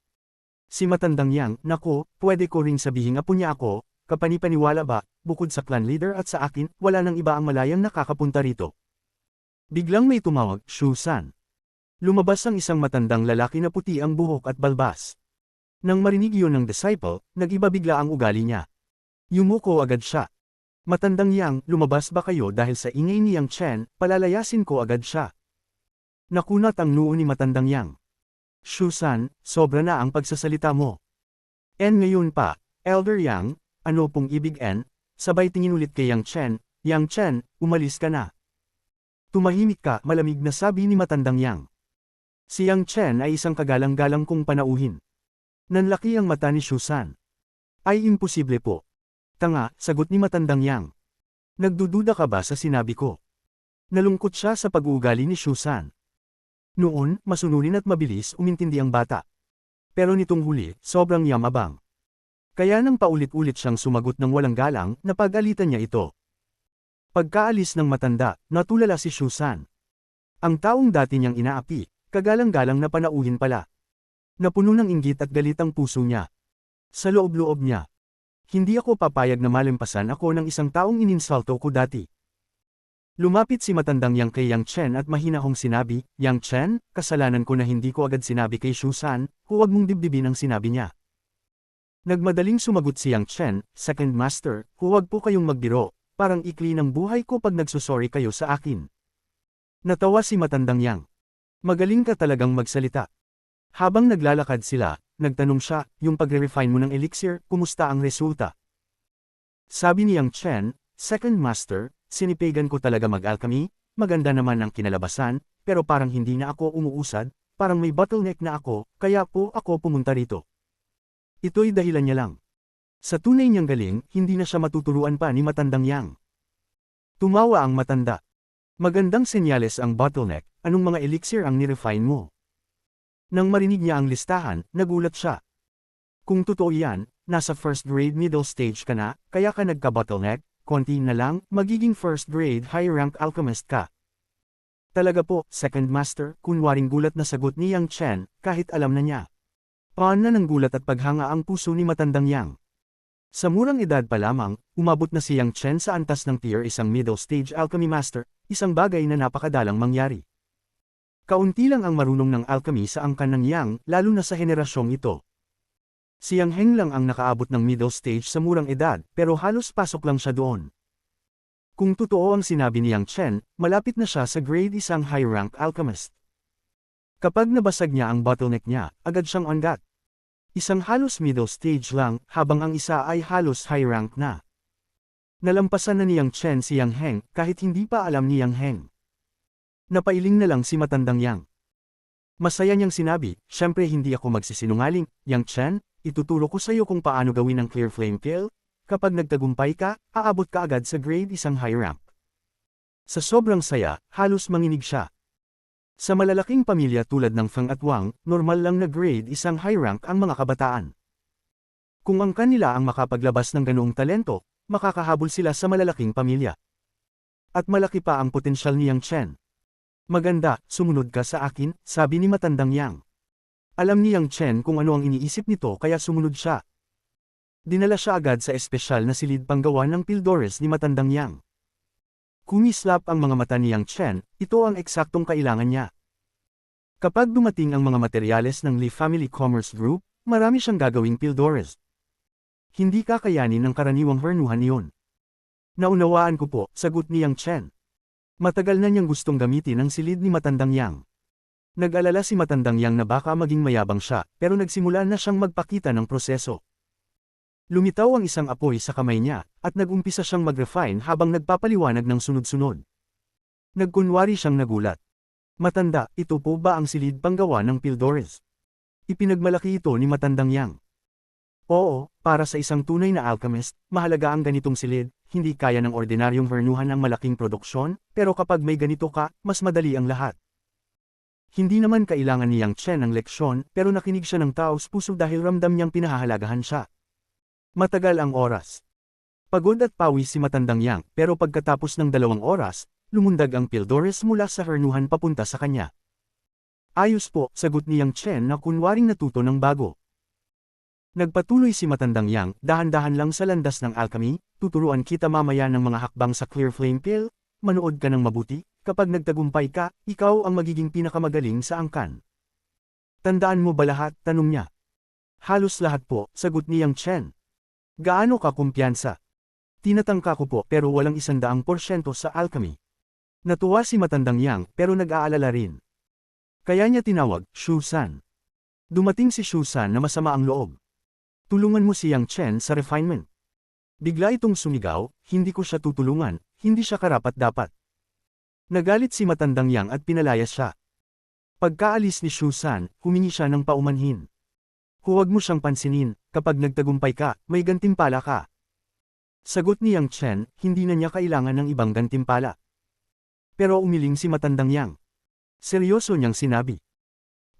Si matandang yang, nako, pwede ko ring sabihing apo niya ako, kapanipaniwala ba, bukod sa clan leader at sa akin, wala nang iba ang malayang nakakapunta rito. Biglang may tumawag, Shu-san. Lumabas ang isang matandang lalaki na puti ang buhok at balbas. Nang marinig iyon ng disciple, nag-iba bigla ang ugali niya. Yumuko agad siya. Matandang yang, lumabas ba kayo dahil sa ingay ni Yang Chen, palalayasin ko agad siya. Nakunat ang noo ni matandang yang. Shu-san, sobra na ang pagsasalita mo. En ngayon pa, Elder Yang, ano pong ibig en? Sabay tingin ulit kay Yang Chen, Yang Chen, umalis ka na. Tumahimik ka, malamig na sabi ni matandang yang. Si Yang Chen ay isang kagalang-galang kong panauhin. Nanlaki ang mata ni Shu-san. Ay imposible po. Tanga, sagot ni matandang yang. Nagdududa ka ba sa sinabi ko? Nalungkot siya sa pag-uugali ni Shu-san. Noon, masunurin at mabilis umintindi ang bata. Pero nitong huli, sobrang yamabang. Kaya nang paulit-ulit siyang sumagot ng walang galang, napag-alitan niya ito. Pagkaalis ng matanda, natulala si Shu-san. Ang taong dati niyang inaapi, kagalang-galang na panauhin pala. Napuno ng inggit at galit ang puso niya. Sa loob-loob niya. Hindi ako papayag na malimpasan ako ng isang taong ininsulto ko dati. Lumapit si matandang yang kay Yang Chen at mahinahong sinabi, Yang Chen, kasalanan ko na hindi ko agad sinabi kay Shu-san, huwag mong dibdibin ang sinabi niya. Nagmadaling sumagot si Yang Chen, Second Master, huwag po kayong magbiro, parang ikli ng buhay ko pag nagsusorry kayo sa akin. Natawa si matandang yang. Magaling ka talagang magsalita. Habang naglalakad sila, nagtanong siya, yung pagre-refine mo ng elixir, kumusta ang resulta? Sabi ni Yang Chen, Second Master, sinipigan ko talaga mag-alchemy, maganda naman ang kinalabasan, pero parang hindi na ako umuusad, parang may bottleneck na ako, kaya po ako pumunta rito. Ito'y dahilan niya lang. Sa tunay niyang galing, hindi na siya matuturuan pa ni matandang yang. Tumawa ang matanda. Magandang senyales ang bottleneck, anong mga elixir ang nirefine mo? Nang marinig niya ang listahan, nagulat siya. Kung totoo yan, nasa first grade middle stage ka na, kaya ka nagka-bottleneck, konti na lang, magiging first grade high rank alchemist ka. Talaga po, Second Master, kunwaring gulat na sagot ni Yang Chen, kahit alam na niya. Paan na ng gulat at paghanga ang puso ni matandang yang. Sa murang edad pa lamang, umabot na si Yang Chen sa antas ng tier isang middle stage alchemy master, isang bagay na napakadalang mangyari. Kaunti lang ang marunong ng alchemy sa angkan ng Yang, lalo na sa henerasyong ito. Si Yang Heng lang ang nakaabot ng middle stage sa murang edad, pero halos pasok lang siya doon. Kung totoo ang sinabi ni Yang Chen, malapit na siya sa grade isang high rank alchemist. Kapag nabasag niya ang bottleneck niya, agad siyang ongat. Isang halos middle stage lang, habang ang isa ay halos high rank na. Nalampasan na ni Yang Chen si Yang Heng, kahit hindi pa alam ni Yang Heng. Napailing na lang si matandang yang. Masaya niyang sinabi, syempre hindi ako magsisinungaling, Yang Chen, ituturo ko sa iyo kung paano gawin ang clear flame kill, kapag nagtagumpay ka, aabot ka agad sa grade isang high rank. Sa sobrang saya, halos manginig siya. Sa malalaking pamilya tulad ng Feng at Wang, normal lang na grade isang high rank ang mga kabataan. Kung ang kanila ang makapaglabas ng ganoong talento, makakahabol sila sa malalaking pamilya. At malaki pa ang potensyal ni Yang Chen. Maganda, sumunod ka sa akin, sabi ni matandang yang. Alam ni Yang Chen kung ano ang iniisip nito kaya sumunod siya. Dinala siya agad sa espesyal na silid panggawa ng Pildores ni matandang yang. Kumislap ang mga mata ni Yang Chen, ito ang eksaktong kailangan niya. Kapag dumating ang mga materyales ng Li Family Commerce Group, marami siyang gagawing Pildores. Hindi kakayanin ng karaniwang hernuhan iyon. Naunawaan ko po, sagot ni Yang Chen. Matagal na niyang gustong gamitin ang silid ni matandang yang. Nag-alala si matandang yang na baka maging mayabang siya, pero nagsimula na siyang magpakita ng proseso. Lumitaw ang isang apoy sa kamay niya, at nag-umpisa siyang mag-refine habang nagpapaliwanag ng sunod-sunod. Nagkunwari siyang nagulat. Matanda, ito po ba ang silid panggawa ng Pildores? Ipinagmalaki ito ni matandang yang. Oo, para sa isang tunay na alchemist, mahalaga ang ganitong silid, hindi kaya ng ordinaryong hernuhan ang malaking produksyon, pero kapag may ganito ka, mas madali ang lahat. Hindi naman kailangan ni Yang Chen ng leksyon, pero nakinig siya ng taos puso dahil ramdam niyang pinahahalagahan siya. Matagal ang oras. Pagod at pawis si matandang Yang, pero pagkatapos ng 2 oras, lumundag ang Pildores mula sa hernuhan papunta sa kanya. Ayos po, sagot ni Yang Chen na kunwaring natuto ng bago. Nagpatuloy si matandang Yang, dahan-dahan lang sa landas ng alchemy, tuturuan kita mamaya ng mga hakbang sa Clear Flame Pill, manood ka ng mabuti, kapag nagtagumpay ka, ikaw ang magiging pinakamagaling sa angkan. Tandaan mo ba lahat? Tanong niya. Halos lahat po, sagot ni Yang Chen. Gaano ka kumpiyansa? Tinatangka ko po pero walang 100% sa alchemy. Natuwa si matandang Yang pero nag-aalala rin. Kaya niya tinawag, Shu-san. Dumating si Shu-san na masama ang loob. Tulungan mo si Yang Chen sa refinement. Bigla itong sumigaw, hindi ko siya tutulungan, hindi siya karapat-dapat. Nagalit si matandang Yang at pinalayas siya. Pagkaalis ni Shu-san, humingi siya ng paumanhin. Huwag mo siyang pansinin, kapag nagtagumpay ka, may gantimpala ka. Sagot ni Yang Chen, hindi na niya kailangan ng ibang gantimpala. Pero umiling si matandang Yang. Seryoso niyang sinabi.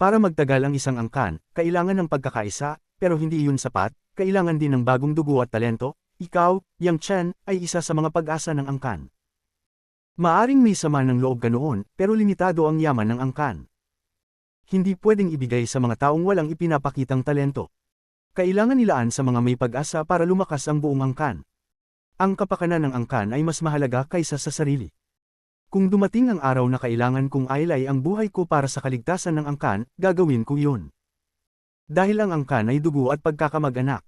Para magtagal ang isang angkan, kailangan ng pagkakaisa, pero hindi iyon sapat, kailangan din ng bagong dugo at talento. Ikaw, Yang Chen, ay isa sa mga pag-asa ng angkan. Maaring may sama ng loob ka noon, pero limitado ang yaman ng angkan. Hindi pwedeng ibigay sa mga taong walang ipinapakitang talento. Kailangan nilaan sa mga may pag-asa para lumakas ang buong angkan. Ang kapakanan ng angkan ay mas mahalaga kaysa sa sarili. Kung dumating ang araw na kailangan kong ailay ang buhay ko para sa kaligtasan ng angkan, gagawin ko yun. Dahil ang angkan ay dugo at pagkakamag-anak.